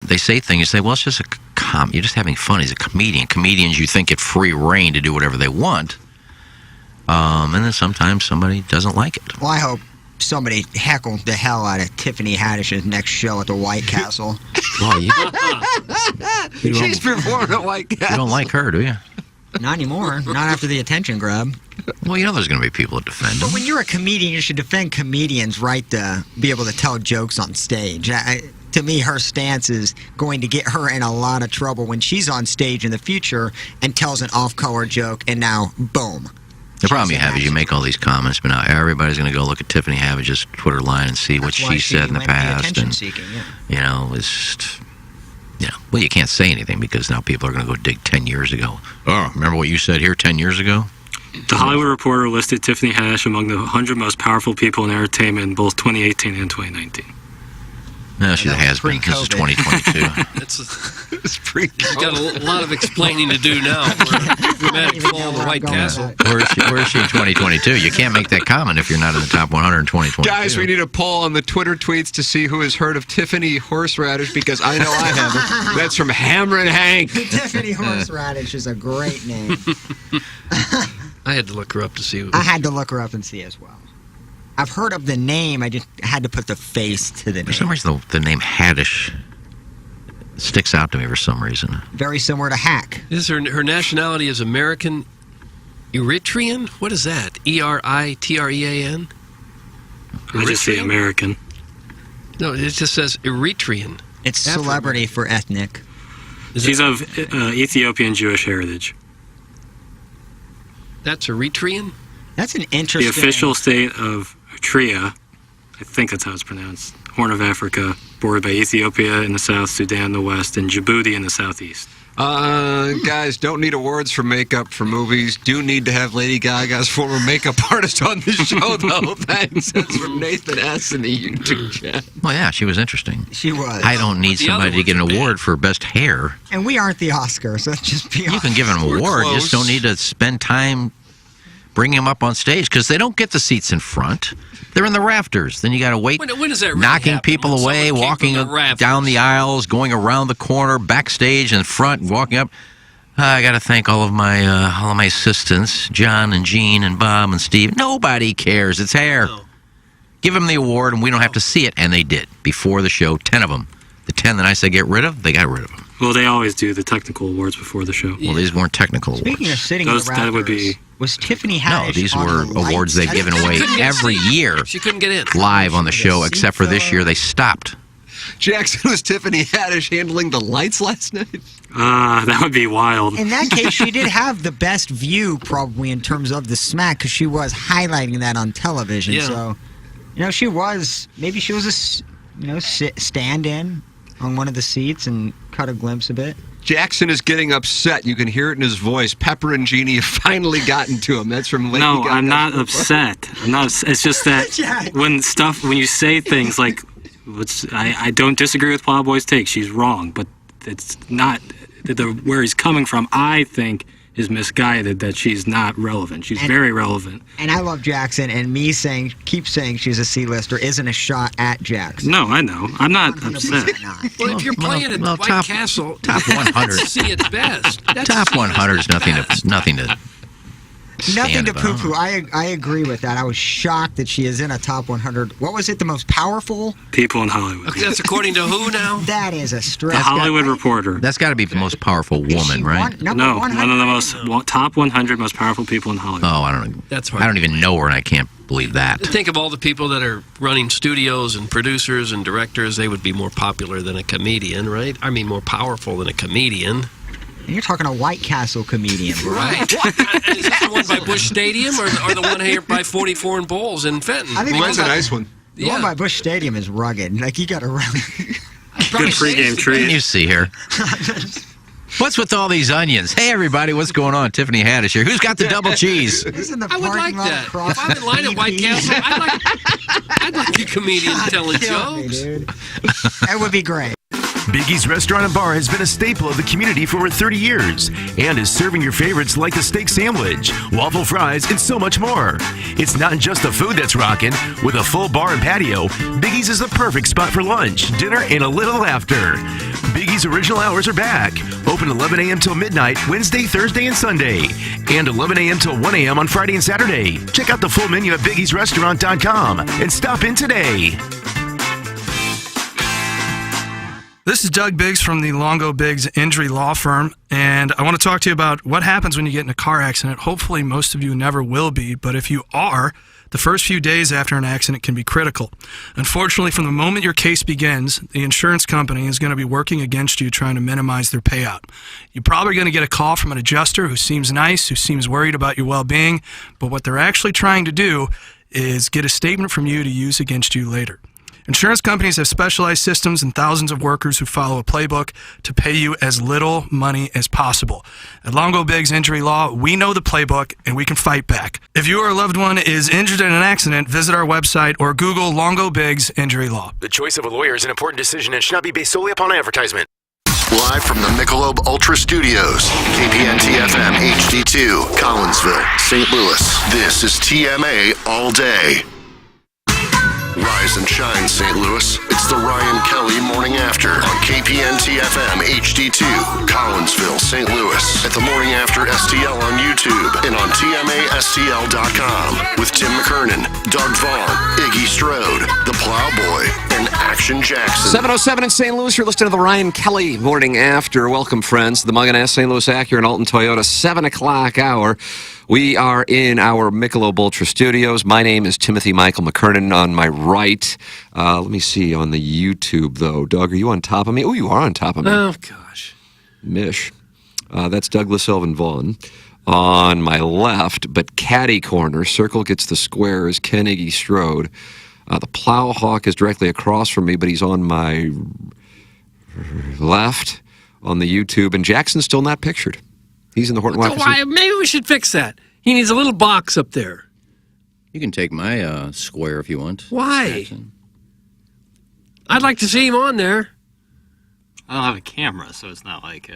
they say things, you say, well, it's just you're just having fun. He's a comedian. Comedians, you think, get free reign to do whatever they want. And then sometimes somebody doesn't like it. Well, I hope somebody heckled the hell out of Tiffany Haddish's next show at the White Castle. Well, she's performing at White Castle. You don't like her, do you? Not anymore. Not after the attention grab. Well, there's going to be people that defend them. But when you're a comedian, you should defend comedians' right to be able to tell jokes on stage. To me, her stance is going to get her in a lot of trouble when she's on stage in the future and tells an off-color joke, and now, boom. The problem you have is you make all these comments, but now everybody's going to go look at Tiffany Haddich's Twitter line and see what she said in the past. Well, you can't say anything because now people are going to go dig 10 years ago. Oh, remember what you said here 10 years ago? The Hollywood Reporter listed Tiffany Haddish among the 100 most powerful people in entertainment in both 2018 and 2019. No, she has been. This is 2022. It's pre-COVID. She's got a lot of explaining to do now for a dramatic fall of the White Castle. Where is she in 2022? You can't make that comment if you're not in the top 100 in 2022. Guys, we need a poll on the Twitter tweets to see who has heard of Tiffany Horseradish, because I know I haven't. That's from Hammerin' Hank. Tiffany Horseradish is a great name. I had to look her up to see. I had to look her up and see as well. I've heard of the name. I just had to put the face to the name. For some reason, the name Haddish sticks out to me for some reason. Very similar to Hack. Her nationality is American Eritrean? What is that? Eritrean? I just say American. No, it just says Eritrean. It's celebrity for ethnic. She's of Ethiopian Jewish heritage. That's Eritrean? That's an interesting... The official state of Eritrea, I think that's how it's pronounced, Horn of Africa, bordered by Ethiopia in the south, Sudan in the west, and Djibouti in the southeast. Guys, don't need awards for makeup for movies. Do need to have Lady Gaga's former makeup artist on the show, though. Thanks. That's from Nathan S. in the YouTube chat. Well, yeah, she was interesting. She was. I don't need somebody to get an award for best hair. And we aren't the Oscars. Let's just be honest. You can give an award. You just don't need to spend time bringing them up on stage because they don't get the seats in front. They're in the rafters. Then you got to wait. When does that really knocking happen? people away, walking down the aisles, going around the corner, backstage and front, and walking up. I got to thank all of my assistants, John and Jean and Bob and Steve. Nobody cares. It's hair. No. Give them the award, and we don't have to see it. And they did before the show. 10 of them. The 10 that I said get rid of, they got rid of them. Well, they always do the technical awards before the show. Well, these weren't technical awards. Speaking of sitting in the rafters, that would be... was Tiffany Haddish? No, these were awards they've given away every year. She couldn't get in live on the show, except for this year they stopped. Jackson, was Tiffany Haddish handling the lights last night? That would be wild. In that case, she did have the best view probably in terms of the smack because she was highlighting that on television. Yeah. So, she was a stand-in on one of the seats and caught a glimpse of it. Jackson is getting upset. You can hear it in his voice. Pepper and Jeannie have finally gotten to him. That's from Lady Gaga. No, I'm not upset. It's just that when you say things like, I don't disagree with Plowboy's take. She's wrong, but it's not where he's coming from. I think is misguided that she's not relevant. She's very relevant. And I love Jackson, and me keep saying she's a C-lister isn't a shot at Jackson. No, I know. I'm not upset. Well, if you're playing at White Castle, top 100, see its best. Top 100 is nothing to poo-poo. I agree with that. I was shocked that she is in a top 100. What was it? The most powerful people in Hollywood. Okay, that's according to who now? That is a stretch. The Hollywood Reporter. That's got to be the most powerful woman, right? No, one of the top 100 most powerful people in Hollywood. Oh, I don't know. That's hard. I don't even know her, and I can't believe that. Think of all the people that are running studios and producers and directors. They would be more popular than a comedian, right? I mean, more powerful than a comedian. And you're talking a White Castle comedian, right? Is this the one by Busch Stadium or the one here by 44 and Bowles in Fenton? I think that's a nice one. The one by Busch Stadium is rugged. Like, you got to really... Good pregame treat. You see here. What's with all these onions? Hey, everybody, what's going on? Tiffany Haddish here. Who's got the double cheese? I would like that. If I'm in line at White Castle, I'd like a comedian telling jokes. That would be great. Biggie's Restaurant and Bar has been a staple of the community for over 30 years and is serving your favorites like the steak sandwich, waffle fries, and so much more. It's not just the food that's rocking. With a full bar and patio, Biggie's is the perfect spot for lunch, dinner, and a little laughter. Biggie's Biggie's original hours are back. Open 11 a.m. till midnight, Wednesday, Thursday, and Sunday. And 11 a.m. till 1 a.m. on Friday and Saturday. Check out the full menu at biggiesrestaurant.com and stop in today. This is Doug Biggs from the Longo Biggs Injury Law Firm, and I want to talk to you about what happens when you get in a car accident. Hopefully most of you never will be, but if you are, the first few days after an accident can be critical. Unfortunately, from the moment your case begins, the insurance company is going to be working against you trying to minimize their payout. You're probably going to get a call from an adjuster who seems nice, who seems worried about your well-being, but what they're actually trying to do is get a statement from you to use against you later. Insurance companies have specialized systems and thousands of workers who follow a playbook to pay you as little money as possible. At Longo Biggs Injury Law, we know the playbook and we can fight back. If you or a loved one is injured in an accident, visit our website or Google Longo Biggs Injury Law. The choice of a lawyer is an important decision and should not be based solely upon advertisement. Live from the Michelob Ultra Studios, KPNT-FM HD2, Collinsville, St. Louis. This is TMA All Day. Rise and shine, St. Louis. It's the Ryan Kelly Morning After on KPNT-FM HD2, Collinsville, St. Louis. At the Morning After STL on YouTube and on TMASTL.com with Tim McKernan, Doug Vaughn, Iggy Strode, The Plowboy, and Action Jackson. 7:07 in St. Louis. You're listening to the Ryan Kelly Morning After. Welcome, friends. The Mug and Ass St. Louis Acura and Alton Toyota 7 o'clock hour. We are in our Michelob Ultra Studios. My name is Timothy Michael McKernan on my right. Let me see on the YouTube, though. Doug, are you on top of me? Oh, you are on top of me. Oh, gosh. Mish. That's Douglas Elvin Vaughn on my left, but caddy corner. Circle gets the square is Ken Iggy Strode. The Plowhawk is directly across from me, but he's on my left on the YouTube, and Jackson's still not pictured. He's in the Horton Wide Why? Maybe we should fix that. He needs a little box up there. You can take my square if you want. Why? I'd like to see him on there. I don't have a camera, so it's not like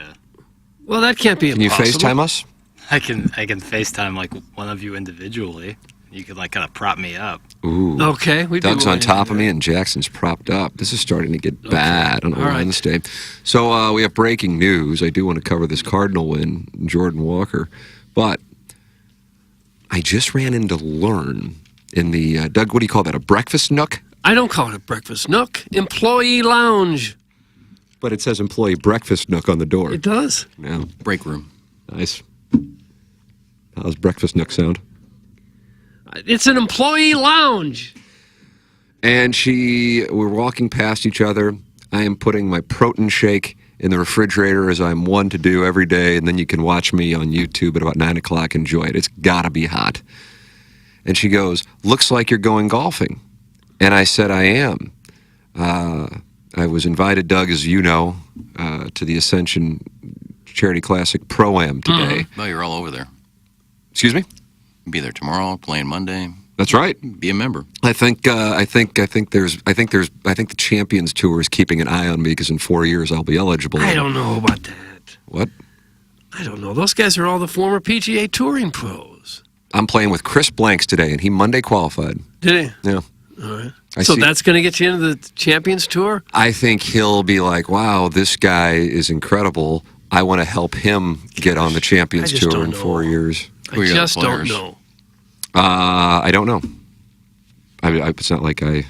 Well, that can't be Can you impossible. FaceTime us? I can FaceTime like one of you individually. You could like kind of prop me up. Ooh. Okay. We'd Doug's be on top of me and Jackson's propped up. This is starting to get bad on a Wednesday. So we have breaking news. I do want to cover this Cardinal win, Jordan Walker. But I just ran into Learn in the, Doug, what do you call that, a breakfast nook? I don't call it a breakfast nook. Employee lounge. But it says employee breakfast nook on the door. It does. Yeah. Break room. Nice. How's breakfast nook sound? It's an employee lounge. And we're walking past each other. I am putting my protein shake in the refrigerator as I'm one to do every day, and then you can watch me on YouTube at about 9 o'clock. Enjoy it. It's gotta be hot. And she goes, looks like you're going golfing. And I said, I am. I was invited, Doug, as you know, to the Ascension Charity Classic Pro-Am today. Well, you're all over there. Excuse me? Be there tomorrow, playing Monday. That's right. Be a member. I think the Champions Tour is keeping an eye on me because in 4 years I'll be eligible. I don't know about that. What? I don't know. Those guys are all the former PGA Touring pros. I'm playing with Chris Blanks today, and he Monday qualified. Did he? Yeah. All right. So that's going to get you into the Champions Tour? I think he'll be like, wow, this guy is incredible. I want to help him get on the Champions Tour in 4 years. I just don't know. I don't know. It's not like are you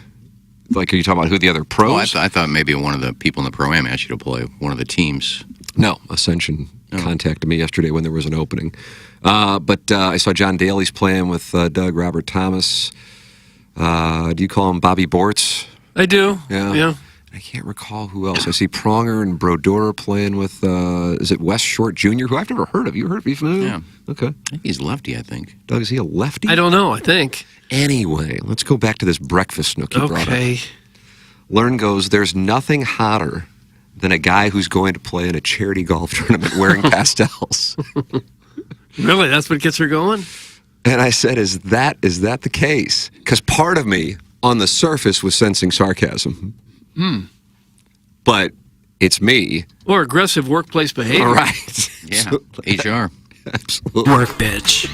talking about who the other pros? Oh, I thought maybe one of the people in the Pro-Am asked you to play, one of the teams. No, Ascension contacted me yesterday when there was an opening. But I saw John Daly's playing with Doug, Robert Thomas. Do you call him Bobby Bortz? I do. Yeah. I can't recall who else. I see Pronger and Brodeur playing with, is it Wes Short Jr., who I've never heard of. You heard of him? Yeah. Okay. I think he's lefty, I think. Doug, is he a lefty? I don't know, I think. Anyway, let's go back to this breakfast nook you brought up. Learn goes, there's nothing hotter than a guy who's going to play in a charity golf tournament wearing pastels. Really? That's what gets her going? And I said, is that the case? Because part of me, on the surface, was sensing sarcasm. But it's me. Or aggressive workplace behavior. Right. Yeah, HR. Absolutely. Work, bitch.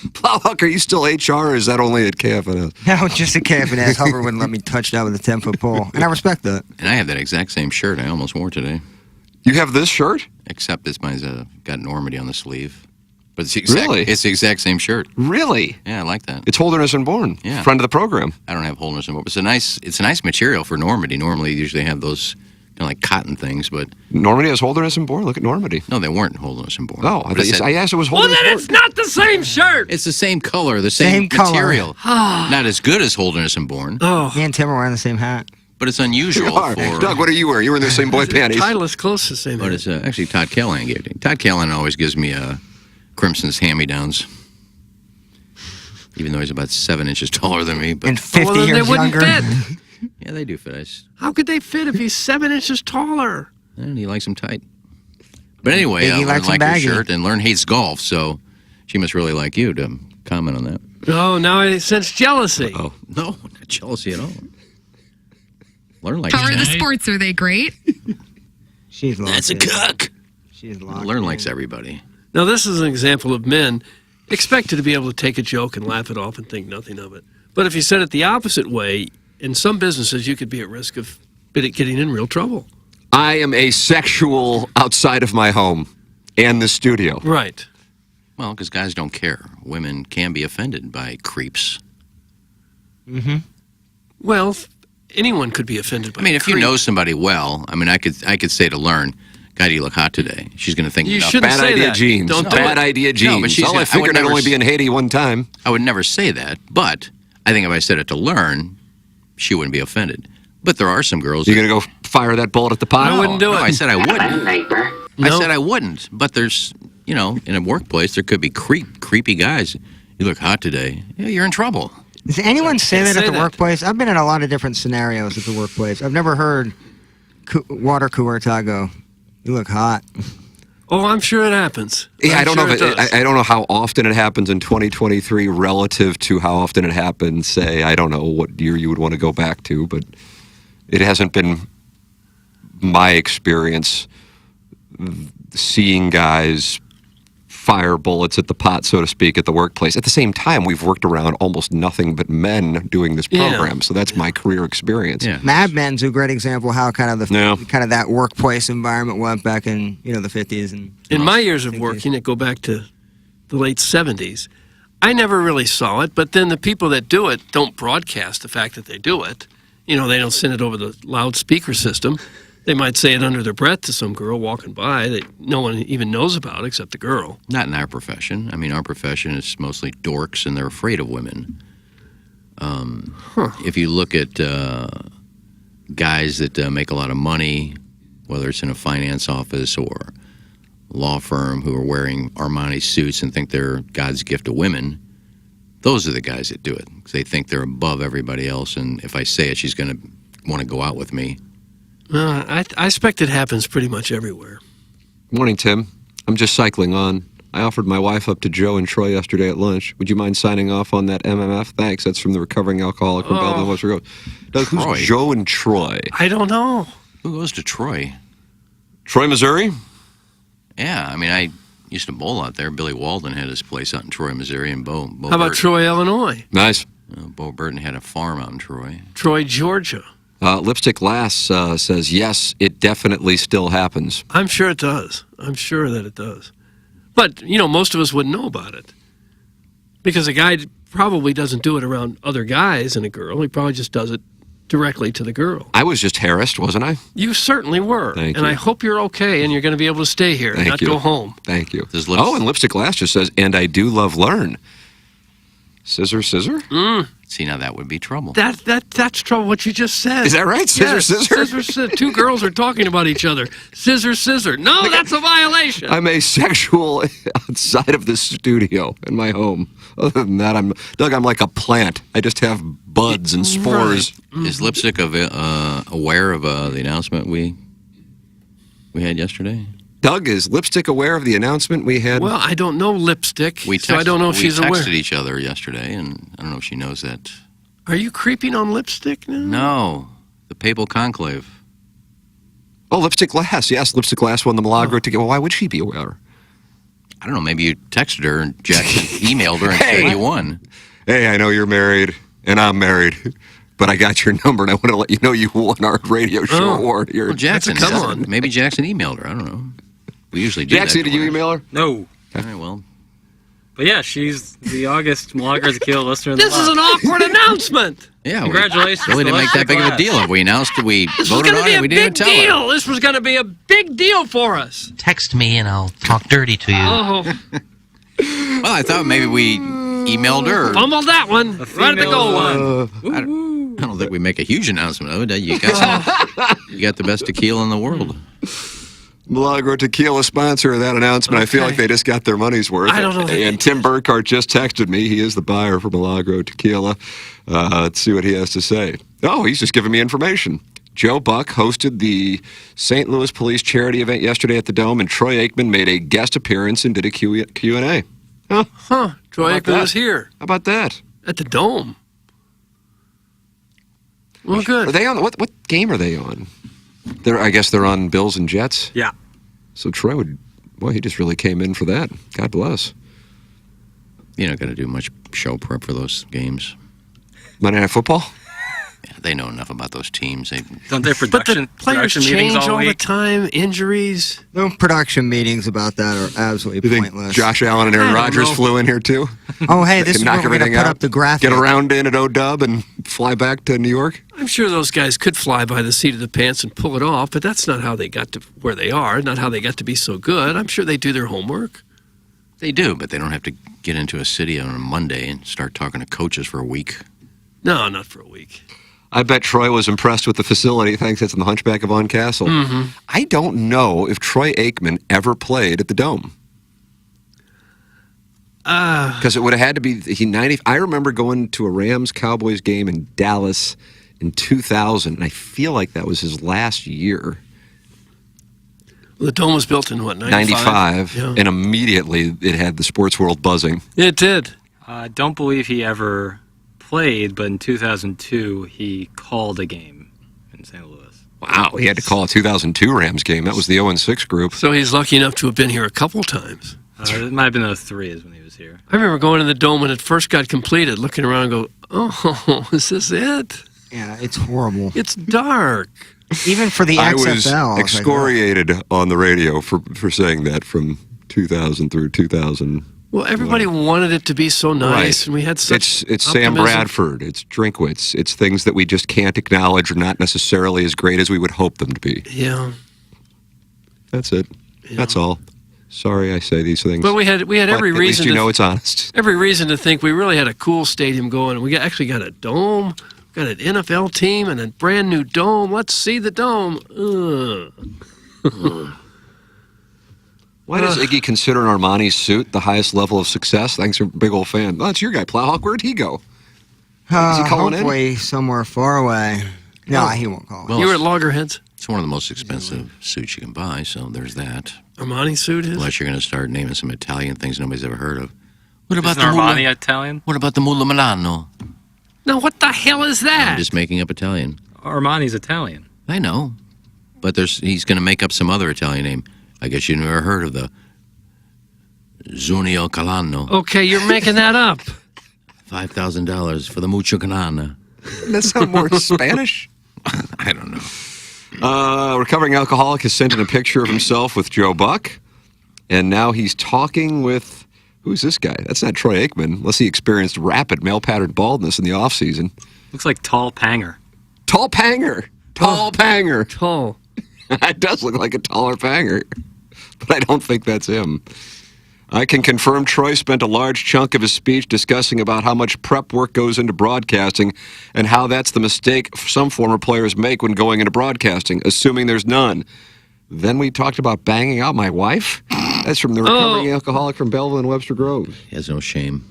Plowhawk, are you still HR, or is that only at KFNS? No, just a KFNS. Hubbard wouldn't let me touch that with a 10-foot pole. And I respect that. And I have that exact same shirt I almost wore today. You have this shirt? Except mine's got Normandy on the sleeve. But it's the exact same shirt. Really? Yeah, I like that. It's Holderness and Bourne. Yeah. Friend of the program. I don't have Holderness and Bourne. It's a nice material for Normandy. Normally, you usually have those kind of like cotton things, but Normandy has Holderness and Bourne. Look at Normandy. no, they weren't Holderness and Bourne. Oh, I asked it was Well, Holderness then and it's not the same shirt. It's the same color, the same color. material. Not as good as Holderness and Bourne, Me and Tim are wearing the same hat. but it's unusual Bourne. for. Doug, what are you wearing? You're wearing the same boy panties. Titleist close to the same. But it's actually Todd Callahan gave it. Todd Callahan always gives me Crimson's hand-me-downs, even though he's about 7 inches taller than me. But And 50 well, then years they wouldn't younger. fit. yeah, they do fit. How could they fit if he's 7 inches taller? And he likes them tight. But anyway, Biggie Learn likes 'em like your baggy. shirt, and Learn hates golf, so she must really like you to comment on that. Oh, now I sense jealousy. Oh no, not jealousy at all. Learn like How are the that. sports? Are they great? She's lost That's a it. cuck. She's lost Learn it. likes everybody. Now, this is an example of men expected to be able to take a joke and laugh it off and think nothing of it. But if you said it the opposite way, in some businesses, you could be at risk of getting in real trouble. I am asexual outside of my home and the studio. Right. Well, because guys don't care. Women can be offended by creeps. Well, anyone could be offended by I mean, if you creep. know somebody well, I mean, I could say to Learn, God, you look hot today. She's going to think You no, shouldn't Bad say idea that. jeans. Don't do Bad it. idea jeans. No, but she's I gonna- I would figured I'd never only be in Haiti one time. I would never say that. But I think if I said it to Learn, she wouldn't be offended. But there are some girls. You're going to go fire that bullet at the pot? I wouldn't do No, it. I said I wouldn't. No. I said I wouldn't. But there's, in a workplace, there could be creepy guys. You look hot today. Yeah, you're in trouble. Does anyone say Can't that at say the that. workplace? I've been in a lot of different scenarios at the workplace. I've never heard water cooler go, you look hot. Oh, I'm sure it happens. Yeah, I'm I don't sure know. it does. I don't know how often it happens in 2023 relative to how often it happens. Say, I don't know what year you would want to go back to, but it hasn't been my experience seeing guys fire bullets at the pot, so to speak, at the workplace. At the same time, we've worked around almost nothing but men doing this Yeah. program, so that's my career experience. Yeah. Mad Men's a great example how kind of Yeah. kind of that workplace environment went back in the 50s and In my years of working, that go back to the late 70s, I never really saw it, but then the people that do it don't broadcast the fact that they do it. They don't send it over the loudspeaker system. They might say it under their breath to some girl walking by that no one even knows about except the girl. Not in our profession. I mean, our profession is mostly dorks, and they're afraid of women. If you look at guys that make a lot of money, whether it's in a finance office or law firm who are wearing Armani suits and think they're God's gift to women, those are the guys that do it. 'Cause they think they're above everybody else, and if I say it, she's going to want to go out with me. I expect it happens pretty much everywhere. Morning, Tim. I'm just cycling on. I offered my wife up to Joe and Troy yesterday at lunch. Would you mind signing off on that MMF? Thanks. That's from the recovering alcoholic from Belleville, West Virginia. Doug, Troy. who's Joe and Troy? I don't know. Who goes to Troy? Troy, Missouri? Yeah, I mean, I used to bowl out there. Billy Walden had his place out in Troy, Missouri, and Bo How about Burton. Troy, Illinois? Nice. Bo Burton had a farm out in Troy. Troy, Georgia? Lipstick Lass says, yes, it definitely still happens. I'm sure it does. I'm sure that it does. But, most of us wouldn't know about it. Because a guy probably doesn't do it around other guys and a girl. He probably just does it directly to the girl. I was just harassed, wasn't I? You certainly were. Thank and you. I hope you're okay and you're going to be able to stay here and Thank not you. go home. Thank you. Does lips- Oh, and Lipstick Lass just says, and I do love Learn. Scissor, scissor? See, now that would be trouble. That's trouble what you just said. Is that right? Scissor, Yes, scissor? Scissor. Two girls are talking about each other. Scissor, scissor. No, that's a violation. I'm asexual outside of the studio in my home. Other than that, Doug, I'm like a plant. I just have buds and spores. Is Lipstick aware of the announcement we had yesterday? Doug, is Lipstick aware of the announcement we had? Well, I don't know Lipstick, so I don't know if she's we aware. texted each other yesterday, and I don't know if she knows that. Are you creeping on Lipstick now? No, the Papal Conclave. Oh, Lipstick Glass. Yes, Lipstick Glass won the Milagro ticket. Well, why would she be aware? I don't know, maybe you texted her and Jack emailed her and said you won. Hey, I know you're married, and I'm married, but I got your number, and I want to let you know you won our radio show award here. Well, Jackson, Come on. Maybe Jackson emailed her. I don't know. We usually do Jackson, that. did you email her? No. All right, well. But yeah, she's the August Malaga Tequila listener of the This is month. an awkward announcement. Yeah, Congratulations. Really didn't make that big of a deal. Have we announced it? We This was voted going to on be it. a We didn't big tell her. deal. This was going to be a big deal for us. Text me and I'll talk dirty to you. Oh, Well, I thought maybe we emailed her. fumbled that one. Right at the goal line. I don't think we make a huge announcement of it. You got the best tequila in the world. Milagro Tequila sponsor of that announcement. I feel like they just got their money's worth. I don't know. And Tim Burkhart just texted me. He is the buyer for Milagro Tequila. Let's see what he has to say. Oh, he's just giving me information. Joe Buck hosted the St. Louis Police charity event yesterday at the Dome, and Troy Aikman made a guest appearance and did a Q&A. Huh. Troy How about Aikman was that? here How about that? at the Dome. Well, good. Are they on? What game are they on? I guess they're on Bills and Jets. Yeah. So Troy would. Boy, he just really came in for that. God bless. You're not going to do much show prep for those games. Monday Night Football. Yeah, they know enough about those teams. Don't they But production, the players production meetings change all the week? time, injuries. No production meetings about that are absolutely You think pointless. Josh Allen and Aaron I don't Rodgers know. flew in here too? Oh, hey, this Can is knock where we're going to everything put out, up the graphic. Get around in at O-Dub and fly back to New York? I'm sure those guys could fly by the seat of the pants and pull it off, but that's not how they got to where they are, not how they got to be so good. I'm sure they do their homework. They do, but they don't have to get into a city on a Monday and start talking to coaches for a week. No, not for a week. I bet Troy was impressed with the facility. Thanks, it's in the Hunchback of On Castle. Mm-hmm. I don't know if Troy Aikman ever played at the Dome. Because it would have had to be I remember going to a Rams-Cowboys game in Dallas in 2000, and I feel like that was his last year. Well, the Dome was built in, what, 95, Yeah. and immediately it had the sports world buzzing. It did. I don't believe he ever played, but in 2002 he called a game in St. Louis. Wow, he had to call a 2002 Rams game. That was the 0-6 group. So he's lucky enough to have been here a couple times. It might have been 03 is when he was here. I remember going to the Dome when it first got completed, looking around and go, oh, is this it? Yeah, it's horrible. It's dark. Even for the I XFL. was it's like, excoriated on the radio for saying that from 2000 through 2000. Well, everybody wanted it to be so nice, Right. and we had such It's Sam optimism. Bradford, it's Drinkwitz, it's things that we just can't acknowledge are not necessarily as great as we would hope them to be. Yeah. That's it. That's all. Sorry I say these things. But we had every But at least reason you to know it's honest. every reason to think we really had a cool stadium going. We actually got a dome, got an NFL team, and a brand new dome. Let's see the dome. Why does Iggy consider Armani's suit the highest level of success? Thanks for a big old fan. Oh, that's your guy, Plowhawk. Where'd he go? Is he calling in? hopefully somewhere far away. No, he won't call. Well, You were at Loggerheads. It's one of the most expensive suits you can buy, so there's that. Armani suit is. Unless you're going to start naming some Italian things nobody's ever heard of. What about Isn't the Armani Mula? Italian? What about the Mula Milano? Now, what the hell is that? I'm just making up Italian. Armani's Italian. I know, but he's going to make up some other Italian name. I guess you never heard of the Zunio Calano. Okay, you're making that up. $5,000 for the Mucho Canana. Doesn't that sound more Spanish? I don't know. Recovering alcoholic has sent in a picture of himself with Joe Buck, and now he's talking with, who's this guy? That's not Troy Aikman, unless he experienced rapid male-pattern baldness in the off-season. Looks like Tall Panger. Tall Panger! Tall Panger! Tall. It does look like a taller Panger, but I don't think that's him. I can confirm Troy spent a large chunk of his speech discussing about how much prep work goes into broadcasting and how that's the mistake some former players make when going into broadcasting, assuming there's none. Then we talked about banging out my wife. That's from the recovering alcoholic from Belleville and Webster Groves. He has no shame.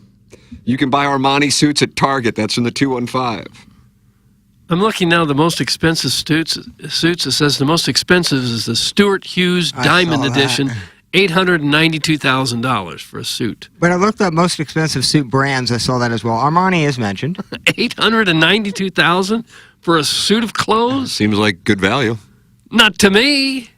You can buy Armani suits at Target. That's from the 215. I'm looking now. The most expensive suits. It says the most expensive is the Stuart Hughes I Diamond saw that. Edition, $892,000 for a suit. When I looked up most expensive suit brands, I saw that as well. Armani is mentioned. $892,000 for a suit of clothes? Seems like good value. Not to me.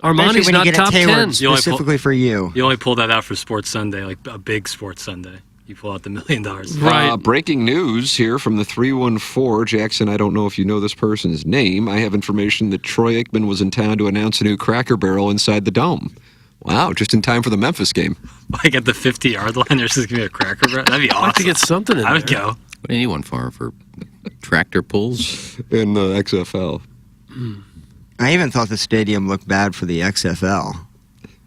Armani's Especially when not you get top it tailored 10. You only specifically for you. You only pull that out for Sports Sunday, like a big Sports Sunday. you pull out the $1 million. Right. Breaking news here from the 314. Jackson, I don't know if you know this person's name. I have information that Troy Aikman was in town to announce a new Cracker Barrel inside the Dome. Wow, just in time for the Memphis game. Like at the 50-yard line, there's just going to be a Cracker Barrel. That'd be awesome. I'd like to get something in I would there. go. What do you need one for tractor pulls? In the XFL. I even thought the stadium looked bad for the XFL.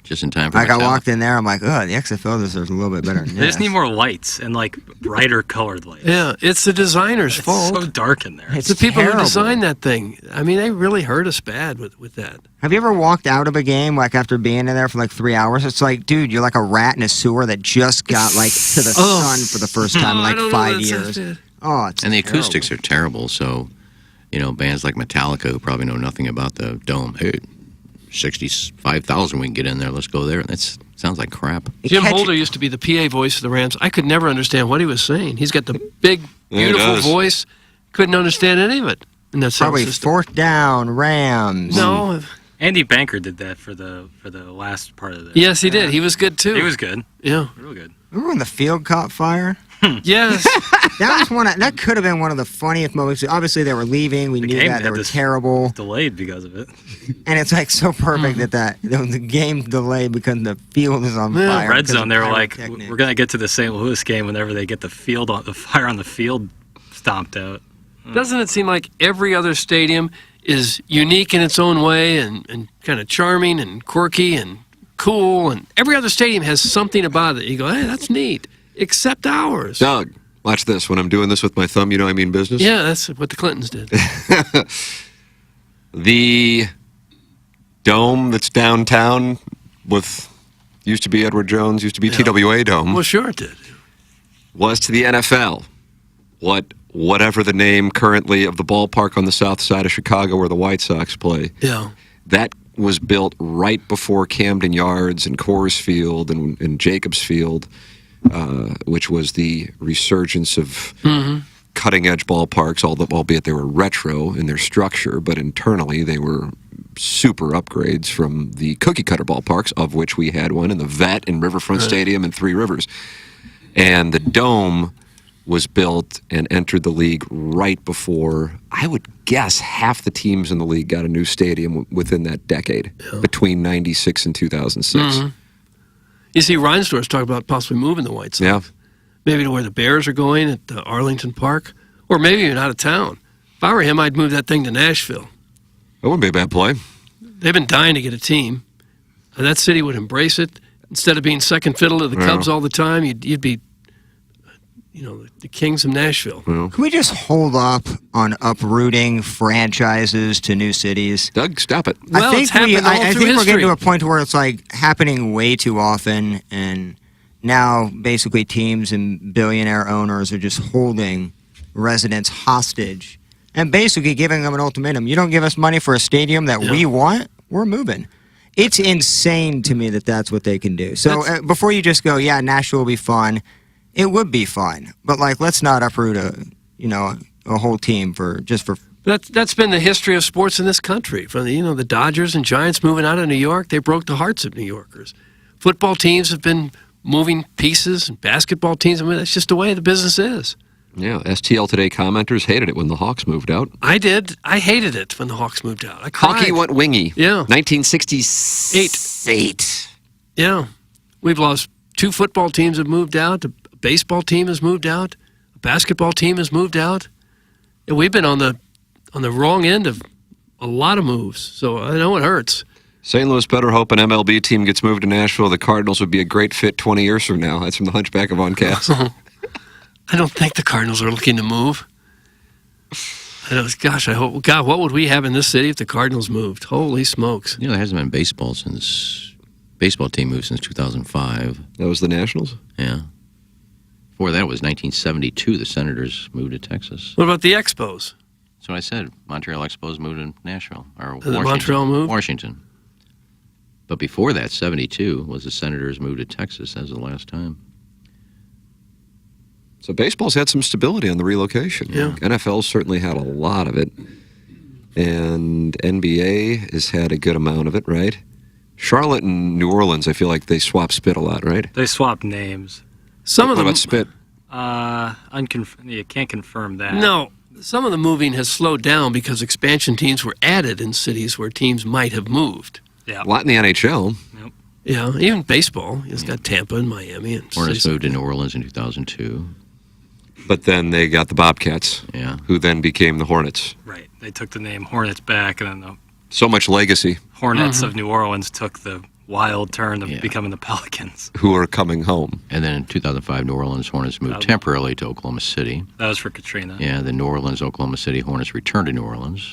Just in time for Like I myself. walked in there, I'm like, oh, the XFL deserves a little bit better than They just this. need more lights and like brighter colored lights. Yeah, it's the designer's It's fault. so dark in there. It's It's the people terrible. who designed that thing. I mean, they really hurt us bad with that. Have you ever walked out of a game like after being in there for like 3 hours? It's like, dude, you're like a rat in a sewer that just got like to the sun for the first time in I like don't know, 5 that sounds years. bad. Oh, it's And the terrible. acoustics are terrible, so, bands like Metallica who probably know nothing about the Dome. Hey, 65,000 we can get in there. Let's go there. That sounds like crap. Jim catch- Holder used to be the PA voice of the Rams. I could never understand what he was saying. He's got the big, Yeah, he beautiful does. voice. Couldn't understand any of it in that sound Probably system. 4th down, Rams. No. Andy Banker did that for the last part of the. Yes, he did. He was good too. He was good. Yeah. Real good. Remember when the field caught fire? Yes. That was that could have been one of the funniest moments. Obviously, they were leaving. We The knew game that they had were this- terrible, Delayed because of it. and it's like so perfect that the game delayed because the field is on Yeah. fire. Red because zone. of They were like, pyrotechnics. we're gonna get to the St. Louis game whenever they get the fire on the field stomped out. Doesn't it seem like every other stadium is unique in its own way and kind of charming and quirky and cool, and every other stadium has something about it. You go, hey, that's neat, except ours. Doug, watch this. When I'm doing this with my thumb, you know I mean business? Yeah, that's what the Clintons did. The Dome that's downtown used to be Edward Jones, used to be TWA Dome, Well, sure it did. was to the NFL whatever the name currently of the ballpark on the south side of Chicago where the White Sox play. Yeah. That was built right before Camden Yards and Coors Field and Jacobs Field, which was the resurgence of cutting-edge ballparks, albeit they were retro in their structure, but internally they were super upgrades from the cookie-cutter ballparks, of which we had one in the Vet and Riverfront Stadium and Three Rivers. And the Dome was built and entered the league right before, I would guess, half the teams in the league got a new stadium within that decade, between 96 and 2006. You see, Reinsdorf's talking about possibly moving the White Sox. Yeah. Maybe to where the Bears are going at Arlington Park, or maybe even out of town. If I were him, I'd move that thing to Nashville. That wouldn't be a bad play. They've been dying to get a team, and that city would embrace it. Instead of being second fiddle to the Cubs all the time, you'd be, the Kings of Nashville. Can we just hold up on uprooting franchises to new cities? Doug, stop it. Well, it's happened all I through think we're getting to history. a point where it's like happening way too often, and now basically teams and billionaire owners are just holding residents hostage and basically giving them an ultimatum. You don't give us money for a stadium that we want, we're moving. It's insane to me that that's what they can do. So before you just go, yeah, Nashville will be fun. It would be fun, but let's not uproot a whole team for. That's been the history of sports in this country. From the Dodgers and Giants moving out of New York, they broke the hearts of New Yorkers. Football teams have been moving pieces, and basketball teams. I mean, that's just the way the business is. Yeah, STL Today commenters hated it when the Hawks moved out. I did. I hated it when the Hawks moved out. I cried. Hockey went wingy. Yeah. 1968. Yeah, we've lost 2 football teams have moved out. A baseball team has moved out. A basketball team has moved out. And we've been on the wrong end of a lot of moves. So I know it hurts. St. Louis better hope an MLB team gets moved to Nashville. The Cardinals would be a great fit 20 years from now. That's from the Hunchback of On Cast. I don't think the Cardinals are looking to move. Gosh, I hope. God, what would we have in this city if the Cardinals moved? Holy smokes! There hasn't been baseball team moved since 2005. That was the Nationals? Yeah. Before that, it was 1972. The Senators moved to Texas. What about the Expos? That's what I said. Montreal Expos moved to Nashville. Or The Montreal moved? Washington. But before that, 72 was the Senators moved to Texas. That was the last time. So baseball's had some stability on the relocation. Yeah. NFL's certainly had a lot of it. And NBA has had a good amount of it, right? Charlotte and New Orleans, I feel like they swap spit a lot, right? They swapped names. Some of What them. about spit? You can't confirm that. No, some of the moving has slowed down because expansion teams were added in cities where teams might have moved. Yeah. A lot in the NHL. Yeah, even baseball. It's got Tampa and Miami. And Hornets moved to New Orleans in 2002. But then they got the Bobcats, who then became the Hornets. Right. They took the name Hornets back, and then the So much legacy. Hornets of New Orleans took the wild turn of becoming the Pelicans. Who are coming home. And then in 2005, New Orleans Hornets moved temporarily to Oklahoma City. That was for Katrina. Yeah, the New Orleans, Oklahoma City Hornets returned to New Orleans.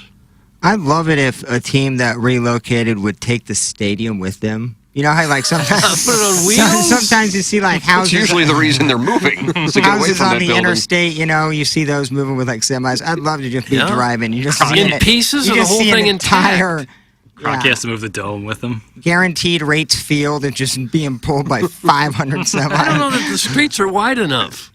I'd love it if a team that relocated would take the stadium with them. You know how like sometimes put it on wheels? sometimes you see like That's houses. usually the reason they're moving. Is to get away Houses from on that the building. interstate, you know, you see those moving with like semis. I'd love to just be driving. You just see In it- pieces you or the just whole see an thing entire intact? Crocky has to move the dome with them. guaranteed rates field and just being pulled by 500 semis. I don't know that the streets are wide enough.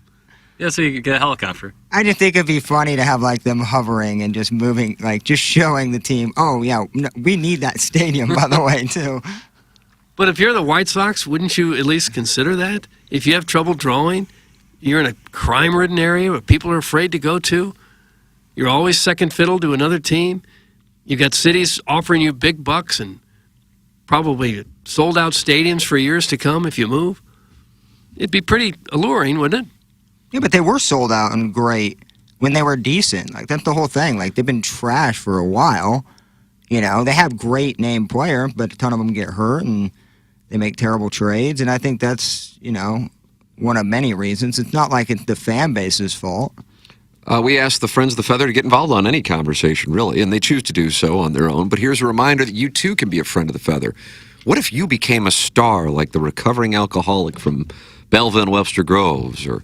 Yeah, so you could get a helicopter. I just think it'd be funny to have like them hovering and just moving, like just showing the team. Oh yeah, no, we need that stadium by the way too. But if you're the White Sox, wouldn't you at least consider that? If you have trouble drawing, you're in a crime-ridden area where people are afraid to go to, you're always second fiddle to another team, you've got cities offering you big bucks and probably sold-out stadiums for years to come if you move, it'd be pretty alluring, wouldn't it? Yeah, but they were sold out and great when they were decent. Like that's the whole thing. Like they've been trash for a while. You know, they have great name player, but a ton of them get hurt and they make terrible trades. And I think that's, you know, one of many reasons. It's not like it's the fan base's fault. We asked the Friends of the Feather to get involved on any conversation, really, and they choose to do so on their own. But here's a reminder that you, too, can be a Friend of the Feather. What if you became a star like the recovering alcoholic from Belleville and Webster Groves, or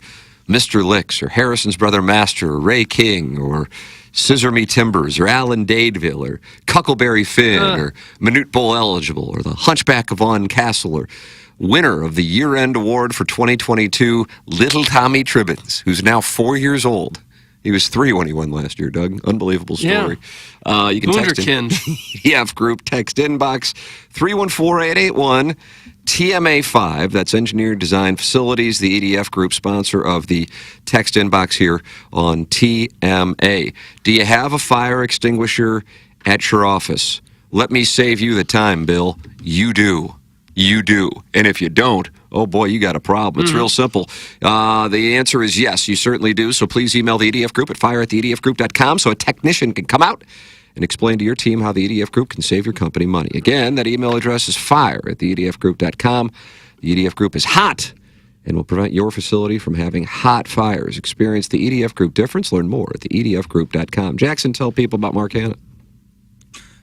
Mr. Licks, or Harrison's Brother Master, or Ray King, or Scissor Me Timbers, or Alan Dadeville, or Cuckleberry Finn, or Minute Bowl Eligible, or the Hunchback of Vaughan Castle, or winner of the year-end award for 2022, Little Tommy Tribbins, who's now 4 years old. He was 3 when he won last year, Doug. Unbelievable story. You can text in EDF Group, text inbox 314-881 TMA5. That's Engineered Design Facilities, the EDF Group sponsor of the text inbox here on TMA. Do you have a fire extinguisher at your office? Let me save you the time, Bill. You do. You do. And if you don't, oh boy, you got a problem. It's real simple. The answer is yes, you certainly do. So please email the EDF Group at fire@theedfgroup.com so a technician can come out and explain to your team how the EDF Group can save your company money. Again, that email address is fire@theedfgroup.com. The EDF Group is hot and will prevent your facility from having hot fires. Experience the EDF Group difference. Learn more at theedfgroup.com. Jackson, tell people about Mark Hanna.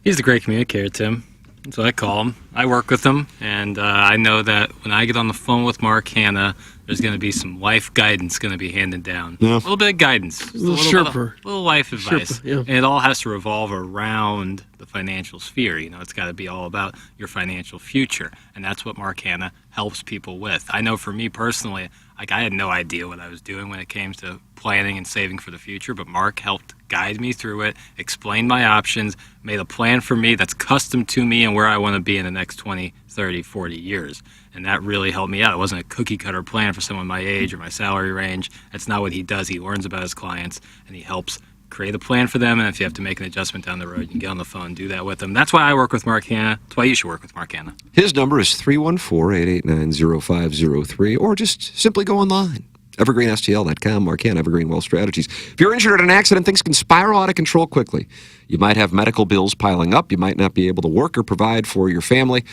He's a great communicator, Tim. That's what I call him. I work with him, and I know that when I get on the phone with Mark Hanna, there's going to be some life guidance going to be handed down. A little bit of guidance. Just A little life advice. Sherpa, yeah. And it all has to revolve around the financial sphere. You know, it's got to be all about your financial future, and that's what Mark Hanna helps people with. I know for me personally, like I had no idea what I was doing when it came to planning and saving for the future, but Mark helped guide me through it, explained my options, made a plan for me that's custom to me and where I want to be in the next 20, 30, 40 years. And that really helped me out. It wasn't a cookie cutter plan for someone my age or my salary range. That's not what he does. He learns about his clients and he helps create a plan for them. And if you have to make an adjustment down the road, you can get on the phone and do that with them. That's why I work with Mark Hanna. That's why you should work with Mark Hanna. His number is 314-889-0503, or just simply go online. EvergreenSTL.com, Mark Hanna, Evergreen Wealth Strategies. If you're injured in an accident, things can spiral out of control quickly. You might have medical bills piling up. You might not be able to work or provide for your family.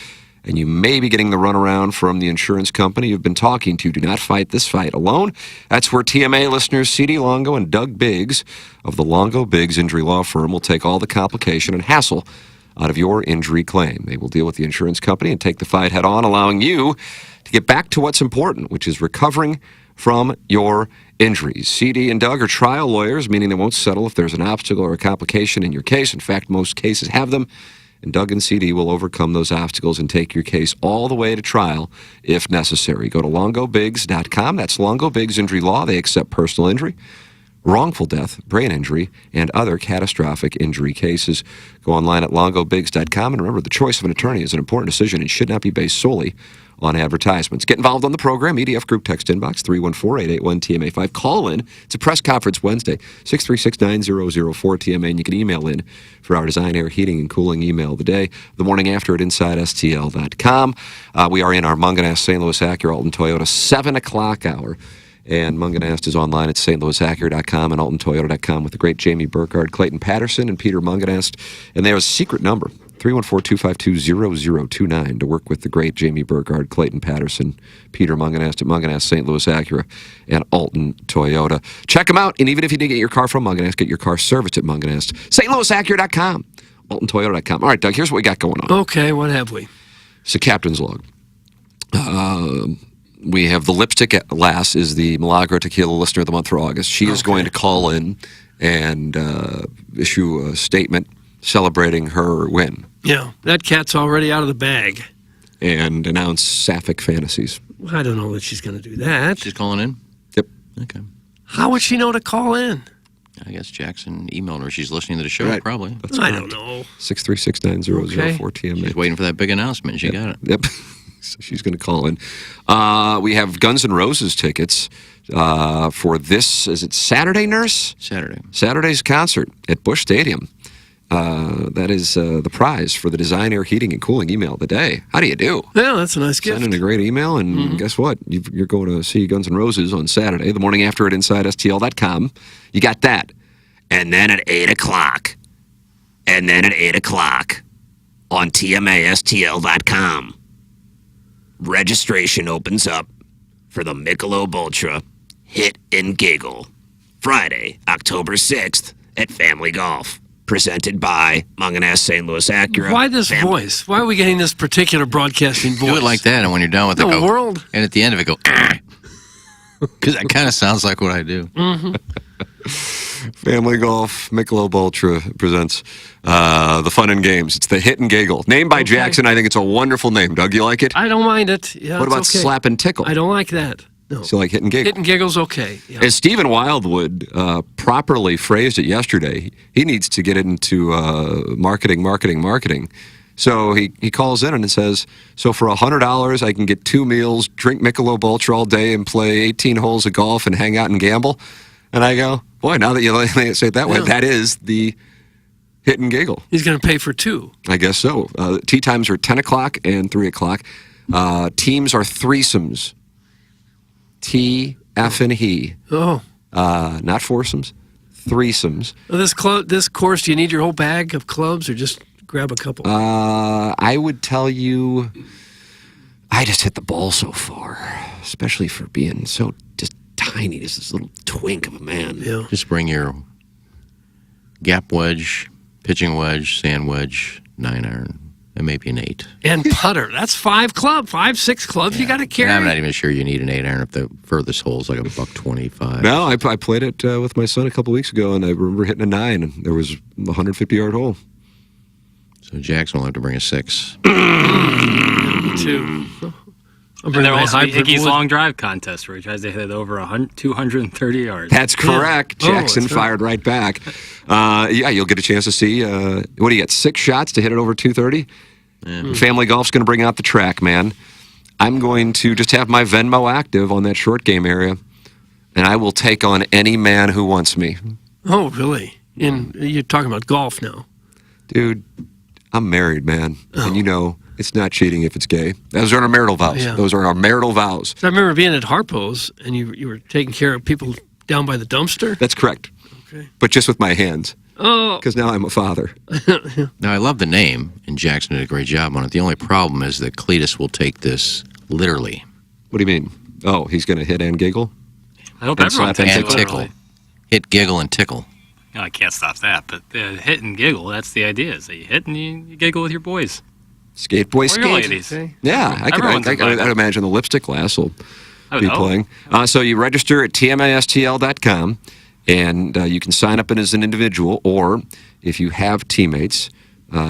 And you may be getting the runaround from the insurance company you've been talking to. Do not fight this fight alone. That's where TMA listeners C.D. Longo and Doug Biggs of the Longo Biggs Injury Law Firm will take all the complication and hassle out of your injury claim. They will deal with the insurance company and take the fight head on, allowing you to get back to what's important, which is recovering from your injuries. CD and Doug are trial lawyers, meaning they won't settle if there's an obstacle or a complication in your case. In fact, most cases have them. And Doug and CD will overcome those obstacles and take your case all the way to trial if necessary. Go to longobiggs.com. That's Longo Biggs Injury Law. They accept personal injury, wrongful death, brain injury, and other catastrophic injury cases. Go online at longobiggs.com. And remember, the choice of an attorney is an important decision and should not be based solely on advertisements. Get involved on the program. EDF Group text inbox 314-881-TMA5. Call in. It's a press conference Wednesday, 636-9004-TMA. And you can email in for our design, air, heating, and cooling email of the day. The morning after at InsideSTL.com. We are in our Munganast St. Louis Acura Alton Toyota 7 o'clock hour. And Munganast is online at stlouisacura.com and altontoyota.com with the great Jamie Burkhardt, Clayton Patterson, and Peter Munganast. And there is a secret number, 314-252-0029, to work with the great Jamie Burkhardt, Clayton Patterson, Peter Munganast at Munganast St. Louis Acura and Alton Toyota. Check them out. And even if you didn't get your car from Munganast, get your car serviced at Munganast, stlouisacura.com, altontoyota.com. All right, Doug, here's what we got going on. Okay, what have we? It's a captain's log. We have the lipstick lass is the Milagro Tequila Listener of the Month for August. She is going to call in and issue a statement celebrating her win. Yeah, that cat's already out of the bag. And announce sapphic fantasies. I don't know that she's going to do that. She's calling in? Yep. Okay. How would she know to call in? I guess Jackson emailed her. She's listening to the show, Right. probably. That's I correct. don't know. 636-9004-TMA. She's waiting for that big announcement. She got it. Yep. So she's going to call in. We have Guns N' Roses tickets for this, is it Saturday, Nurse? Saturday. Saturday's concert at Busch Stadium. That is the prize for the Design, Air, Heating, and Cooling email of the day. How do you do? Yeah, that's a nice gift. Send in a great email, and guess what? You're going to see Guns N' Roses on Saturday, the morning after at InsideSTL.com. You got that. And then at 8 o'clock. And then at 8 o'clock on TMASTL.com. Registration opens up for the Michelob Ultra Hit and Giggle. Friday, October 6th at Family Golf. Presented by Munganast St. Louis Acura. Why this voice? Why are we getting this particular broadcasting voice? Do it like that, and when you're done with it, The go. world? And at the end of it, go. Because that kind of sounds like what I do. Family Golf, Michelob Ultra presents the fun and games. It's the Hit and Giggle. Named by Jackson. I think it's a wonderful name. Doug, you like it? I don't mind it. Yeah, What it's about okay. Slap and Tickle? I don't like that. No. So like Hit and Giggle? Hit and Giggle's okay. Yeah. As Stephen Wildwood properly phrased it yesterday, he needs to get into marketing. So he calls in and says, so for $100, I can get 2 meals, drink Michelob Ultra all day, and play 18 holes of golf and hang out and gamble. And I go, boy, now that you say it that way, that is the Hit and Giggle. He's going to pay for 2. I guess so. Tee times are 10 o'clock and 3 o'clock. Teams are threesomes. T, F, and he. Oh. Not foursomes, threesomes. Well, this course, do you need your whole bag of clubs or just grab a couple? I would tell you, I just hit the ball so far, especially for being so just tiny, just this little twink of a man. Yeah. Just bring your gap wedge, pitching wedge, sand wedge, 9-iron, and maybe an 8. And putter. That's 5 6 clubs you got to carry. And I'm not even sure you need an 8-iron if the furthest hole is like $125. No, I played it with my son a couple weeks ago, and I remember hitting a 9, and there was a 150-yard hole. So Jackson will have to bring a 6. Me too. And there'll also be Iggy's long drive contest where he tries to hit it over 230 yards. That's correct. Yeah. Jackson fired right back. Yeah, you'll get a chance to see. What do you get? 6 shots to hit it over 230? Yeah. Family Golf's going to bring out the track, man. I'm going to just have my Venmo active on that short game area, and I will take on any man who wants me. Oh, really? You're talking about golf now. Dude, I'm married, man. And you know, it's not cheating if it's gay. Those are our marital vows. Yeah. Those are our marital vows. So I remember being at Harpo's, and you were taking care of people down by the dumpster. That's correct. Okay. But just with my hands. Oh. Because now I'm a father. Now, I love the name, and Jackson did a great job on it. The only problem is that Cletus will take this literally. What do you mean? Oh, he's going to hit and giggle? I hope And everyone slap takes and it tickle. literally. Hit, giggle, and tickle. No, I can't stop that, but hit and giggle, that's the idea. Is that you hit and you giggle with your boys. Skate boy, Or skate. your ladies. Yeah, Everyone's I'd invited. imagine the lipstick lass will I would be hope. playing. So you register at tmastl.com, and you can sign up as an individual, or if you have teammates,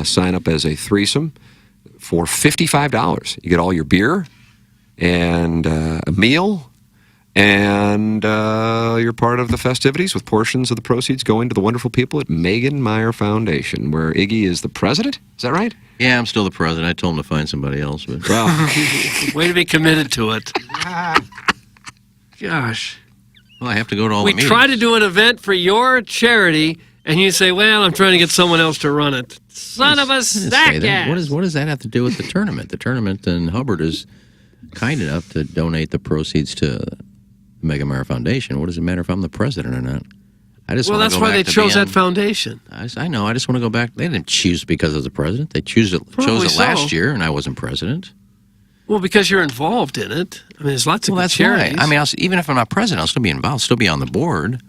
sign up as a threesome for $55. You get all your beer and a meal And you're part of the festivities with portions of the proceeds going to the wonderful people at Megan Meyer Foundation, where Iggy is the president. Is that right? Yeah, I'm still the president. I told him to find somebody else. But Well, Way to be committed to it. Gosh. well, I have to go to all We the meetings. try to do an event for your charity, and you say, well, I'm trying to get someone else to run it. Son of a I didn't say sack that. ass. What does that have to do with the tournament? The tournament, and Hubbard is kind enough to donate the proceeds to the Mega Meyer Foundation. What does it matter if I'm the president or not? I just Well, wanna that's go why back they to chose being- that foundation. I know. I just want to go back. They didn't choose because of the president. They chose it Probably last so. year, and I wasn't president. Well, because you're involved in it. I mean, there's lots of Well, good that's charities. why. I mean, even if I'm not president, I'll still be involved. Still be on the board.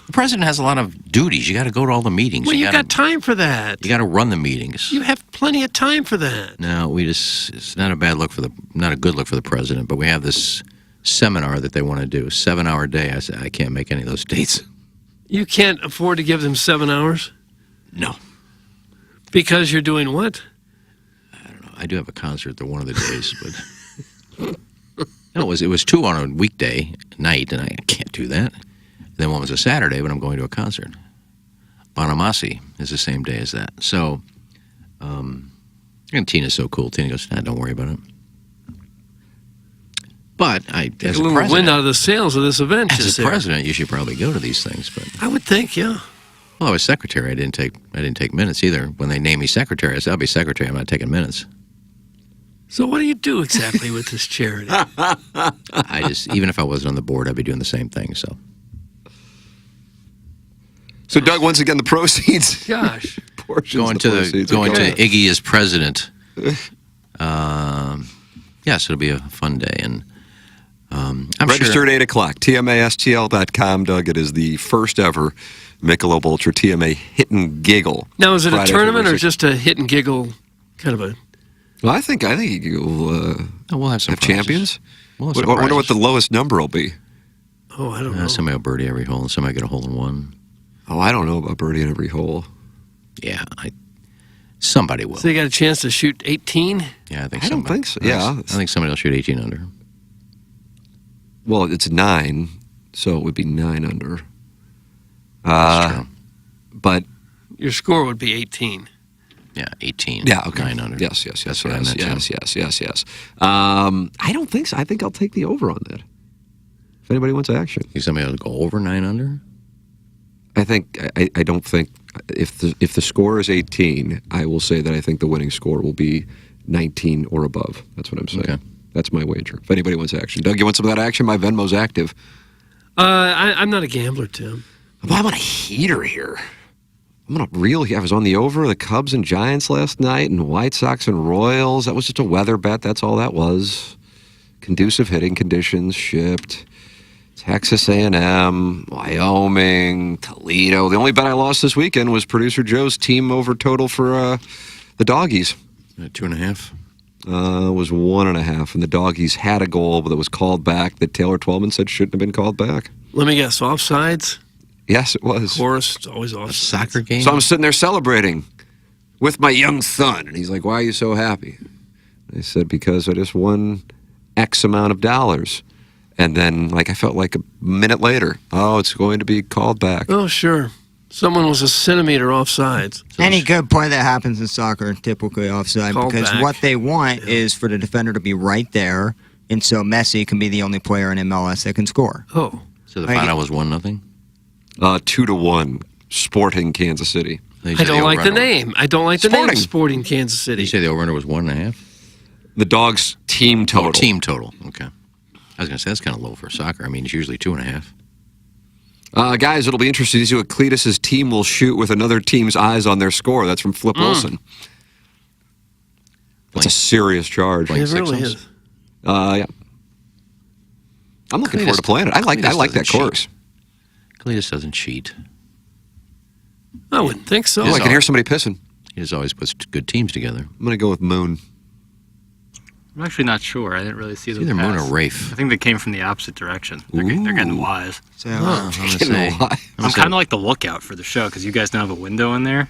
The president has a lot of duties. You got to go to all the meetings. well, you gotta, got time for that. You got to run the meetings. You have plenty of time for that. No, it's not a bad look not a good look for the president, but we have this seminar that they want to do, 7-hour day. I said, I can't make any of those dates. You can't afford to give them 7 hours No. because you're doing what? I do have a concert one of the days, but no, it was 2 on a weekday night, and I can't do that. Then one was a Saturday, but I'm going to a concert. Bonamasi is the same day as that. So, and Tina's so cool. Tina goes, nah, don't worry about it. But Take as a a little president, wind out of the sails of this event. as just a there. president, you should probably go to these things. But I would think, yeah. well, I was secretary. I didn't take minutes either. When they named me secretary, I said, I'll be secretary. I'm not taking minutes. So what do you do exactly with this charity? I just, even if I wasn't on the board, I'd be doing the same thing. So Doug, once again, the proceeds. Gosh. Portions going of to proceeds going are to going. Iggy as president. Yes, it'll be a fun day, and I'm Register sure. at 8 o'clock. TMASTL.com, Doug. It is the first ever Michelob Ultra TMA Hit and Giggle. Now, is it a Friday, tournament or February 6th. just a hit and giggle kind of a... Well, I think you'll We'll have some have prizes. champions. We'll have I some wonder what the prizes. lowest number will be. Oh, I don't know. Somebody will birdie every hole, and somebody get a hole in one. Oh, I don't know about birdie in every hole. Yeah, somebody will. So you got a chance to shoot 18? Yeah, I think. I don't somebody- think so. Yeah. I think somebody will shoot 18 under. Well, it's 9, so it would be 9 under. That's true. But Your score would be 18. Yeah, 18. yeah, okay. 9 under. Yes. That's what I meant, Yes. I don't think so. I think I'll take the over on that. If anybody wants action, Think somebody will go over 9 under? I think I don't think if the score is 18, I will say that I think the winning score will be 19 or above. That's what I'm saying. Okay. That's my wager. If anybody wants action, Doug, you want some of that action? My Venmo's active. I'm not a gambler, Tim. Well, I'm on a heater here. I'm on a real. I was on the over the Cubs and Giants last night, and White Sox and Royals. That was just a weather bet. That's all that was. Conducive hitting conditions shipped. Texas A&M, Wyoming, Toledo. The only bet I lost this weekend was producer Joe's team over total for the Doggies. 2.5. Was 1.5, and the Doggies had a goal, but it was called back that Taylor Twellman said shouldn't have been called back. Let me guess, offsides? Yes, it was. Of course, it's always offsides. Soccer game? So I'm sitting there celebrating with my young son, and he's like, "Why are you so happy?" I said, "Because I just won X amount of dollars." And then, I felt like a minute later, oh, it's going to be called back. Oh, sure. Someone was a centimeter offsides. Any good play that happens in soccer, typically offside, Called because back. what they want is for the defender to be right there, and so Messi can be the only player in MLS that can score. Oh. So the Like- final was 1-0? 2-1, Sporting Kansas City. I don't like the name. I don't like the name Sporting. Sporting Kansas Did City. you say the over-under was 1.5? The Dogs' team total. Team total. Okay. I was going to say, that's kind of low for soccer. I mean, it's usually 2.5. Guys, it'll be interesting to see what Cletus's team will shoot with another team's eyes on their score. That's from Flip Wilson. That's a serious charge. Playing It really sixes? is. Yeah. I'm looking forward to playing it. I like Cletus that doesn't course. cheat. Cletus doesn't cheat. I wouldn't think so. Oh, I can hear somebody pissing. He just always puts good teams together. I'm going to go with Moon. I'm actually not sure. I didn't really see It's them. either Moon pass. or Rafe. I think they came from the opposite direction. They're getting wise. So I'm going to Getting say, why? I'm kind of like the lookout for the show because you guys don't have a window in there.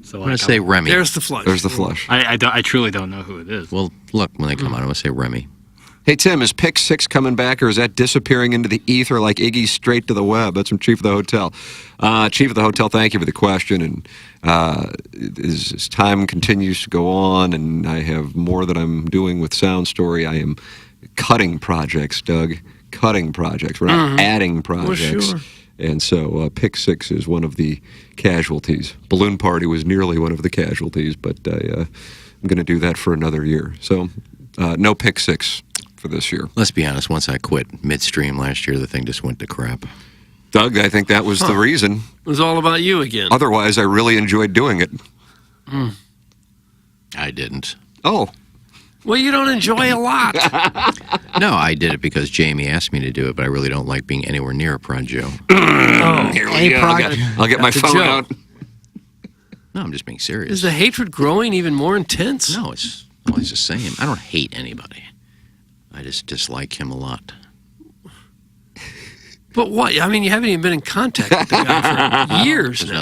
So I'm going to say Remy. There's the flush. There's the flush. I truly don't know who it is. Well, look, when they come out, I'm going to say Remy. Hey, Tim, is Pick 6 coming back, or is that disappearing into the ether like Iggy's straight to the web? That's from Chief of the Hotel. Chief of the Hotel, thank you for the question. And as time continues to go on and I have more that I'm doing with Sound Story, I am cutting projects, Doug. Cutting projects. We're not adding projects. Well, sure. And so Pick 6 is one of the casualties. Balloon Party was nearly one of the casualties, but I'm going to do that for another year. So no Pick 6 for this year. Let's be honest, once I quit midstream last year, the thing just went to crap. Doug, I think that was the reason. It was all about you again. Otherwise, I really enjoyed doing it. I didn't. Oh. Well, you don't enjoy a lot. No, I did it because Jamie asked me to do it, but I really don't like being anywhere near a Prod Joe. Here we go. I'll get my phone out. No, I'm just being serious. Is the hatred growing even more intense? No, it's always the same. I don't hate anybody. I just dislike him a lot. But what? I mean, you haven't even been in contact with the guy for years There's now.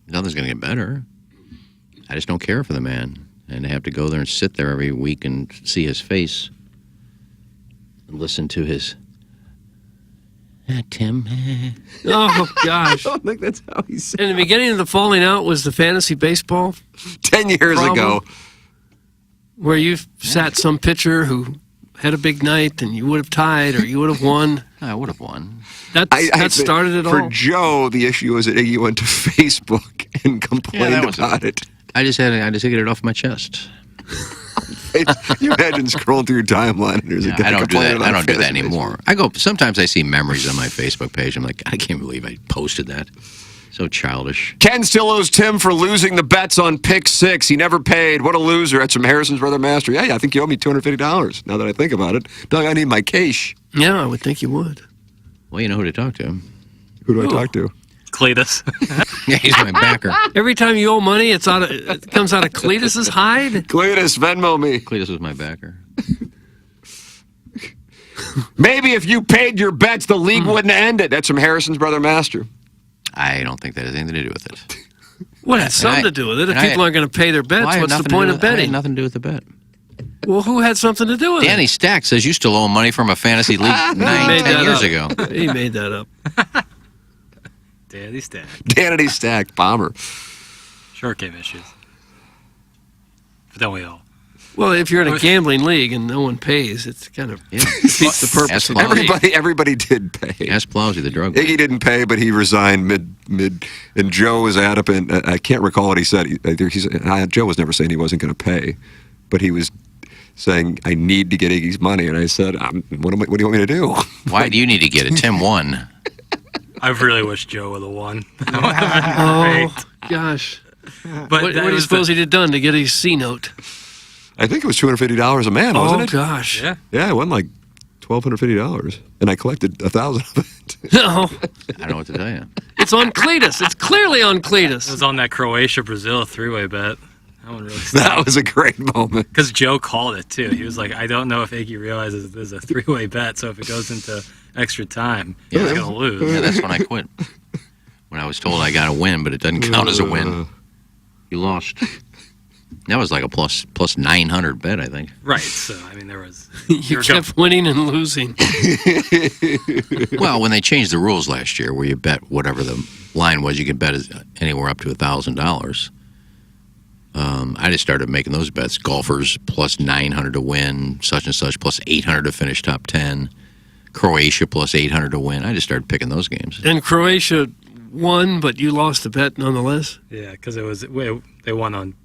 nothing's going to get better. I just don't care for the man. And to have to go there and sit there every week and see his face and listen to his, Tim. Oh, gosh. I don't think that's how he said In the beginning of the falling out was the fantasy baseball 10 years problem, ago. where you sat some pitcher who had a big night and you would have tied or you would have won. I would have won. That started it all. For Joe, the issue was that Iggy went to Facebook and complained about it. I just had to get it off my chest. You imagine scrolling through your timeline and there's a guy I don't do complaining that. I about don't do that fantasy anymore. Sometimes I see memories on my Facebook page. I'm like, I can't believe I posted that. So childish. Ken still owes Tim for losing the bets on Pick 6. He never paid. What a loser. That's from Harrison's Brother Master. Yeah, I think you owe me $250 now that I think about it. Doug, I need my cash. Yeah, I would think you would. Well, you know who to talk to. Who do I talk to? Cletus. Yeah, he's my backer. Every time you owe money, it comes out of Cletus's hide? Cletus, Venmo me. Cletus was my backer. Maybe if you paid your bets, the league wouldn't end it. That's from Harrison's Brother Master. I don't think that has anything to do with it. Well, it has something to do with it. If people aren't going to pay their bets, what's the point of I betting? had nothing to do with the bet. Well, who had something to do with Danny it? Stack says you still owe money from a fantasy league 10 years ago. He made that up. Danny Stack. Danny Stack, bomber. Short game issues. But don't we all? Well, if you're in a gambling league and no one pays, it's kind of defeats the purpose of the league. Everybody did pay. Ask Plowsy, the drug. Iggy didn't pay, but he resigned mid, and Joe was adamant. I can't recall what he said. Joe was never saying he wasn't going to pay, but he was saying, I need to get Iggy's money. And I said, what do you want me to do? Why do you need to get it? Tim won. I really wish Joe would have won. Oh, gosh. But What do you suppose he'd have done to get his C note? I think it was $250 a man, wasn't it? Oh, gosh. Yeah. Yeah, I won like $1,250, and I collected 1,000 of it. No, I don't know what to tell you. it's on Cletus. It's clearly on It Cletus. was on that Croatia-Brazil three-way bet. That one really That was a great moment. Because Joe called it, too. He was like, I don't know if Iggy realizes there's a three-way bet, so if it goes into extra time, he's going to lose. Yeah, that's when I quit. When I was told I got to win, but it doesn't count as a win. You lost. That was like a plus 900 bet, I think. Right, so, I mean, there was... You kept winning and losing. Well, when they changed the rules last year, where you bet whatever the line was, you could bet anywhere up to $1,000. I just started making those bets. Golfers plus 900 to win, such and such, plus 800 to finish top 10. Croatia plus 800 to win. I just started picking those games. And Croatia won, but you lost the bet nonetheless? Yeah, because they won on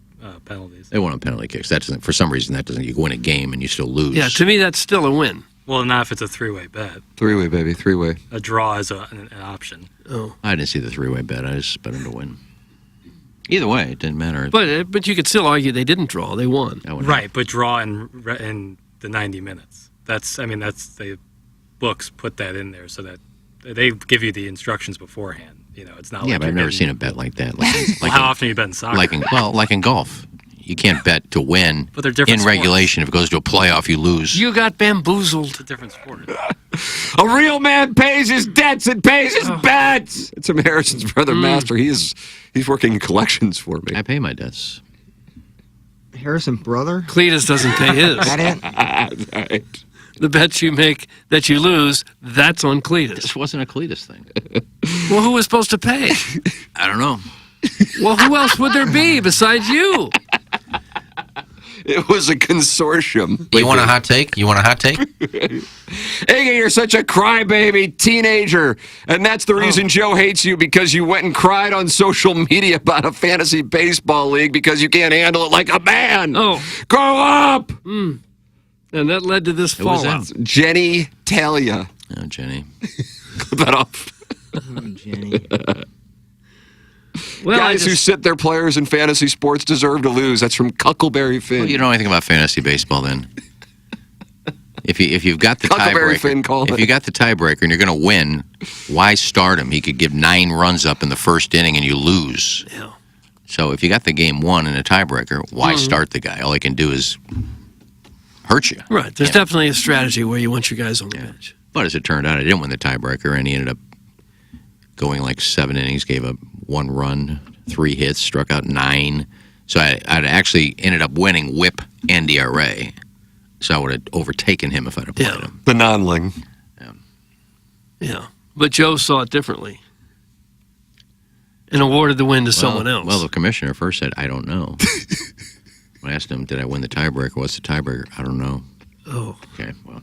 penalties. They won on penalty kicks. That doesn't, for some reason, you win a game and you still lose. Yeah, to me, that's still a win. Well, not if it's a three-way bet. Three-way, baby, three-way. A draw is an option. Oh, I didn't see the three-way bet. I just bet them to win. Either way, it didn't matter. but you could still argue they didn't draw. They won. Right, but draw in the 90 minutes. That's the books put that in there so that they give you the instructions beforehand. You know, it's not. Yeah, like but I've never seen a bet like that. Like how often you bet in soccer? Like in golf. You can't bet to win But they're different in regulation. If it goes to a playoff, you lose. You got bamboozled. It's a different sport. A real man pays his debts and pays his bets. It's from Harrison's Brother Master. He's working in collections for me. I pay my debts. Harrison brother? Cletus doesn't pay his. That it? Right. The bets you make that you lose, that's on Cletus. This wasn't a Cletus thing. Well, who was supposed to pay? I don't know. Well, who else would there be besides you? It was a consortium. You want a hot take? Iggy, you're such a crybaby teenager. And that's the reason Joe hates you, because you went and cried on social media about a fantasy baseball league because you can't handle it like a man. Oh. Grow up! And that led to this was fallout. Jenny Talia. Oh, Jenny. Clip that off. Jenny. Well, Guys who sit their players in fantasy sports deserve to lose. That's from Cuckleberry Finn. Well, you don't know anything about fantasy baseball then. If you've got the Huckleberry Finn called tiebreaker, if you got the tiebreaker and you're going to win, why start him? He could give 9 runs up in the first inning and you lose. Yeah. So if you got the game won in a tiebreaker, why start the guy? All he can do is hurt you. Right. There's definitely a strategy where you want your guys on the bench. But as it turned out, he didn't win the tiebreaker, and he ended up going like 7 innings, gave up 1 run, 3 hits, struck out 9. So I'd actually ended up winning WHIP and ERA. So I would have overtaken him if I'd have played him. The non-ling. Yeah. But Joe saw it differently and awarded the win to someone else. Well, the commissioner first said, I don't know. I asked him, did I win the tiebreaker? What's the tiebreaker? I don't know. Oh. Okay, well.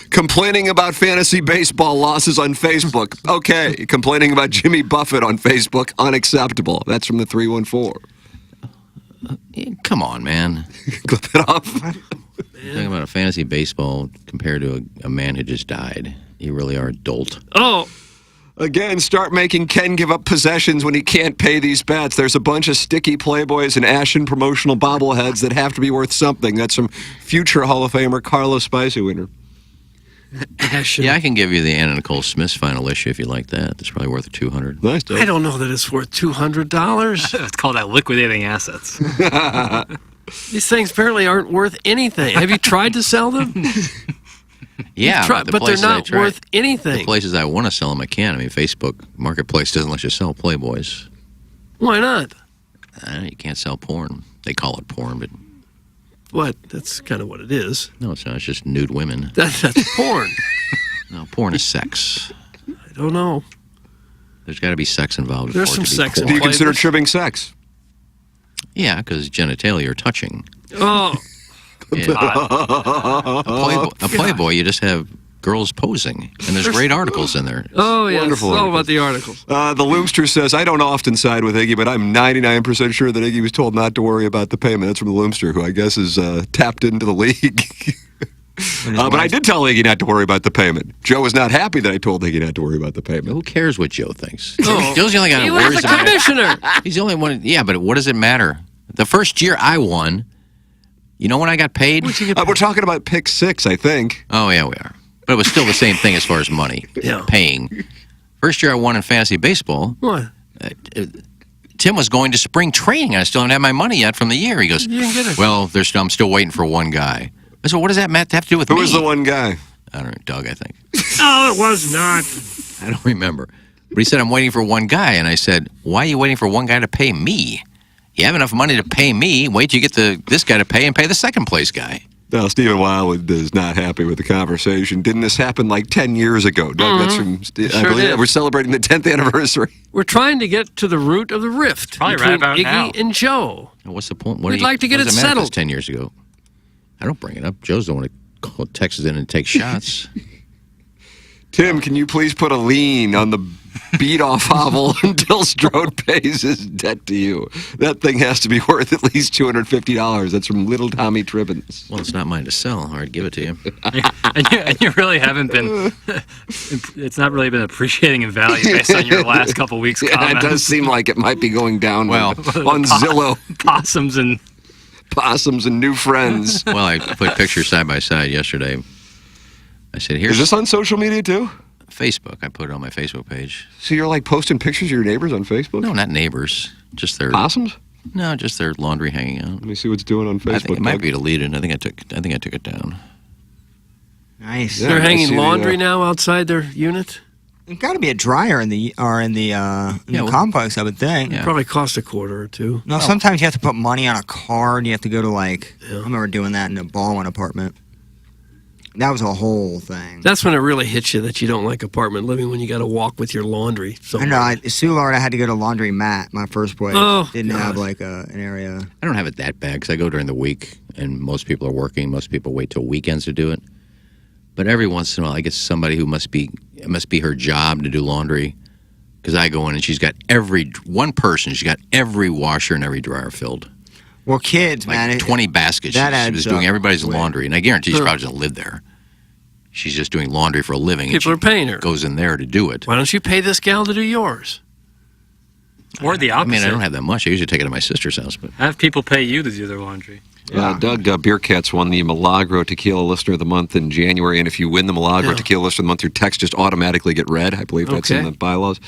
Complaining about fantasy baseball losses on Facebook. Okay. Complaining about Jimmy Buffett on Facebook. Unacceptable. That's from the 314. Come on, man. Clip it off. Talking about a fantasy baseball compared to a man who just died. You really are a dolt. Oh. Again, start making Ken give up possessions when he can't pay these bets. There's a bunch of sticky Playboys and ashen promotional bobbleheads that have to be worth something. That's from future Hall of Famer Carlos Spicy winner. Ashen. Yeah, I can give you the Anna Nicole Smith's final issue if you like that. It's probably worth $200. Nice. I don't know that it's worth $200. It's called that liquidating assets. These things apparently aren't worth anything. Have you tried to sell them? Yeah, but they're not worth anything. The places I want to sell them, I can't. I mean, Facebook Marketplace doesn't let you sell Playboys. Why not? You can't sell porn. They call it porn, but What? That's kind of what it is. no, it's not. It's just nude women. That's porn. No, porn is sex. I don't know. There's got to be sex involved. There's for it some to be sex porn. Do you Play consider this. trimming sex? Yeah, because genitalia are touching. Oh. Yeah. A Playboy, you just have girls posing, and there's great articles in there. Oh, yeah. Wonderful It's all articles. about the articles. The Loomster says, I don't often side with Iggy, but I'm 99% sure that Iggy was told not to worry about the payment. That's from the Loomster, who I guess is tapped into the league. But I did tell Iggy not to worry about the payment. Joe was not happy that I told Iggy not to worry about the payment. Who cares what Joe thinks? Oh. Joe's the only guy He that was worries the about it. commissioner. He's the only one. Yeah, but what does it matter? The first year I won, you know when I got paid? We're talking about pick 6, I think. Oh, yeah, we are. But it was still the same thing as far as money. Yeah. Paying. First year I won in fantasy baseball, What? Tim was going to spring training, and I still don't have my money yet from the year. He goes, You didn't get it. well, I'm still waiting for one guy. I said, what does that have to do with Who me? was the one guy? I don't know, Doug, I think. No, it was not. I don't remember. But he said, I'm waiting for one guy. And I said, why are you waiting for one guy to pay me? You have enough money to pay me. Wait till you get this guy to pay and pay the second place guy. No, Stephen Wildwood is not happy with the conversation. Didn't this happen like 10 years ago? Doug, that's from I Sure believe did. we're celebrating the 10th anniversary. We're trying to get to the root of the rift Probably between right about Iggy now. and Joe. What's the point? We'd like to get what does it matter if it's settled. 10 years ago. I don't bring it up. Joe's the one that call Texas in and take shots. Tim, can you please put a lien on the beat-off hovel until Strode pays his debt to you? That thing has to be worth at least $250. That's from Little Tommy Tribbins. Well, it's not mine to sell. All right, give it to you. and you really haven't been. It's not really been appreciating in value based on your last couple weeks' Yeah, it comments. does seem like it might be going down Well, on Zillow. Possums and Possums and new friends. Well, I put pictures side by side yesterday. I said, here's Is this on social media too? Facebook. I put it on my Facebook page. So you're like posting pictures of your neighbors on Facebook? No, not neighbors. Just their Possums? No, just their laundry hanging out. Let me see what's doing on Facebook. I think it might Doug. be deleted. I think I took it down. Nice. Yeah, They're I see hanging the, laundry now outside their unit. There's got to be a dryer in the complex, I would think. It probably cost $a quarter or $2. No, sometimes you have to put money on a card. You have to go to I remember doing that in a Baldwin apartment. That was a whole thing. That's when it really hits you that you don't like apartment living, when you got to walk with your laundry. I know. At Soulard, I had to go to laundry mat. My first place didn't have an area. I don't have it that bad because I go during the week, and most people are working. Most people wait till weekends to do it. But every once in a while, I get somebody who it must be her job to do laundry, because I go in and she's got she's got every washer and every dryer filled. Well, kids, like man. 20 baskets. She was doing everybody's laundry. And I guarantee she probably doesn't live there. She's just doing laundry for a living. People are paying her. Goes in there to do it. Why don't you pay this gal to do yours? Or the opposite. I mean, I don't have that much. I usually take it to my sister's house. But have people pay you to do their laundry. Doug Beercats won the Milagro Tequila Listener of the Month in January, and if you win the Milagro Tequila Listener of the Month, your text just automatically get read. I believe that's in the bylaws.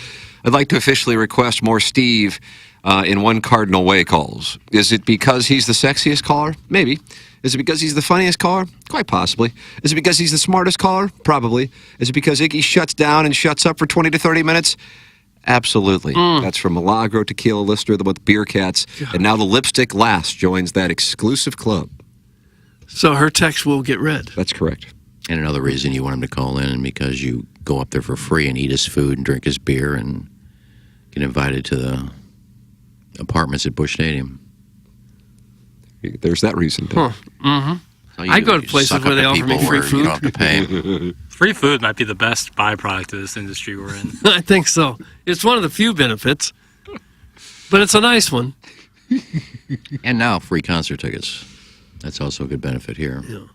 I'd like to officially request more Steve in one cardinal way calls. Is it because he's the sexiest caller? Maybe. Is it because he's the funniest caller? Quite possibly. Is it because he's the smartest caller? Probably. Is it because Iggy shuts down and shuts up for 20 to 30 minutes? Absolutely. That's from Milagro Tequila Listener of the Month, Beercats. And now the Lipstick Lass joins that exclusive club. So her text will get read. That's correct. And another reason you want him to call in, because you go up there for free and eat his food and drink his beer and get invited to the apartments at Busch Stadium. There's that reason, too. I go to places where they offer me free food. You don't have to pay. Free food might be the best byproduct of this industry we're in. I think so. It's one of the few benefits, but it's a nice one. And now free concert tickets. That's also a good benefit here. Yeah.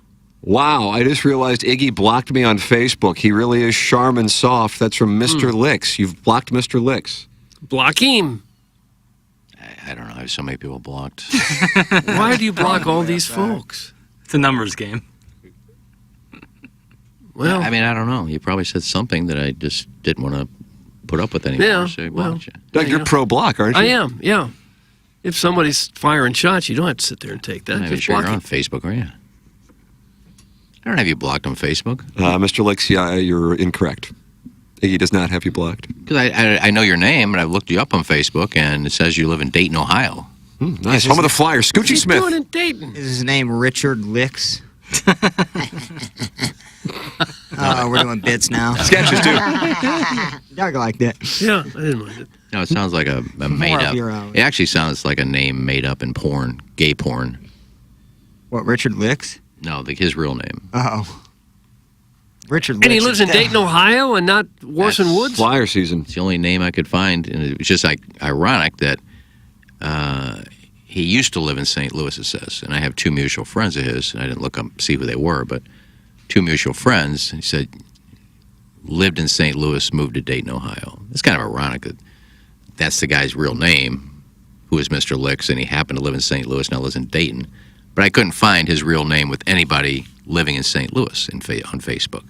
Wow, I just realized Iggy blocked me on Facebook. He really is Charmin Soft. That's from Mr. Licks. You've blocked Mr. Licks. Block him. I don't know. I have so many people blocked. Why do you block all these folks? It's a numbers game. Well, I mean, I don't know. You probably said something that I just didn't want to put up with anymore. Yeah, So I well, blocked you. Doug, you're pro-block, aren't you? I am, yeah. If somebody's firing shots, you don't have to sit there and take that. I'm not even Just sure block you're on it. Facebook, are you? I don't have you blocked on Facebook. Mr. Licks, yeah, you're incorrect. Iggy does not have you blocked. Because I know your name, and I've looked you up on Facebook, and it says you live in Dayton, Ohio. Nice. Home of the Flyers. Scoochie He's Smith. doing in Dayton. Is his name Richard Licks? We're doing bits now. Sketches, too. Doug liked it. Yeah, I didn't mind it. No, it sounds like a made up up. your own. It actually sounds like a name made up in porn, gay porn. What, Richard Licks? No, his real name. Oh. Richard Licks. And he lives in Dayton, Ohio, and not Warson Woods? Flyer season. It's the only name I could find, and it was just like ironic that he used to live in St. Louis, it says, and I have two mutual friends of his, and I didn't look up see who they were, but two mutual friends. He said lived in St. Louis, moved to Dayton, Ohio. It's kind of ironic that that's the guy's real name, who is Mr. Licks, and he happened to live in St. Louis, now lives in Dayton. But I couldn't find his real name with anybody living in St. Louis on Facebook.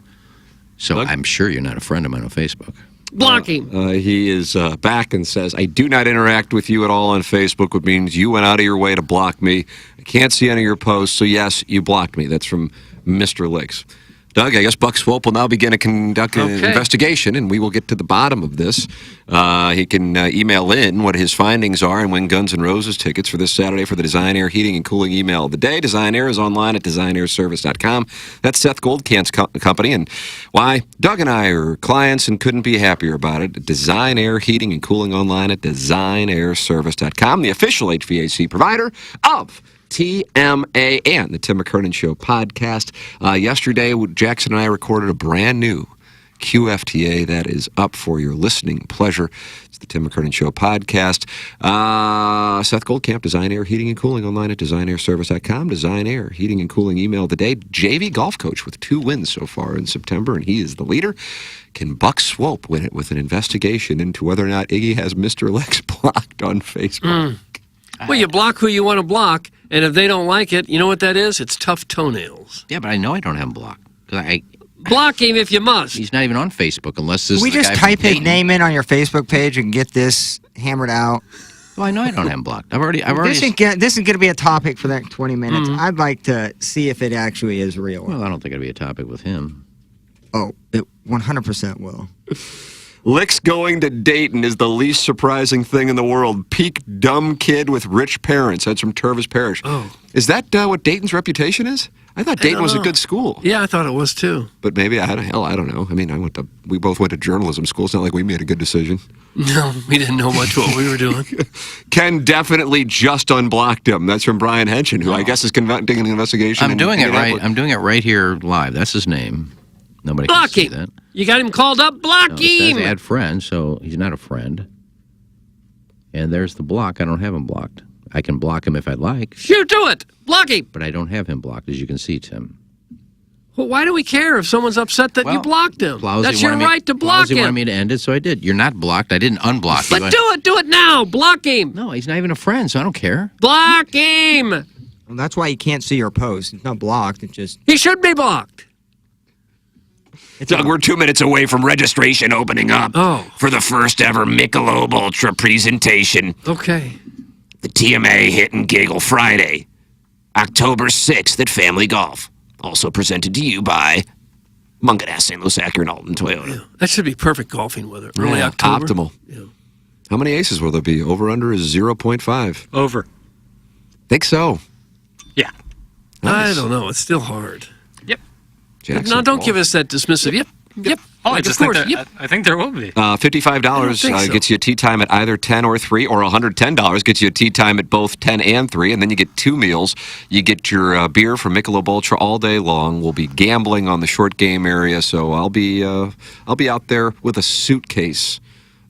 So Doug? I'm sure you're not a friend of mine on Facebook. Block him. He is back and says, I do not interact with you at all on Facebook, which means you went out of your way to block me. I can't see any of your posts, so yes, you blocked me. That's from Mr. Licks. Doug, I guess Buck Swope will now begin to conduct an investigation, and we will get to the bottom of this. He can email in what his findings are and win Guns N' Roses tickets for this Saturday for the Design Air Heating and Cooling Email of the Day. Design Air is online at designairservice.com. That's Seth Goldkant's company, and why Doug and I are clients and couldn't be happier about it. Design Air Heating and Cooling online at designairservice.com, the official HVAC provider of TMA and the Tim McKernan Show podcast. Yesterday, Jackson and I recorded a brand new QFTA that is up for your listening pleasure. It's the Tim McKernan Show podcast. Seth Goldkamp, Design Air Heating and Cooling online at designairservice.com. Design Air Heating and Cooling email of the day. JV golf coach with 2 wins so far in September, and he is the leader. Can Buck Swope win it with an investigation into whether or not Iggy has Mr. Lex blocked on Facebook? Well, you block who you want to block, and if they don't like it, you know what that is? It's tough toenails. Yeah, but I know I don't have him blocked. Block him if you must. He's not even on Facebook unless this. Can we just type his name in on your Facebook page and get this hammered out? Well, I know I don't have him blocked. I've already. This is going to be a topic for the next 20 minutes. I'd like to see if it actually is real. Well, I don't think it'll be a topic with him. Oh, it 100% will. Licks going to Dayton is the least surprising thing in the world. Peak dumb kid with rich parents. That's from Tervis Parish. Oh. Is that what Dayton's reputation is? I thought Dayton was a good school. Yeah, I thought it was too. But maybe, I don't know. I mean, we both went to journalism school. It's not like we made a good decision. No, we didn't know much what we were doing. Ken definitely just unblocked him. That's from Brian Henson, who I guess is conducting an investigation. I'm doing it right. I'm doing it right here live. That's his name. Nobody Block can see him. that. You got him called up. Block No, it him. says add friend, so he's not a friend. And there's the block. I don't have him blocked. I can block him if I'd like, Shoot to it. Block him. but I don't have him blocked, as you can see, Tim. Well, why do we care if someone's upset that you blocked him? Plowsy That's your wanted me- right to block Plowsy wanted him. me to end it, so I did. You're not blocked. I didn't unblock you. But do it now. Block him. No, he's not even a friend, so I don't care. Block him. Well, that's why you can't see your post. It's not blocked. It's just. He should be blocked. Doug, we're 2 minutes away from registration opening up for the first ever Michelob Ultra presentation. Okay. The TMA Hit and Giggle Friday, October 6th at Family Golf. Also presented to you by Munganess, St. Louis Acura and Alton Toyota. Yeah, that should be perfect golfing weather. Early October. Optimal. Yeah. How many aces will there be? Over under is 0.5. Over. Think so. Yeah. I don't know. It's still hard. Yep. Jackson No, don't Ball. give us that dismissive. Yep. Oh, Like, I just of think course. that, I think there will be. $55 think so. gets you a tee time at either 10 or 3, or $110 gets you a tee time at both 10 and 3, and then you get 2 meals. You get your beer from Michelob Ultra all day long. We'll be gambling on the short game area, so I'll be out there with a suitcase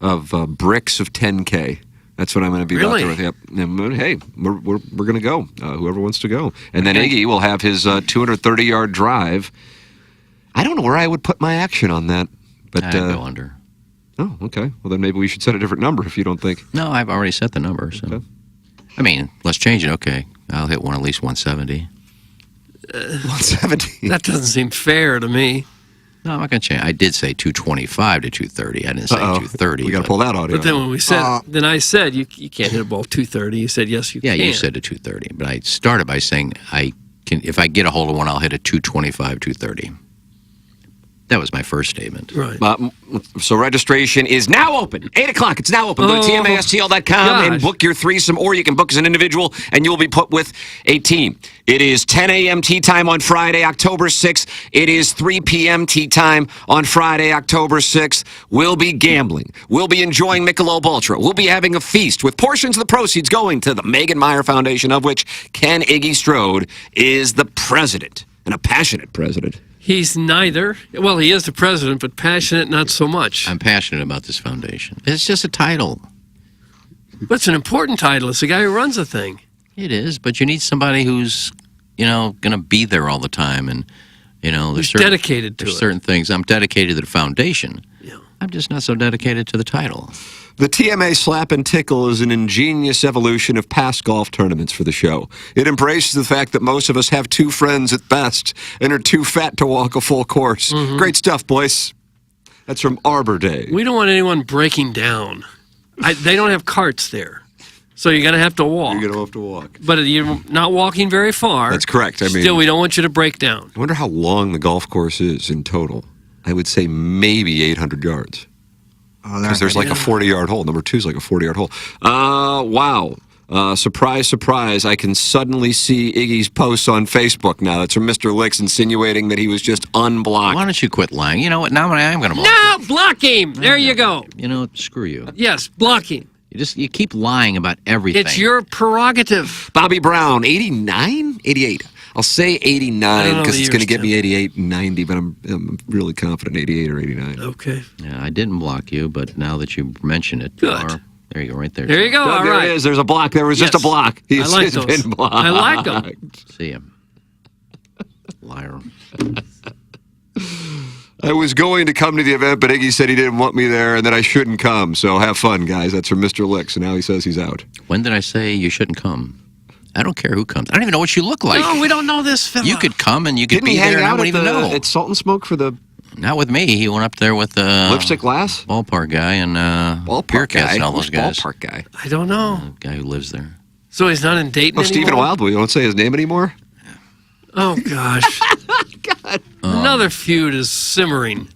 of bricks of 10K. That's what I'm going to be out there with. Yep. And, hey, we're going to go. Whoever wants to go, and then Iggy will have his 230-yard drive. I don't know where I would put my action on that, but I'd go under. Oh, okay. Well, then maybe we should set a different number if you don't think. No, I've already set the number. So, okay. I mean, let's change it. Okay, I'll hit one at least 170. 170. That doesn't seem fair to me. No, I'm not going to change. I did say 225 to 230. I didn't say 230. We got to pull that audio. But then when we said, then I said you can't hit a ball 230. You said yes, you can. Yeah, you said to 230, but I started by saying I can. If I get a hold of one, I'll hit a 225, 230. That was my first statement. Right. So registration is now open. 8 o'clock. It's now open. Go to TMASTL.com and book your threesome, or you can book as an individual, and you'll be put with a team. It is 10 a.m. tee time on Friday, October 6th. It is 3 p.m. tee time on Friday, October 6th. We'll be gambling. We'll be enjoying Michelob Ultra. We'll be having a feast with portions of the proceeds going to the Megan Meyer Foundation, of which Ken Iggy Strode is the president, and a passionate president. He's neither. Well, he is the president, but passionate, not so much. I'm passionate about this foundation. It's just a title. But it's an important title. It's the guy who runs the thing. It is, but you need somebody who's, going to be there all the time, and Who's dedicated to it. There's certain things. I'm dedicated to the foundation. Yeah. I'm just not so dedicated to the title. The TMA Slap and Tickle is an ingenious evolution of past golf tournaments for the show. It embraces the fact that most of us have 2 friends at best and are too fat to walk a full course. Great stuff, boys. That's from Arbor Day. We don't want anyone breaking down. They don't have carts there. So you're going to have to walk. You're going to have to walk. But you're not walking very far. That's correct. Still, we don't want you to break down. I wonder how long the golf course is in total. I would say maybe 800 yards. Because there's like a 40-yard hole. Number 2 is like a 40-yard hole. Wow. Surprise, surprise. I can suddenly see Iggy's posts on Facebook now. That's from Mr. Licks insinuating that he was just unblocked. Why don't you quit lying? You know what? Now I am going to block No, block him. There you go. Screw you. Yes, block him. You keep lying about everything. It's your prerogative. Bobby Brown, 89? 88. I'll say 89 because it's going to get me 88 and 90, but I'm really confident 88 or 89. Okay. Yeah, I didn't block you, but now that you mention it, Good. there you go, right there. There you go. Doug, all there right. it is. There's a block. There was just a block. He's I like just those. been blocked. I like them. See him. Liar. I was going to come to the event, but Iggy said he didn't want me there and that I shouldn't come. So have fun, guys. That's from Mr. Licks, and now he says he's out. When did I say you shouldn't come? I don't care who comes. I don't even know what you look like. No, we don't know this fella. You could come and you could Didn't be he hang there and I out wouldn't at, even know. at Salt and Smoke for the Not with me. He went up there with the lipstick glass? ballpark guy and Ballpark guy? and all those Who's guys. ballpark guy? I don't know. The guy who lives there. So he's not in Dayton Oh, anymore? Stephen Wildwood. You won't say his name anymore? Oh, gosh. God. Another feud is simmering.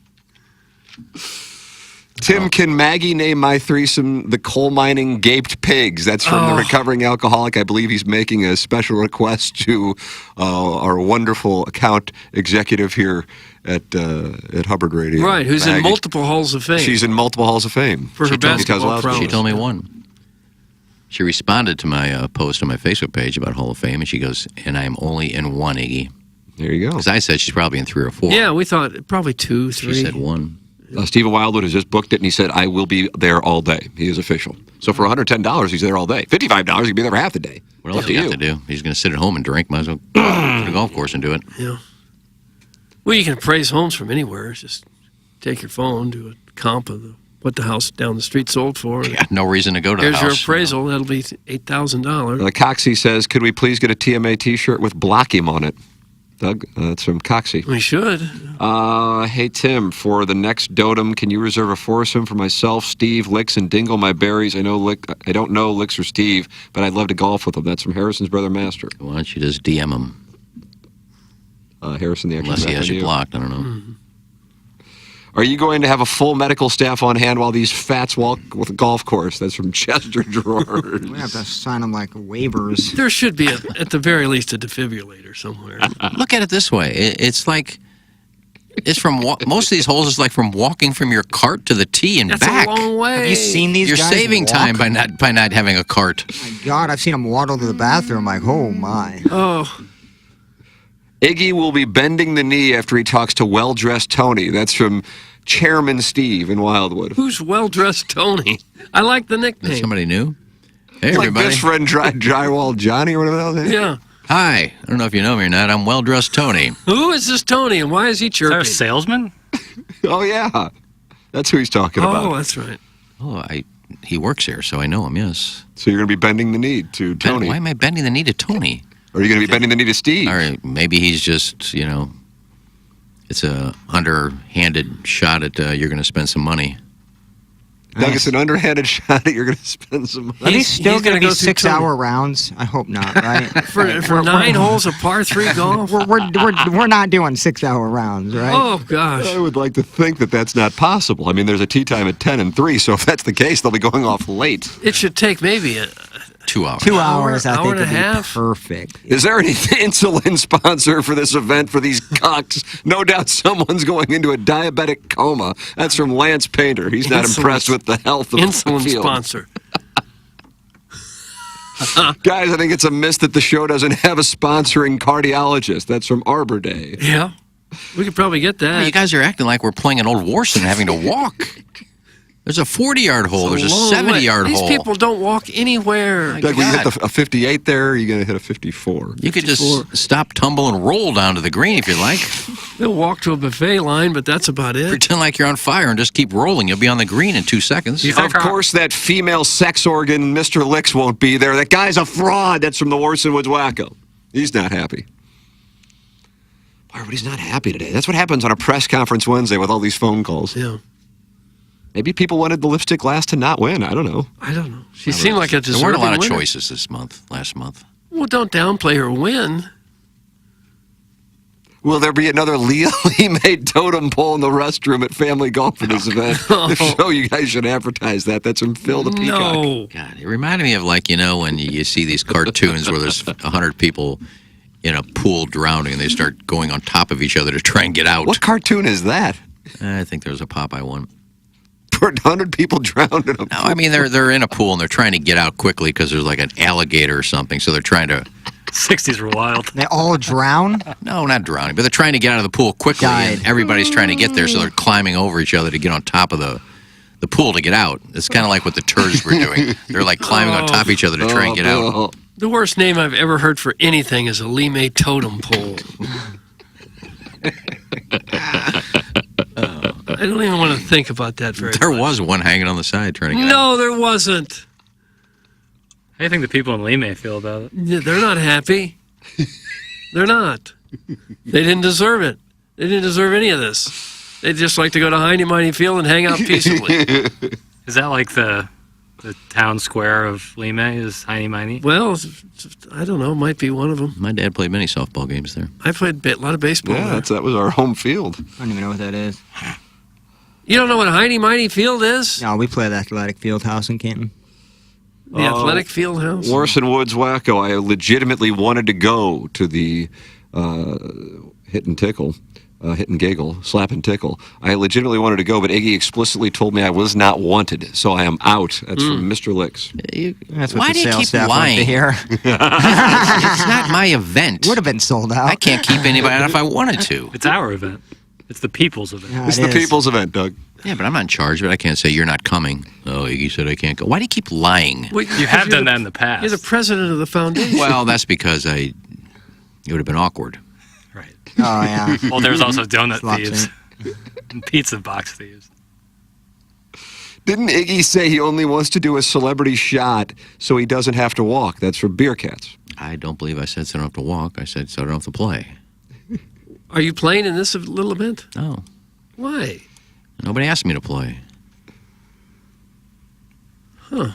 Tim, can Maggie name my threesome the coal mining gaped pigs? That's from the recovering alcoholic. I believe he's making a special request to our wonderful account executive here at Hubbard Radio. Right, who's Maggie. in multiple halls of fame. She's in multiple halls of fame. For her basketball prowess. She told me one. She responded to my post on my Facebook page about Hall of Fame, and she goes, and I'm only in one, Iggy. There you go. Because I said she's probably in 3 or 4. Yeah, we thought probably 2, 3. She said 1. Stephen Wildwood has just booked it, and he said, I will be there all day. He is official. So for $110, he's there all day. $55, he can be there for half the day. What else do you have to do? He's going to sit at home and drink. Might as well go to the golf course and do it. Yeah. Well, you can appraise homes from anywhere. Just take your phone, do a comp of what the house down the street sold for. Yeah, no reason to go to the Here's house. your appraisal. That'll be $8,000. Coxie says, could we please get a TMA t-shirt with Block Him on it? Doug, that's from Coxie. We should. Hey, Tim, for the next Dotem, can you reserve a foursome for myself, Steve, Licks, and Dingle My Berries? I don't know Licks or Steve, but I'd love to golf with them. That's from Harrison's brother, Master. Why don't you just DM him? Harrison, the actual Unless he has you blocked, I don't know. Mm-hmm. Are you going to have a full medical staff on hand while these fats walk with a golf course? That's from Chester George. We have to sign them like waivers. There should be, at the very least, a defibrillator somewhere. Look at it this way. It's like, it's from, most of these holes is like from walking from your cart to the tee and That's back. a long way. Have you seen these You're guys saving walk? time by not having a cart. Oh my God, I've seen them waddle to the bathroom like, oh my. Oh. Iggy will be bending the knee after he talks to well-dressed Tony. That's from Chairman Steve in Wildwood. Who's well-dressed Tony? I like the nickname. Is somebody new? Hey, It's like everybody. best friend Drywall Johnny or whatever the hell his name is. Yeah. Hi. I don't know if you know me or not. I'm well-dressed Tony. Who is this Tony, and why is he Is chirping? there a salesman? Oh, yeah. That's who he's talking about. Oh, that's right. Oh, he works here, so I know him, yes. So you're going to be bending the knee to Tony. Why am I bending the knee to Tony? Or are you going to be bending the knee to Steve? All right, maybe he's just, it's a underhanded shot at you're going to spend some money. Doug, it's an underhanded shot that you're going to spend some money. Are these still he's going gonna to go be through 6-hour rounds? I hope not, right? For 9 holes of par 3 golf? We're not doing 6-hour rounds, right? Oh, gosh. I would like to think that that's not possible. I mean, there's a tee time at 10 and 3, so if that's the case, they'll be going off late. It should take maybe 2 hours. 2 hours, I hour think, and would a be half. perfect. Is there any insulin sponsor for this event for these cocks? No doubt someone's going into a diabetic coma. That's from Lance Painter. He's not Insulin- impressed with the health of the Insulin field. sponsor. Guys, I think it's a miss that the show doesn't have a sponsoring cardiologist. That's from Arbor Day. Yeah. We could probably get that. You guys are acting like we're playing an old Warson and having to walk. There's a 40-yard hole. There's a 70-yard hole. These people don't walk anywhere. Doug, will you hit a 58 there, or are you going to hit a 54? You could just stop, tumble, and roll down to the green if you like. They'll walk to a buffet line, but that's about it. Pretend like you're on fire and just keep rolling. You'll be on the green in 2 seconds. Of course, that female sex organ, Mr. Licks, won't be there. That guy's a fraud. That's from the Warson Woods Wacko. He's not happy. Boy, everybody's not happy today. That's what happens on a press conference Wednesday with all these phone calls. Yeah. Maybe people wanted the lipstick glass to not win. I don't know. I don't know. She seemed like a deserving There weren't a lot of winner. choices last month. Well, don't downplay her win. Will there be another Lee made totem pole in the restroom at Family Golf for this event? The show, you guys should advertise that. That's from Phil the Peacock. No. God, it reminded me of when you see these cartoons where there's 100 people in a pool drowning and they start going on top of each other to try and get out. What cartoon is that? I think there was a Popeye one. 100 people drowned in a pool. No, I mean they're in a pool and they're trying to get out quickly because there's like an alligator or something. So they're trying to. 60s were wild. They all drown? No, not drowning, but they're trying to get out of the pool quickly. And everybody's trying to get there, so they're climbing over each other to get on top of the pool to get out. It's kind of like what the turds were doing. They're like climbing on top of each other to try and get out. The worst name I've ever heard for anything is a Lee May totem pole. I don't even want to think about that very There much. was one hanging on the side trying to get out. No, there wasn't. How do you think the people in Lee may feel about it? Yeah, they're not happy. They're not. They didn't deserve it. They didn't deserve any of this. They'd just like to go to Heine Mighty Field and hang out peaceably. Is that like the town square of Lee May is Heine Mighty? Well, I don't know. Might be one of them. My dad played many softball games there. I played a lot of baseball Yeah, there. that was our home field. I don't even know what that is. You don't know what Heiny Mighty Field is? No, we play at the Athletic Field House in Canton. The Athletic Field House? Morrison Woods Wacko. I legitimately wanted to go to the hit and giggle, slap and tickle. I legitimately wanted to go, but Iggy explicitly told me I was not wanted, so I am out. That's from Mr. Licks. That's what Why the do you sales keep staff lying? want to hear. It's not my event. Would have been sold out. I can't keep anybody out if I wanted to. It's our event. It's the people's event. Yeah, It's it the is. people's event, Doug. Yeah, but I'm not in charge of it. I can't say you're not coming. Oh, Iggy said I can't go. Why do you keep lying? Well, You have done that in the past. You're the president of the foundation. Well, that's because it would have been awkward. Right. Oh, yeah. Well, there's also donut Lots thieves and pizza box thieves. Didn't Iggy say he only wants to do a celebrity shot so he doesn't have to walk? That's for Beer Cats. I don't believe I said so I don't have to walk. I said so I don't have to play. Are you playing in this little event? No. Why? Nobody asked me to play. Huh.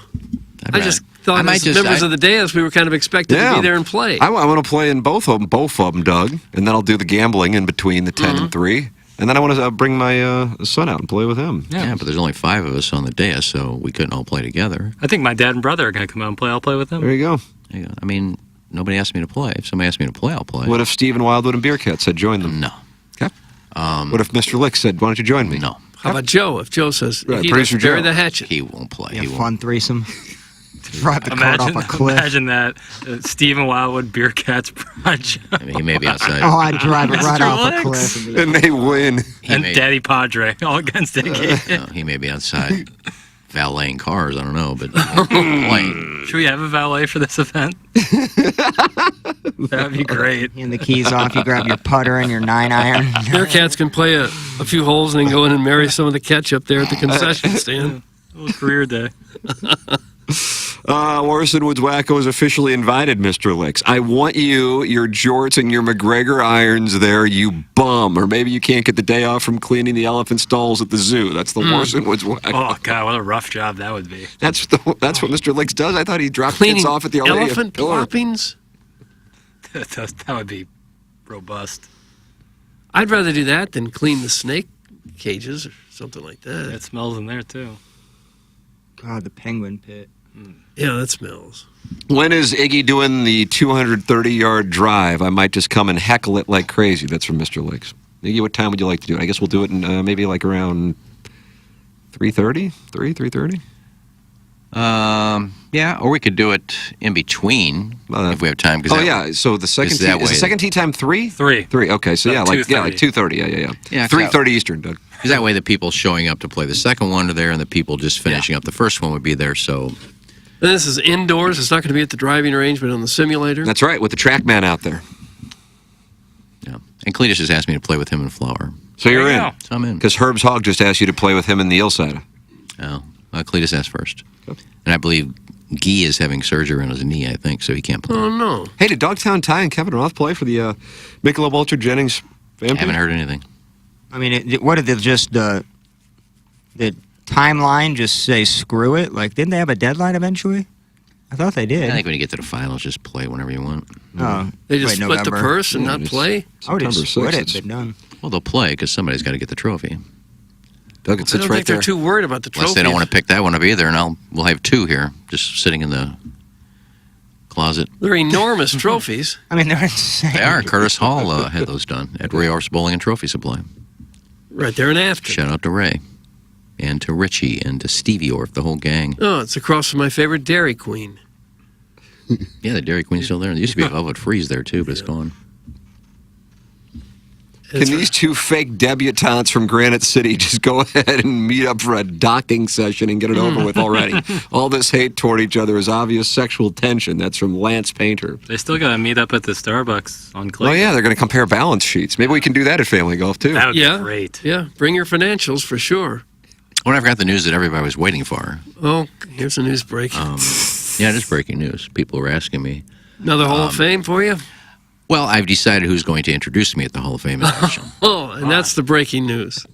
I just thought as members of the dais, we were kind of expected to be there and play. I want to play in both of them, Doug. And then I'll do the gambling in between the 10 and 3. And then I want to bring my son out and play with him. Yeah, but there's only 5 of us on the dais, so we couldn't all play together. I think my dad and brother are going to come out and play. I'll play with them. There you go. I mean, nobody asked me to play. If somebody asked me to play, I'll play. What if Stephen Wildwood and Beer Cat said join them? No. Okay. What if Mr. Lick said, why don't you join me? No. How about Joe? If Joe says, Right, he producer doesn't bury Joe. the hatchet. He won't play. Yeah, He won't. fun threesome. Drive the cart off a cliff. Imagine that. Stephen Wildwood, Beer Cats Project. I mean, he may be outside. Oh, I'd drive it right Mr. off a Licks. cliff. And be- And they win. And Daddy Padre, all against Iggy. No, he may be outside valeting cars. I don't know, but he won't play. Should we have a valet for this event? That'd be great. hand the keys off, you grab your putter and your 9-iron. Bearcats can play a few holes and then go in and marry some of the ketchup there at the concession stand. A little career day. Morrison Woods Wacko is officially invited, Mr. Licks. I want you, your jorts, and your McGregor irons there, you bum. Or maybe you can't get the day off from cleaning the elephant stalls at the zoo. That's the Morrison Woods Wacko. Oh, God, what a rough job that would be. That's what Mr. Licks does. I thought he dropped kids Cleaning off at the already elephant pillar. ploppings? That would be robust. I'd rather do that than clean the snake cages or something like that. It smells in there, too. God, the penguin pit. Yeah, that smells. When is Iggy doing the 230-yard drive? I might just come and heckle it like crazy. That's from Mr. Licks. Iggy, what time would you like to do it? I guess we'll do it in maybe like around 3:30? 3:30? Yeah, or we could do it in between if we have time. So the second tee, is the second tee time 3? 3. 3. Okay, so About like 2:30. Yeah. 3:30 Eastern, Doug. Because that way the people showing up to play the second one are there, and the people just finishing up the first one would be there. So And this is indoors. It's not going to be at the driving range, but on the simulator. That's right, with the track man out there. yeah, and Cletus just asked me to play with him in Flower. So you're There you in. go. So I'm in. Because Herb's Hog just asked you to play with him in the Ilside. Oh, Cletus asked first, and I believe Guy is having surgery on his knee. I think so he can't play. Oh, no. Hey, did Dogtown Ty and Kevin Roth play for the Michelob Ultra Jennings I haven't heard anything. I mean, what did the timeline just say screw it? Like, didn't they have a deadline eventually? I thought they did. I think when you get to the finals, just play whenever you want. Oh, They just wait, split the November. purse and not it's- play? I would have September split 6th, it, but none. Well, they'll play because somebody's got to get the trophy. Doug, it I sits don't right think there. they're too worried about the Unless trophy. they don't want to pick that one up either, and we'll have 2 here, just sitting in the closet. They're enormous trophies. I mean, they're insane. They are. Curtis Hall had those done at Ray Orf's Bowling and Trophy Supply. Right there in Afton. Shout out to Ray, and to Richie, and to Stevie Orf, the whole gang. Oh, it's across from my favorite Dairy Queen. Yeah, the Dairy Queen's still there. There used to be a Velvet Freeze there too, but it's gone. Can these 2 fake debutantes from Granite City just go ahead and meet up for a docking session and get it over with already? All this hate toward each other is obvious sexual tension. That's from Lance Painter. They still got to meet up at the Starbucks on Clay. Oh, yeah, they're going to compare balance sheets. Maybe we can do that at Family Golf, too. That would Yeah. be great. Yeah, bring your financials for sure. When I forgot the news that everybody was waiting for. Oh, here's the news break. Yeah, just breaking news. People were asking me. Another Hall of Fame for you? Well, I've decided who's going to introduce me at the Hall of Fame induction. Oh, and that's the breaking news.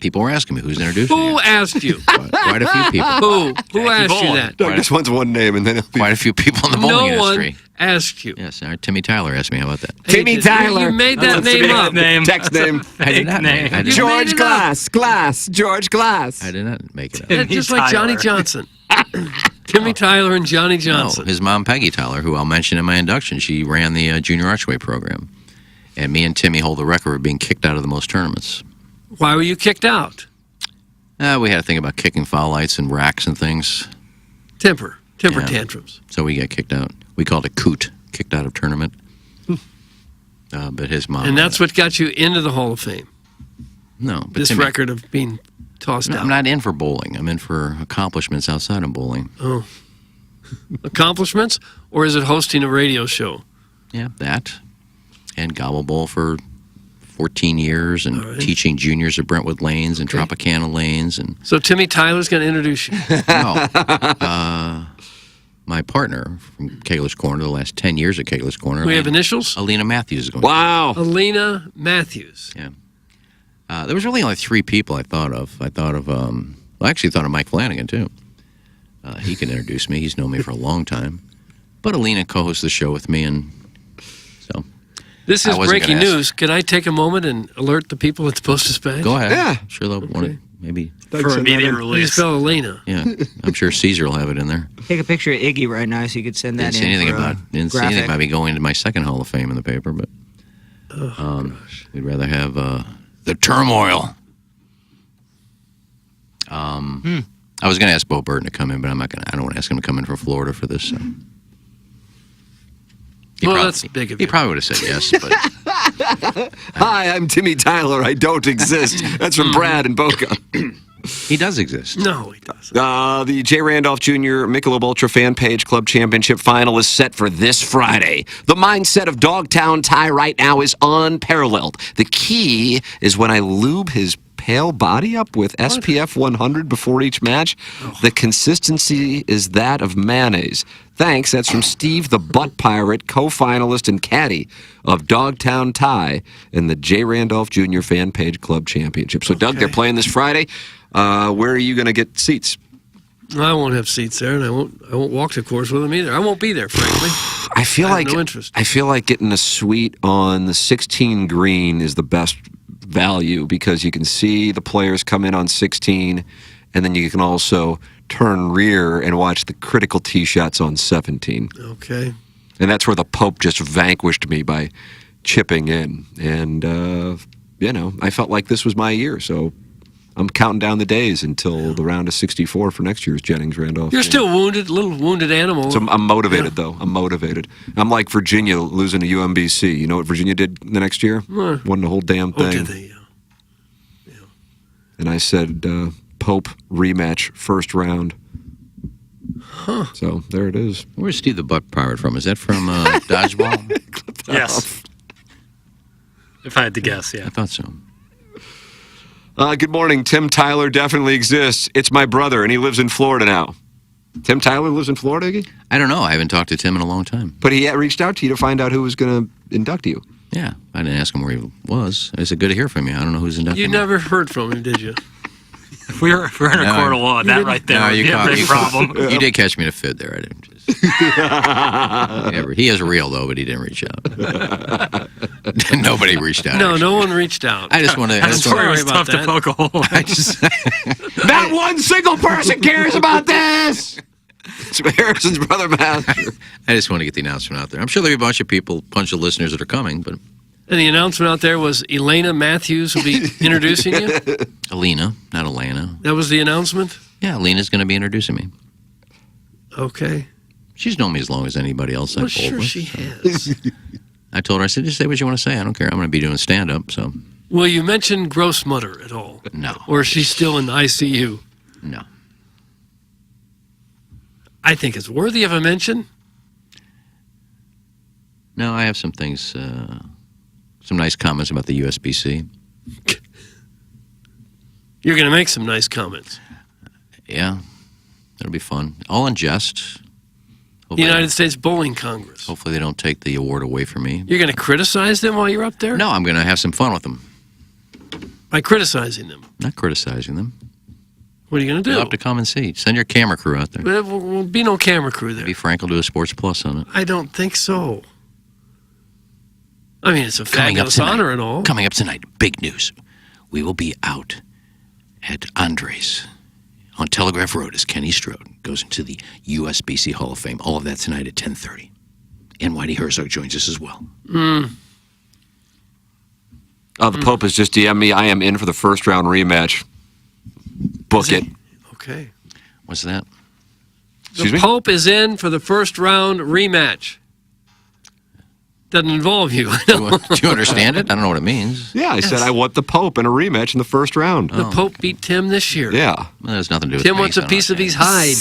People were asking me who's introducing Who you. asked you? Quite a few people. Who aust you that? Doug just wants one name, and then it'll be... Quite a few people in the bowling No one industry. asked you. Yes, Timmy Tyler asked me. How about that? Timmy Tyler. You made that name up. Text name. I did not make it. George Glass. George Glass. I did not make it up. That's just like Johnny Johnson. Timmy Tyler and Johnny Johnson. No, his mom, Peggy Tyler, who I'll mention in my induction, she ran the Junior Archway program. And me and Timmy hold the record of being kicked out of the most tournaments. Why were you kicked out? We had to think about kicking foul lights and racks and things. Temper Yeah. tantrums. So we got kicked out. We called it coot, kicked out of tournament. But his mom... And that's what got you into the Hall of Fame. No, but This Timmy, record of being tossed No, out. I'm not in for bowling. I'm in for accomplishments outside of bowling. Oh. Accomplishments? Or is it hosting a radio show? Yeah, that. And Gobble Bowl for 14 years and right. teaching juniors at Brentwood Lanes and Tropicana Lanes. And So Timmy Tyler's going to introduce you. no, my partner from Kegler's Corner, the last 10 years at Kegler's Corner. We have initials? Alina Matthews is going. Wow. Alina Matthews. Yeah. There was really only 3 people I thought of. I actually thought of Mike Flanagan, too. He can introduce me. He's known me for a long time. But Alina co-hosts the show with me, and so... This I is wasn't breaking gonna ask. news. Can I take a moment and alert the people it's supposed to space? Go ahead. Yeah. Sure, they'll want to maybe... For immediate Please release. spell Elena. Yeah, I'm sure Caesar will have it in there. Take a picture of Iggy right now so you could send that Didn't say anything for a about graphic. me going to my second Hall of Fame in the paper, but we'd rather have the turmoil. I was going to ask Bo Burton to come in, but I'm not going to. I don't want to ask him to come in from Florida for this. So. That's big of He you. probably would have said yes, but Hi, I'm Timmy Tyler. I don't exist. That's from Brad and Boca. he does exist. No, he doesn't. The J. Randolph Jr. Michelob Ultra Fan Page Club Championship Final is set for this Friday. The mindset of Dogtown Ty right now is unparalleled. The key is when I lube his pale body up with SPF 100 before each match, the consistency is that of mayonnaise. Thanks. That's from Steve the Butt Pirate, co-finalist and caddy of Dogtown Ty in the J. Randolph Jr. Fan Page Club Championship. So, Doug, they're playing this Friday. Where are you going to get seats? I won't have seats there, and I won't walk the course with them either. I won't be there, frankly. I feel I have like no interest. I feel like getting a suite on the 16 green is the best value because you can see the players come in on 16, and then you can also turn rear and watch the critical tee shots on 17. Okay. And that's where the Pope just vanquished me by chipping in. And, I felt like this was my year. So I'm counting down the days until the round of 64 for next year's Jennings-Randolph. You're still wounded, little wounded animal. So I'm motivated, though. I'm motivated. I'm like Virginia losing to UMBC. You know what Virginia did the next year? Won the whole damn thing. Did they? Yeah. And I said, Pope rematch, first round. Huh. So there it is. Where's Steve the Butt Pirate from? Is that from Dodgeball? Yes. If I had to guess, yeah. I thought so. Good morning. Tim Tyler definitely exists. It's my brother, and he lives in Florida now. Tim Tyler lives in Florida, Iggy? I don't know. I haven't talked to Tim in a long time. But he reached out to you to find out who was going to induct you. Yeah, I didn't ask him where he was. I said, good to hear from you. I don't know who's inducting You me. never heard from him, did you? If we were in a court of law, that right there would be a big problem. You did catch me in a fit there. I didn't just... He is real, though, but he didn't reach out. Nobody reached out. No, actually. no one reached out. I just want to... I'm sorry, it's tough to poke a hole in. Not one single person cares about this! It's Harrison's brother, Master. I just want to get the announcement out there. I'm sure there'll be a bunch of listeners that are coming, but... And the announcement out there was Elena Matthews will be introducing you? Alina, not Elena. That was the announcement? Yeah, Alina's going to be introducing me. Okay. She's known me as long as anybody else Well, I've bowled sure with. she has. I told her, I said, just say what you want to say. I don't care. I'm going to be doing stand-up, so... Will you mention Gross Mutter at all? No. Or is she still in ICU? No. I think it's worthy of a mention. No, I have some things, some nice comments about the USBC. You're going to make some nice comments. Yeah, that'll be fun. All in jest. The United States Bowling Congress. Hopefully they don't take the award away from me. You're going to criticize them while you're up there? No, I'm going to have some fun with them. By criticizing them? Not criticizing them. What are you going to do? You'll have to come and see. Send your camera crew out there. There will be no camera crew there. Maybe Frank will do a Sports Plus on it. I don't think so. I mean, it's a fabulous honor and all. Coming up tonight, big news. We will be out at Andres on Telegraph Road as Kenny Strode goes into the USBC Hall of Fame. All of that tonight at 10:30. And Whitey Herzog joins us as well. The Pope has just DM'd me. I am in for the first round rematch. Book it. Okay. What's that? The Pope is in for the first round rematch. Doesn't involve you. Do you understand it? I don't know what it means. Yeah, I said I want the Pope in a rematch in the first round. The Pope beat Tim this year. Yeah. Well, that has nothing to do with Tim me, wants a piece of his hide.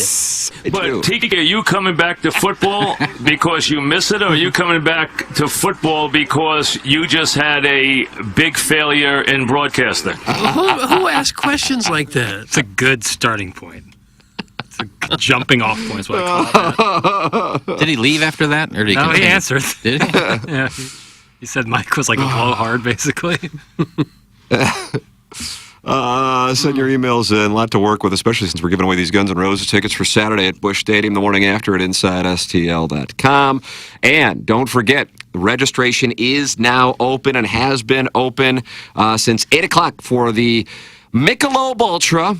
But TK, are you coming back to football because you miss it, or are you coming back to football because you just had a big failure in broadcasting? Who asks questions like that? It's a good starting point. It's a jumping off point is what I call it. Did he leave after that? Or did he No, he continue? answered. Did he? Yeah. He said Mike was like a blowhard, basically. Send your emails in. A lot to work with, especially since we're giving away these Guns N' Roses tickets for Saturday at Busch Stadium the morning after at InsideSTL.com. And don't forget, the registration is now open and has been open since 8 o'clock for the Michelob Ultra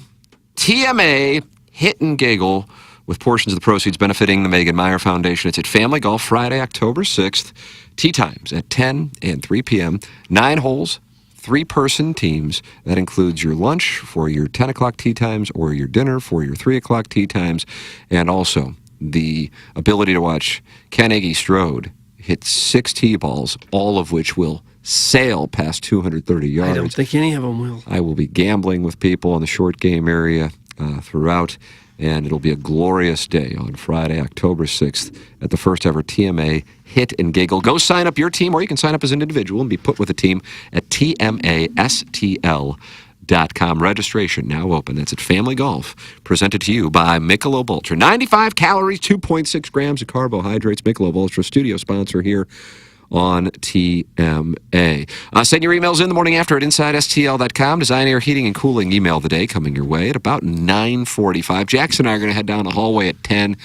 TMA Hit and Giggle, with portions of the proceeds benefiting the Megan Meyer Foundation. It's at Family Golf Friday, October 6th. Tee times at 10 and 3 p.m. 9 holes, 3-person teams. That includes your lunch for your 10 o'clock tee times or your dinner for your 3 o'clock tee times. And also the ability to watch Ken Iggy Strode hit 6 tee balls, all of which will sail past 230 yards. I don't think any of them will. I will be gambling with people in the short game area throughout, and it'll be a glorious day on Friday, October 6th at the first ever TMA Hit and Giggle. Go sign up your team, or you can sign up as an individual and be put with a team at TMASTL.com. Registration now open. That's at Family Golf, presented to you by Michelob Ultra. 95 calories, 2.6 grams of carbohydrates. Michelob Ultra, studio sponsor here on TMA. Send your emails in the morning after at InsideSTL.com. Design, Air, Heating, and Cooling email of the day coming your way at about 9:45. Jackson and I are going to head down the hallway at 10.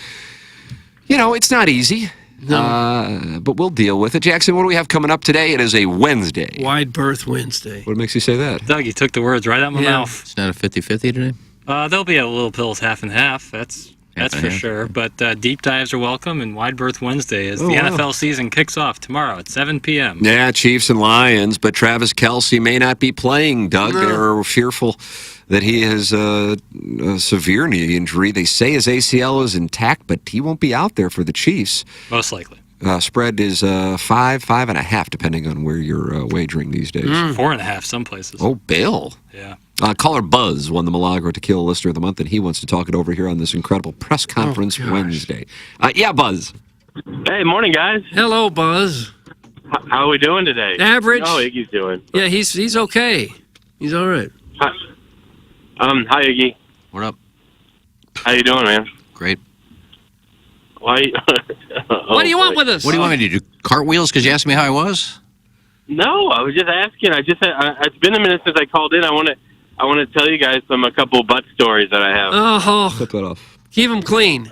You know, it's not easy, but we'll deal with it. Jackson, what do we have coming up today? It is a Wednesday. Wide Berth Wednesday. What makes you say that? Doug, you took the words right out of my mouth. It's not a 50-50 today? There'll be a little pills half and half. That's for sure. But deep dives are welcome, and Wide Berth Wednesday as the NFL season kicks off tomorrow at 7 p.m. Yeah, Chiefs and Lions, but Travis Kelce may not be playing, Doug. They're fearful that he has a severe knee injury. They say his ACL is intact, but he won't be out there for the Chiefs. Most likely. Spread is 5.5, depending on where you're wagering these days. 4.5 some places. Oh, Bill. Yeah. Caller Buzz won the Milagro Tequila Listener of the Month, and he wants to talk it over here on this incredible press conference Wednesday. Yeah, Buzz. Hey, morning, guys. Hello, Buzz. How are we doing today? Average. How Iggy's doing? Yeah, he's okay. He's all right. Hi, hi, Iggy. What up? How you doing, man? Great. Why? What do you want with us? What do you want me to do? Cartwheels because you asked me how I was? No, I was just asking. It's been a minute since I called in. I want to tell you guys a couple butt stories that I have. Oh, Cut that off. Keep them clean.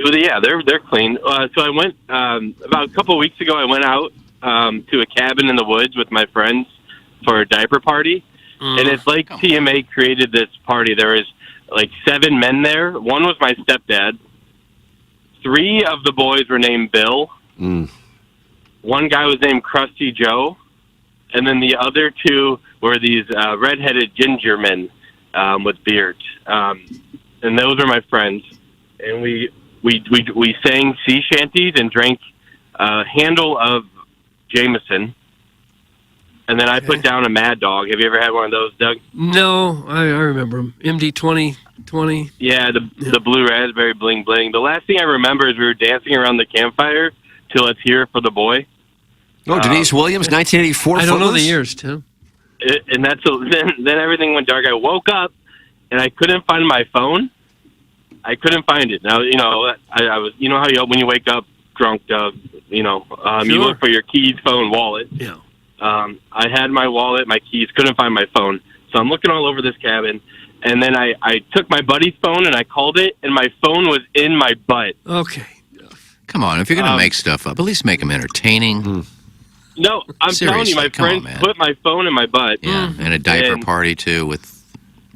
Yeah, they're clean. So I went about a couple of weeks ago. I went out to a cabin in the woods with my friends for a diaper party, and it's like TMA created this party. There was like 7 men there. One was my stepdad. 3 of the boys were named Bill. One guy was named Krusty Joe, and then the other 2 were these redheaded ginger men with beards. And those are my friends. And we sang sea shanties and drank a handle of Jameson. And then I put down a Mad Dog. Have you ever had one of those, Doug? No, I remember them. MD 2020. Yeah, the blue raspberry bling bling. The last thing I remember is we were dancing around the campfire till Let's Hear It for the Boy. Oh, Denise Williams, 1984. I don't know the Footloose? years, Tim. And then everything went dark. I woke up and I couldn't find my phone. I couldn't find it. Now, I was, how when you wake up drunk, Doug, you look for your keys, phone, wallet. Yeah. I had my wallet, my keys, couldn't find my phone. So I'm looking all over this cabin, And then I took my buddy's phone and I called it, and my phone was in my butt. Okay. Come on, if you're going to make stuff up, at least make them entertaining. No, I'm telling you, my friend put my phone in my butt. Yeah, and a diaper party, too, with...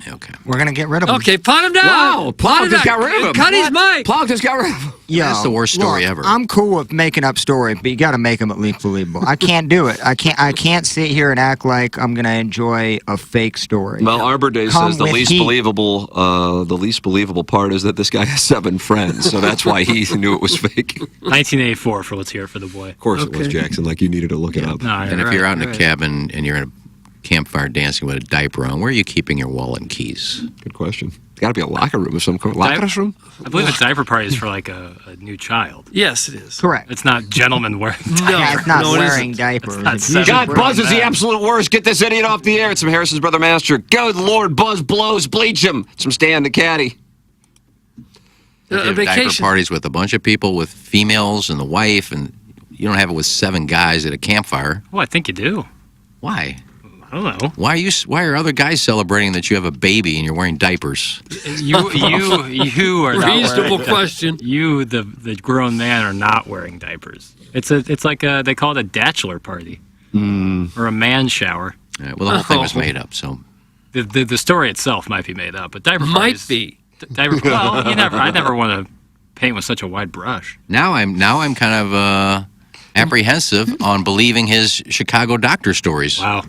Okay. We're going to get rid of him. Okay, pot him down. Wow, Plow just got rid of him. Cut his mic. Plow just got rid of him. Yeah, That's the worst story ever. I'm cool with making up story, but you got to make them at least believable. I can't do it. I can't sit here and act like I'm going to enjoy a fake story. Well, Arbor Day Come says the with least heat. believable part is that this guy has 7 friends, so that's why he knew it was fake. 1984 for Let's Hear It for the Boy. Of course it was, Jackson. Like you needed to look it up. No, And if you're out in a cabin and you're in a campfire dancing with a diaper on, where are you keeping your wallet and keys? Good question. It's got to be a locker room of some kind. Locker room? I believe a diaper party is for like a new child. Yes, it is. Correct. It's not gentlemen wearing diapers. Yeah, it's not No, it wearing isn't. diapers. It's not It's seven. usually God, Buzz is the that. absolute worst. Get this idiot off the air. It's some Harrison's Brother Master. Good Lord, Buzz blows, bleach him. Some Stan the Caddy. You A have diaper vacation. parties with a bunch of people, with females and the wife, and you don't have it with 7 guys at a campfire. Well, I think you do. Why? I don't know. Why are other guys celebrating that you have a baby and you're wearing diapers? You are not Reasonable wearing, question. You, the grown man, are not wearing diapers. It's like they call it a bachelor party or a man shower. All right, well, the whole thing was made up, so The story itself might be made up, but diaper Might parties, be. Diaper. Well, I never want to paint with such a wide brush. now I'm kind of apprehensive on believing his Chicago doctor stories. Wow.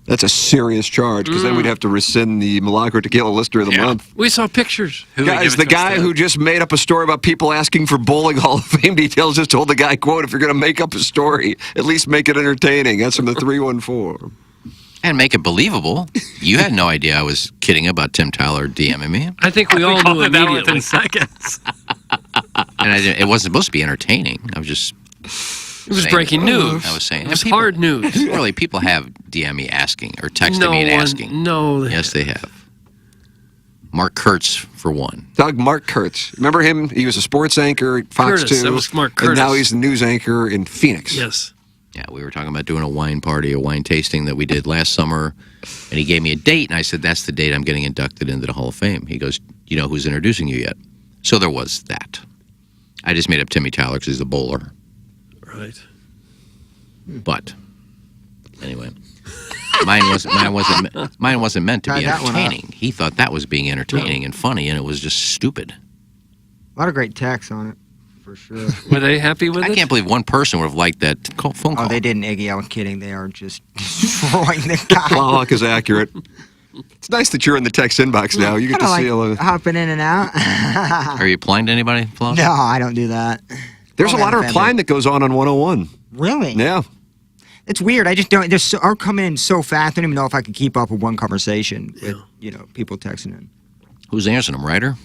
That's a serious charge, because then we'd have to rescind the Milagro Tequila Lister of the Month. We saw pictures. Who would give Guys, it the to guy instead? who just made up a story about people asking for Bowling Hall of Fame details just told the guy, quote, if you're going to make up a story, at least make it entertaining. That's from the 314. And make it believable. You had no idea I was kidding about Tim Tyler DMing me. I think we all called knew it that immediately. within seconds. And it wasn't supposed to be entertaining. I was just... It was saying breaking news. I was saying. It was hard news. Really, people have DM me asking or texted me and asking. No. Yes, they have. Mark Kurtz, for one. Mark Kurtz. Remember him? He was a sports anchor at Fox Curtis, 2. that was Mark And now Curtis. he's the news anchor in Phoenix. Yes. Yeah, we were talking about doing a wine party, a wine tasting that we did last summer. And he gave me a date, and I said, that's the date I'm getting inducted into the Hall of Fame. He goes, you know who's introducing you yet? So there was that. I just made up Timmy Tyler because he's a bowler. Right. But anyway, mine wasn't meant to be Tied that one up. entertaining. He thought that was being entertaining and funny, and it was just stupid. A lot of great texts on it, for sure. Were they happy with it? I can't believe one person would have liked that phone call. Oh, they didn't, Iggy. I was kidding. They are just destroying the guy. Plowhawk is accurate. It's nice that you're in the text inbox now. You get to Kinda see a like little... hopping in and out. Are you applying to anybody, Flo? No, I don't do that. There's a Oh, lot of man, replying that goes on 101. Really? Yeah. It's weird. I just don't. They're so, are coming in so fast. I don't even know if I could keep up with one conversation with people texting in. Who's answering them, Ryder?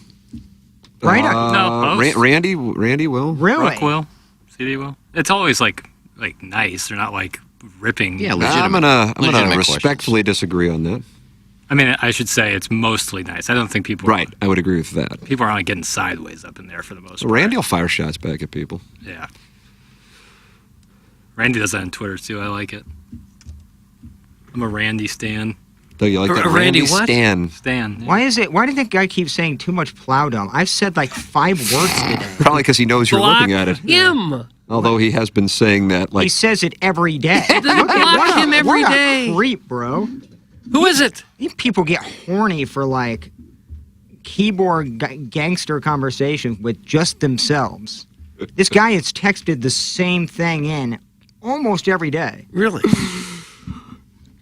Right? No, post. Randy will. Really? Brooke will. CD will. It's always like nice. They're not like ripping. Yeah, I'm legitimate. gonna legitimate respectfully disagree on that. I mean, I should say it's mostly nice. I don't think people. Right, I would agree with that. People aren't getting sideways up in there for the most part. Randy will fire shots back at people. Yeah. Randy does that on Twitter too. I like it. I'm a Randy stan. Though you like that Randy Randy what? Stan. Stan. Yeah. Why is it? Why did that guy keep saying too much plowdom? I've said like 5 words today. Probably because he knows you're Block looking at it. him. Although he has been saying that, He like, says it every day. Block him every what day. a creep, bro. Who is it? These people get horny for like keyboard gangster conversations with just themselves. This guy has texted the same thing in almost every day. Really?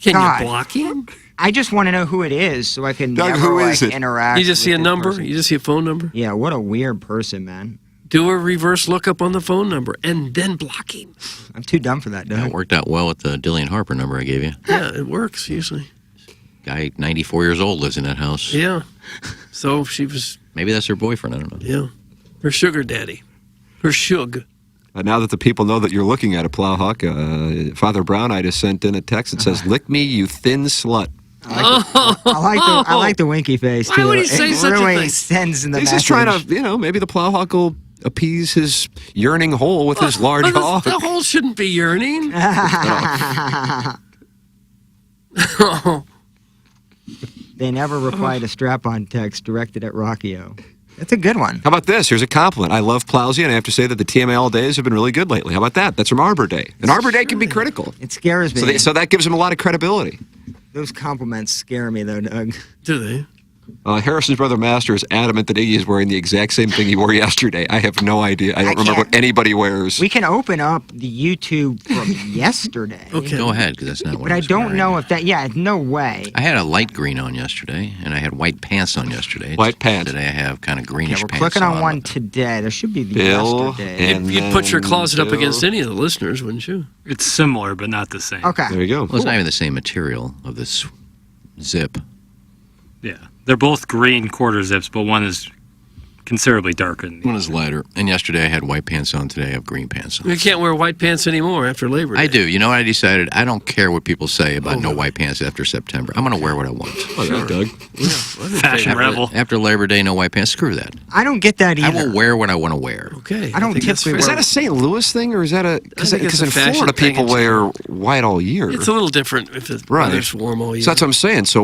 Can God. you block him? I just want to know who it is so I can Doug, never who like, is it? interact. You just see with a this number? person. You just see a phone number? Yeah, what a weird person, man. Do a reverse lookup on the phone number and then block him. I'm too dumb for that, That Doug. worked out well with the Dillian Harper number I gave you. Yeah, it works usually. Guy, 94 years old, lives in that house. Yeah. So she was, Maybe that's her boyfriend. I don't know. yeah, her sugar daddy. Her shug. now that the people know that you're looking at a Plowhawk, Father Brown Eye just sent in a text that says, "Lick me, you thin slut." I like the winky face, Why too. would he say it such a really thing? sends in the He's message. just trying to, maybe the Plowhawk will appease his yearning hole with his large hawk. The hole shouldn't be yearning. They never replied to strap-on text directed at Rockio. That's a good one. How about this? Here's a compliment. I love Plowsy, and I have to say that the TMA All Days have been really good lately. How about that? That's from Arbor Day. And Arbor Day can be critical. It scares me. So that gives them a lot of credibility. Those compliments scare me, though, Doug. Do they? Harrison's brother Master is adamant that Iggy is wearing the exact same thing he wore yesterday. I have no idea. I don't remember what anybody wears. We can open up the YouTube from yesterday. Okay. Go ahead, because that's not what But I don't know if that... Yeah, no way. I had a light green on yesterday, and I had white pants on yesterday. White pants. Today I have kind of greenish We're pants clicking on one today. There should be the yesterday. You'd put your closet up against any of the listeners, wouldn't you? It's similar, but not the same. Okay. There you go. Well, it's not even the same material of this zip. Yeah. They're both green quarter zips, but one is considerably darker than the One is lighter. And yesterday I had white pants on. Today I have green pants on. You can't wear white pants anymore after Labor Day. I do. You know what I decided? I don't care what people say about no white pants after September. I'm going to wear what I want. Doug. Fashion rebel. After Labor Day, no white pants. Screw that. I don't get that either. I will wear what I want to wear. Okay. I don't typically wear... Is that a St. Louis thing, or is that a... Because in fashion Florida, thing people wear white all year. It's a little different if the weather's warm all year. So that's what I'm saying. So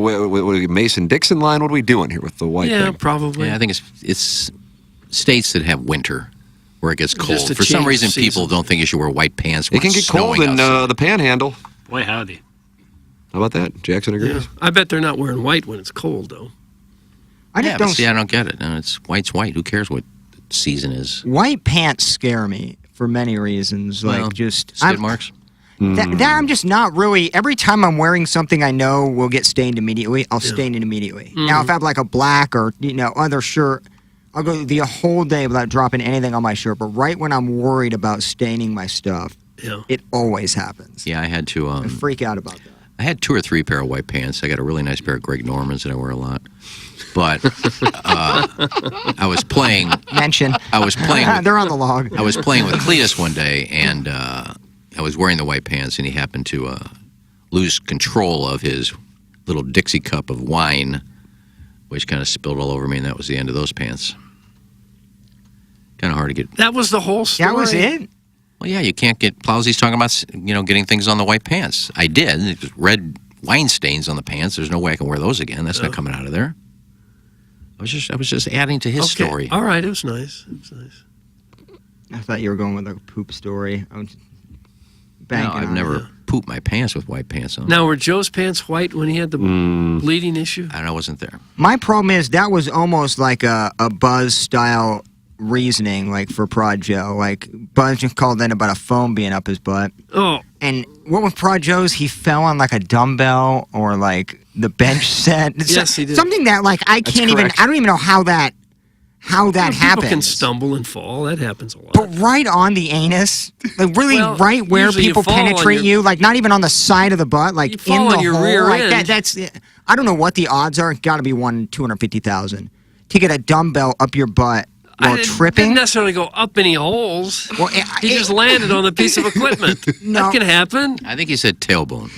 Mason-Dixon line, what are we doing here with the white Yeah, thing? probably. Yeah, I think it's states that have winter where it gets cold. Just a For some change reason, of people season. don't think you should wear white pants when It can it's get cold snowing in outside. the Panhandle. Boy, howdy. How about that? Jackson agrees. Yeah. I bet they're not wearing white when it's cold, though. I just don't... See, I don't get it. No, white's white. Who cares what season is? White pants scare me for many reasons. Well, Like, just... skid marks? That I'm just not really... Every time I'm wearing something I know will get stained immediately, I'll stain it immediately. Now, if I have like a black or, other shirt, I'll go the whole day without dropping anything on my shirt. But right when I'm worried about staining my stuff, it always happens. Yeah, I had to... I freak out about that. I had 2 or 3 pair of white pants. I got a really nice pair of Greg Normans that I wear a lot. But I was playing... Mention. I was playing... They're on the log. I was playing with Cletus one day, and I was wearing the white pants, and he happened to lose control of his little Dixie cup of wine, which kind of spilled all over me, and that was the end of those pants. Kind of hard to get... That was the whole story? That was it? Well, yeah, you can't get... Plowsy's talking about, getting things on the white pants. I did. It was red wine stains on the pants. There's no way I can wear those again. That's not coming out of there. I was just adding to his story. All right, it was nice. I thought you were going with a poop story. I was No, I've never pooped my pants with white pants on. Now, were Joe's pants white when he had the bleeding issue? I wasn't there. My problem is that was almost like a Buzz-style reasoning, like for Prod Joe. Like, Buzz just called in about a phone being up his butt. Oh. And what with Prod Joe's, he fell on like a dumbbell or like the bench set. Yes, he did. Something that like I don't even know how that happens. People can stumble and fall. That happens a lot. But right on the anus, like really right where usually you people fall on penetrate your- you, like not even on the side of the butt, like fall in the on your hole. rear Like end. that's I don't know what the odds are. Got to be 250,000 to get a dumbbell up your butt while tripping. Didn't necessarily go up any holes. Well, he just landed on the piece of equipment. No. That can happen. I think he said tailbone.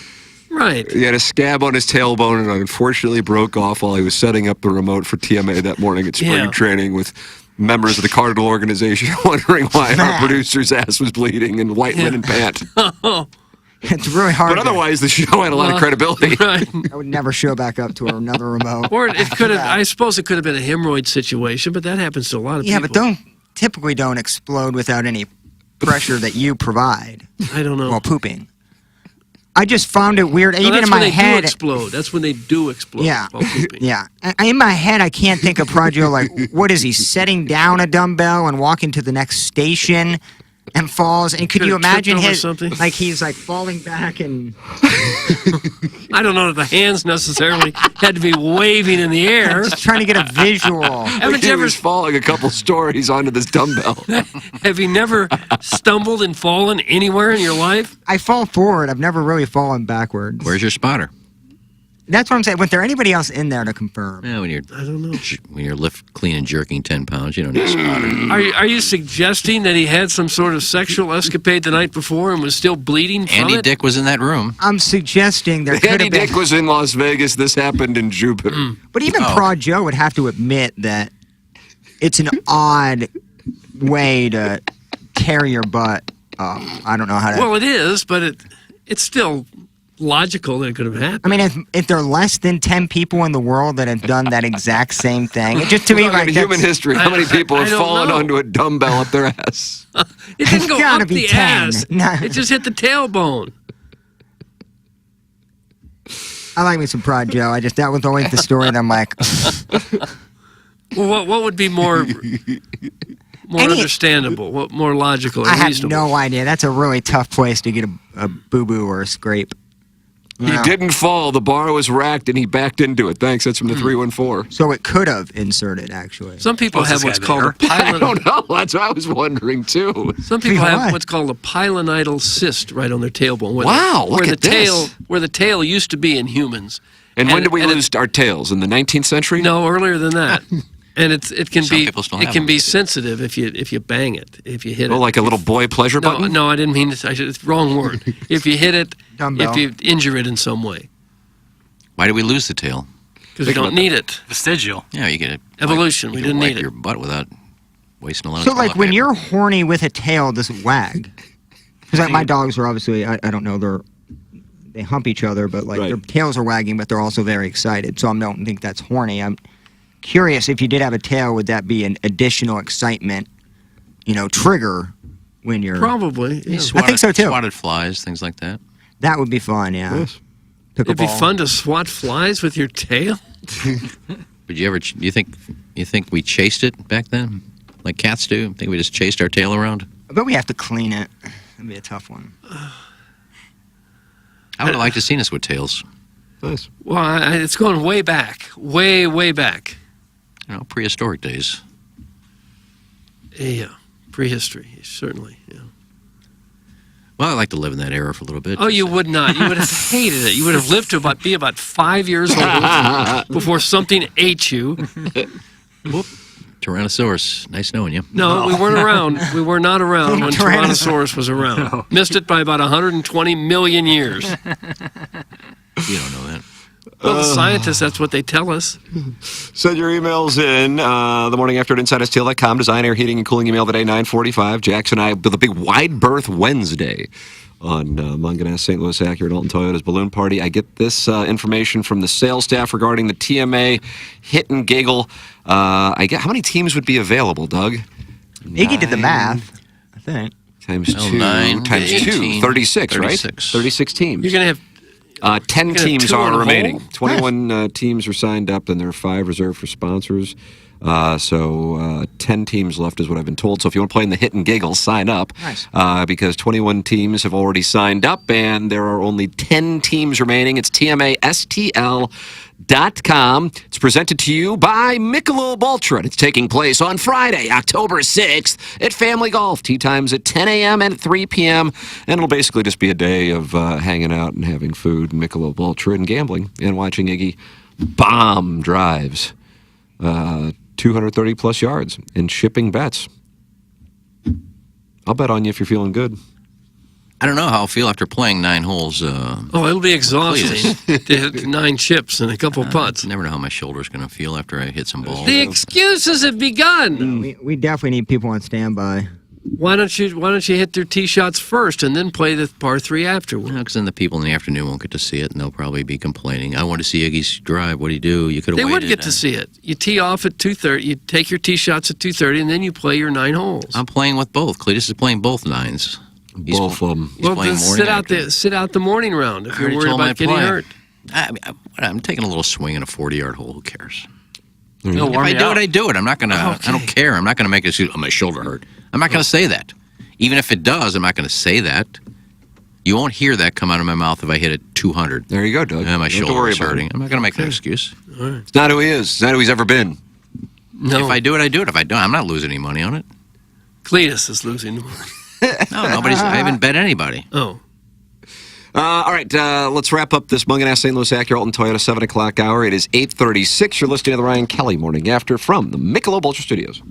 Right. He had a scab on his tailbone and unfortunately broke off while he was setting up the remote for TMA that morning at spring training with members of the Cardinal organization wondering why our producer's ass was bleeding in white linen pant. It's really hard. But otherwise, the show had a lot of credibility. Right. I would never show back up to another remote. Or it could have. I suppose it could have been a hemorrhoid situation, but that happens to a lot of Yeah, people. but typically don't explode without any pressure that you provide I don't know. while pooping. I just found it weird. No, Even that's in when my they head, do explode. That's when they do explode. Yeah. while pooping. yeah. In my head, I can't think of Prodio like, what is he, setting down a dumbbell and walking to the next station and falls? And could Could've you imagine tripped over his, something. like he's like falling back and... I don't know that the hands necessarily had to be waving in the air. Just trying to get a visual. Haven't He you ever? was falling a couple stories onto this dumbbell. Have you never stumbled and fallen anywhere in your life? I fall forward. I've never really fallen backwards. Where's your spotter? That's what I'm saying. Was there anybody else in there to confirm? Yeah, when you're I don't know. when you're clean and jerking 10 pounds, you don't need a spotter. Are you suggesting that he had some sort of sexual escapade the night before and was still bleeding from Andy it? Dick was in that room. I'm suggesting there could Andy have been... Dick was in Las Vegas. This happened in Jupiter. But even Prod Joe would have to admit that it's an odd way to carry your butt up. I don't know how to... Well, it is, but it's still logical that it could have happened. I mean, if there are less than 10 people in the world that have done that exact same thing, it just to me like human history, how many people have fallen onto a dumbbell up their ass? It didn't go gotta up be the 10. ass. No. It just hit the tailbone. I like me some Prod Joe. That was always the story, and I'm like, well, what would be more understandable, what more logical or I have reasonable? no idea. That's a really tough place to get a boo-boo or a scrape. He didn't fall. The bar was racked, and he backed into it. Thanks. That's from the 314. So it could have inserted, actually. Some people have what's called a I pilon. don't know. That's what I was wondering, too. Some people have what's called a pilonidal cyst right on their tailbone. Where the tail used to be in humans. And when did we lose our tails? In the 19th century? No, earlier than that. And it can Some be people still have them. be sensitive if you bang it, if you hit it. Oh, like a little boy pleasure button? No, I didn't mean it. It's the wrong word. If you hit it, Dumbbell. if you injure it in some way, Why did we lose the tail? because we don't need it. Vestigial. Yeah, you get it. Evolution. We didn't need your it. butt without wasting a lot So, of like, toilet when paper. you're horny with a tail, does it wag? Because like, my dogs are obviously, I don't know, they hump each other, but like their tails are wagging, but they're also very excited. So I don't think that's horny. I'm curious, if you did have a tail, would that be an additional excitement, trigger when you're... Probably. Yeah. I think so, too. Swatted flies, things like that. That would be fun, yeah. Yes. It'd be fun to swat flies with your tail. Would you ever? You think we chased it back then, like cats do? Think we just chased our tail around? But we have to clean it. That'd be a tough one. I would have liked to seen us with tails. Nice. Well, it's going way back, way back. Prehistoric days. Yeah, prehistory, certainly. Yeah. Well, I'd like to live in that era for a little bit. Oh, you would not. You would have hated it. You would have lived to be about 5 years old before something ate you. Whoop. Tyrannosaurus. Nice knowing you. No, we weren't around. We were not around when Tyrannosaurus was around. No. Missed it by about 120 million years. You don't know that. Well, the scientists, that's what they tell us. Send your emails in the morning after at InsideSTL.com. Design, air, heating, and cooling email today, 9:45. Jackson and I with a big wide berth Wednesday on Munganess, St. Louis Acura, and Alton Toyota's balloon party. I get this information from the sales staff regarding the TMA hit and giggle. How many teams would be available, Doug? Iggy did the math, I think. Times 2. 9 times 2. 18, 36, right? 36. 36 teams. You're going to have 10 Gonna teams two on are a remaining. hole? 21 teams are signed up, and there are 5 reserved for sponsors. So 10 teams left is what I've been told. So if you want to play in the hit and giggle, sign up. Nice. Because 21 teams have already signed up, and there are only 10 teams remaining. It's TMASTL.com. It's presented to you by Michelob Ultra. It's taking place on Friday, October 6th at Family Golf. Tee times at 10 a.m. and at 3 p.m. And it'll basically just be a day of hanging out and having food, Michelob Ultra, and gambling, and watching Iggy bomb drives. 230 plus yards and shipping bets. I'll bet on you if you're feeling good. I don't know how I'll feel after playing 9 holes. it'll be exhausting to hit 9 chips and a couple putts. I never know how my shoulder's going to feel after I hit some balls. The excuses have begun. We definitely need people on standby. Why don't you hit their tee shots first and then play the par 3 afterward? Because then the people in the afternoon won't get to see it, and they'll probably be complaining. I want to see Iggy's drive. What do you do? You could have They waited. would get to see it. You tee off at 2:30. You take your tee shots at 2:30, and then you play your 9 holes. I'm playing with both. Cletus is playing both 9s. Both of them. He's Well, playing then morning. sit out the morning round if I you're already worried told him about I'd getting play. hurt. I'm taking a little swing in a 40-yard hole. Who cares? It'll If warm I you do out. it, I do it. I'm not gonna. I don't care. I'm not gonna make it. My shoulder hurt. I'm not gonna say that. Even if it does, I'm not gonna say that. You won't hear that come out of my mouth if I hit it 200. There you go, Doug. My Don't shoulder worry is about hurting. it. I'm not gonna make an excuse. It's not who he is. It's not who he's ever been. No, If I do it, I do it. If I don't, I'm not losing any money on it. Cletus is losing. No, nobody's. I haven't bet anybody. Oh. All right, let's wrap up this Munganess St. Louis Acura Alton Toyota 7 o'clock hour. It is 8:36. You're listening to the Ryan Kelly Morning After from the Michelob Ultra Studios.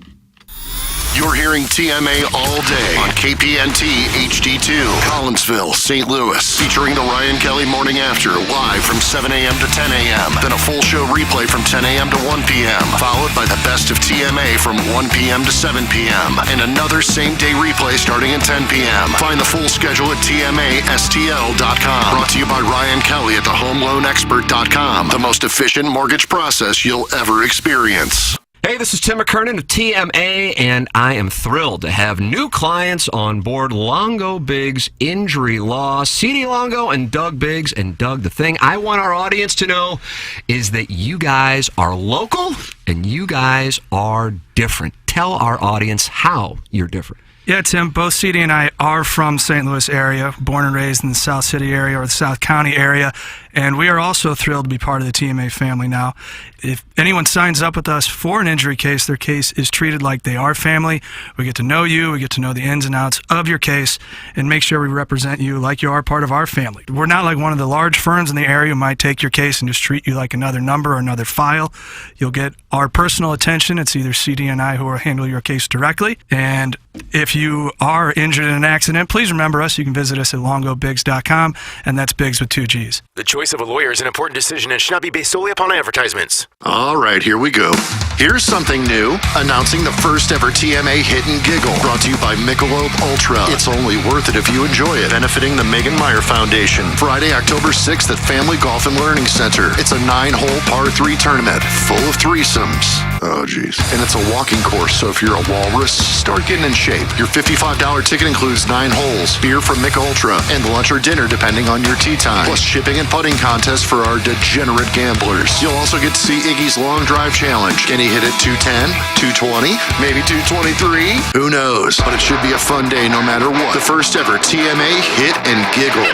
You're hearing TMA all day on KPNT HD2, Collinsville, St. Louis, featuring the Ryan Kelly Morning After, live from 7 a.m. to 10 a.m. Then a full show replay from 10 a.m. to 1 p.m., followed by the best of TMA from 1 p.m. to 7 p.m., and another same-day replay starting at 10 p.m. Find the full schedule at TMASTL.com. Brought to you by Ryan Kelly at thehomeloanexpert.com, the most efficient mortgage process you'll ever experience. Hey, this is Tim McKernan of TMA, and I am thrilled to have new clients on board Longo Biggs Injury Law. CD Longo and Doug Biggs. And Doug, the thing I want our audience to know is that you guys are local and you guys are different. Tell our audience how you're different. Yeah, Tim, both CD and I are from St. Louis area, born and raised in the South City area or the South County area, and we are also thrilled to be part of the TMA family now. If anyone signs up with us for an injury case, their case is treated like they are family. We get to know you, we get to know the ins and outs of your case, and make sure we represent you like you are part of our family. We're not like one of the large firms in the area who might take your case and just treat you like another number or another file. You'll get our personal attention. It's either CD and I who will handle your case directly, and if you are injured in an accident, please remember us. You can visit us at longobiggs.com, and that's Biggs with 2 G's. The choice of a lawyer is an important decision and should not be based solely upon advertisements. All right, here we go. Here's something new. Announcing the first ever TMA Hit and Giggle. Brought to you by Michelob Ultra. It's only worth it if you enjoy it. Benefiting the Megan Meyer Foundation. Friday, October 6th at Family Golf and Learning Center. It's a 9-hole par 3 tournament full of threesomes. Oh, geez. And it's a walking course, so if you're a walrus, start getting in shape. Your $55 ticket includes 9 holes, beer from Mich Ultra, and lunch or dinner depending on your tee time. Plus shipping and putting contests for our degenerate gamblers. You'll also get to see Iggy's Long Drive Challenge. Can he hit it 210, 220, maybe 223? Who knows? But it should be a fun day no matter what. The first ever TMA Hit and Giggle.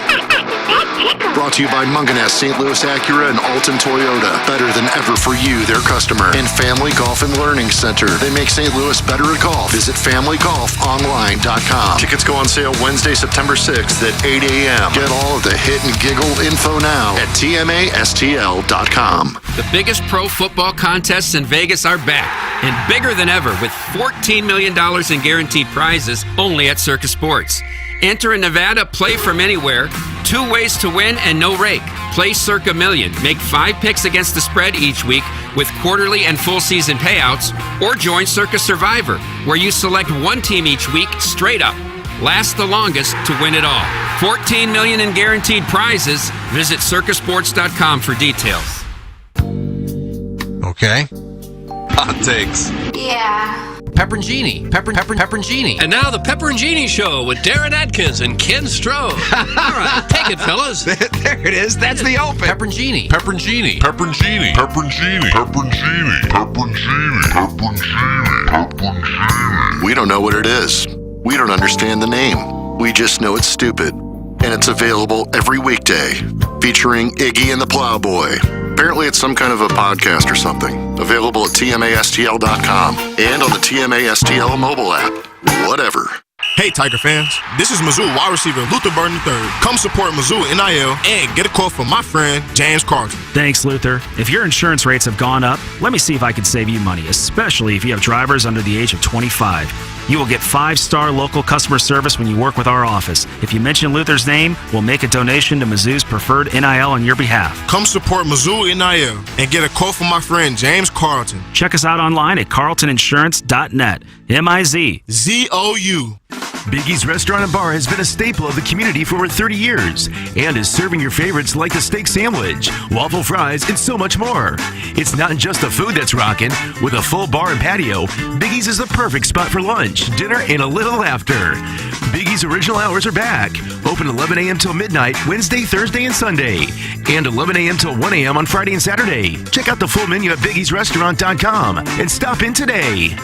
Brought to you by Munganess, St. Louis Acura, and Alton Toyota. Better than ever for you, their customer. And Family Golf and Learning Center. They make St. Louis better at golf. Visit FamilyGolfOnline.com. Tickets go on sale Wednesday, September 6th at 8 a.m. Get all of the Hit and Giggle info now at TMASTL.com. The biggest pro football contests in Vegas are back, and bigger than ever with $14 million in guaranteed prizes only at Circus Sports. Enter in Nevada, play from anywhere, 2 ways to win and no rake. Play Circa Million, make 5 picks against the spread each week with quarterly and full season payouts, or join Circa Survivor, where you select 1 team each week straight up. Last the longest to win it all. $14 million in guaranteed prizes. Visit circusports.com for details. Okay. Hot takes. Yeah. Pepperoncini. Pepperoncini. And now the Pepperoncini Show with Darren Atkins and Ken Stroh. All right, take it, fellas. There it is. That's the open. Pepperoncini. Pepperoncini. Pepperoncini. Pepperoncini. Pepperoncini. Pepperoncini. Pepperoncini. Pepperoncini. We don't know what it is. We don't understand the name. We just know it's stupid. And it's available every weekday, featuring Iggy and the Plowboy. Apparently it's some kind of a podcast or something. Available at TMASTL.com and on the TMASTL mobile app. Whatever. Hey, Tiger fans. This is Mizzou wide receiver Luther Burton III. Come support Mizzou NIL and get a quote from my friend, James Carlton. Thanks, Luther. If your insurance rates have gone up, let me see if I can save you money, especially if you have drivers under the age of 25. You will get 5-star local customer service when you work with our office. If you mention Luther's name, we'll make a donation to Mizzou's preferred NIL on your behalf. Come support Mizzou NIL and get a quote from my friend, James Carlton. Check us out online at carltoninsurance.net. MIZZOU. Biggie's Restaurant and Bar has been a staple of the community for over 30 years and is serving your favorites like the steak sandwich, waffle fries, and so much more. It's not just the food that's rocking. With a full bar and patio, Biggie's is the perfect spot for lunch, dinner, and a little laughter. Biggie's original hours are back. Open 11 a.m. till midnight, Wednesday, Thursday, and Sunday. And 11 a.m. till 1 a.m. on Friday and Saturday. Check out the full menu at biggiesrestaurant.com and stop in today.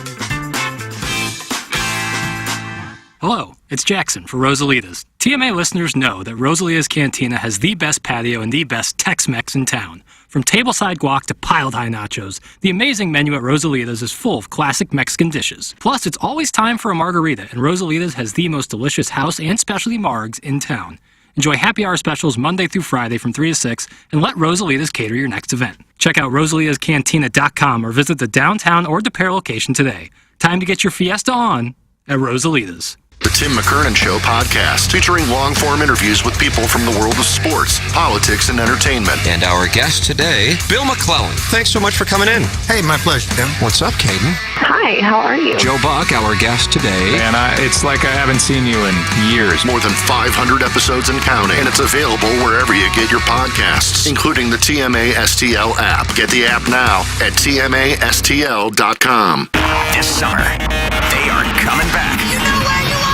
Hello, it's Jackson for Rosalita's. TMA listeners know that Rosalita's Cantina has the best patio and the best Tex-Mex in town. From tableside guac to piled high nachos, the amazing menu at Rosalita's is full of classic Mexican dishes. Plus, it's always time for a margarita, and Rosalita's has the most delicious house and specialty margs in town. Enjoy happy hour specials Monday through Friday from 3 to 6, and let Rosalita's cater your next event. Check out rosalitascantina.com or visit the downtown or DePere location today. Time to get your fiesta on at Rosalita's. The Tim McKernan Show podcast, featuring long-form interviews with people from the world of sports, politics, and entertainment. And our guest today, Bill McClellan. Thanks so much for coming in. Hey, my pleasure, Tim. What's up, Caden? Hi, how are you? Joe Buck, our guest today. Man, it's like I haven't seen you in years. More than 500 episodes and counting, and it's available wherever you get your podcasts, including the TMA STL app. Get the app now at TMASTL.com. This summer, they are coming back. You know where you are?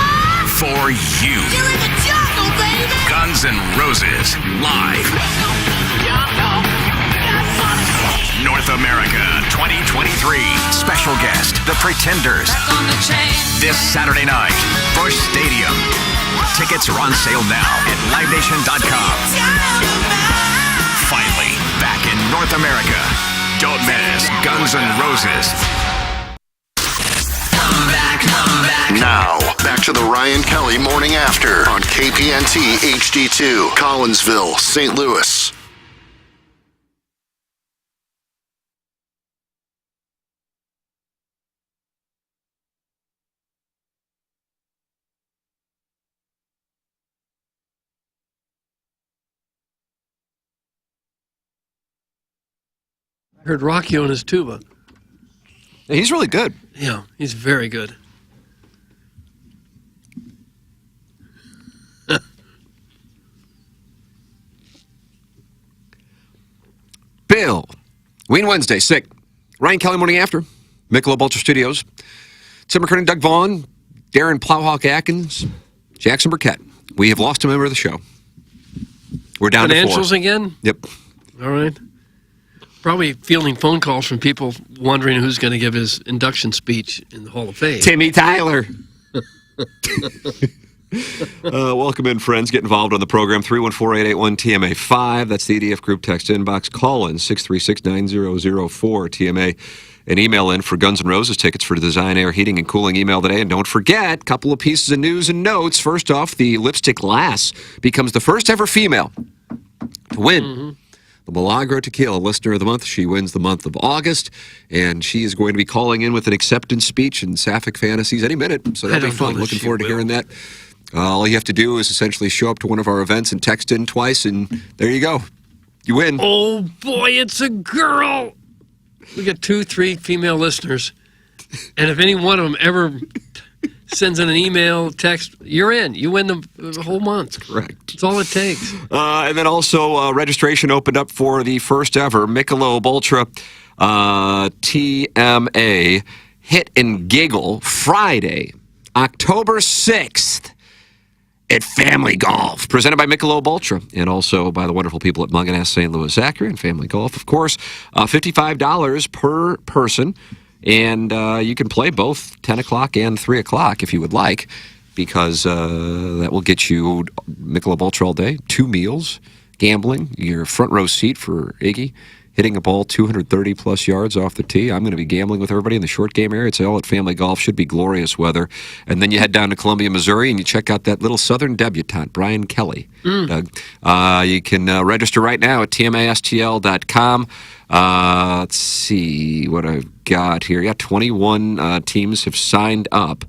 For you. You're in the jungle, baby! Guns N' Roses, live. North America 2023. Special guest, The Pretenders. This Saturday night, Busch Stadium. Tickets are on sale now at livenation.com. Finally, back in North America. Don't miss Guns N' Roses. Now, back to the Ryan Kelly Morning After on KPNT HD2, Collinsville, St. Louis. I heard Rocky on his tuba. He's really good. Yeah, he's very good. Bill. Ween Wednesday, sick. Ryan Kelly Morning After. Michelob Ultra Studios. Tim McKernan, Doug Vaughn, Darren Plowhawk Atkins, Jackson Burkett. We have lost a member of the show. We're down to 4. Financials again? Yep. All right. Probably fielding phone calls from people wondering who's going to give his induction speech in the Hall of Fame. Timmy Tyler. Welcome in, friends. Get involved on the program. 314-881-TMA5. That's the EDF group text inbox. Call in 636-9004-TMA. And email in for Guns N' Roses tickets for Design Air Heating and Cooling email today. And don't forget, a couple of pieces of news and notes. First off, the Lipstick Lass becomes the first ever female to win the Milagro Tequila Listener of the Month. She wins the month of August, and she is going to be calling in with an acceptance speech in Sapphic Fantasies any minute. So that'll be fun. Looking forward to hearing that. All you have to do is essentially show up to one of our events and text in twice, and there you go. You win. Oh, boy, it's a girl. We got 2, 3 female listeners. And if any one of them ever sends in an email, text, you're in. You win the whole month. Correct. That's all it takes. And then also registration opened up for the first ever Michelob Ultra TMA Hit and Giggle Friday, October 6th. At Family Golf, presented by Michelob Ultra, and also by the wonderful people at Munganess St. Louis Acura and Family Golf, of course. $55 per person, and you can play both 10 o'clock and 3 o'clock if you would like, because that will get you Michelob Ultra all day, 2 meals, gambling, your front row seat for Iggy, hitting a ball 230 plus yards off the tee. I'm going to be gambling with everybody in the short game area. It's all at Family Golf. Should be glorious weather. And then you head down to Columbia, Missouri, and you check out that little southern debutante, Brian Kelly. Doug. You can register right now at tmastl.com. Let's see what I've got here. Yeah, 21 teams have signed up.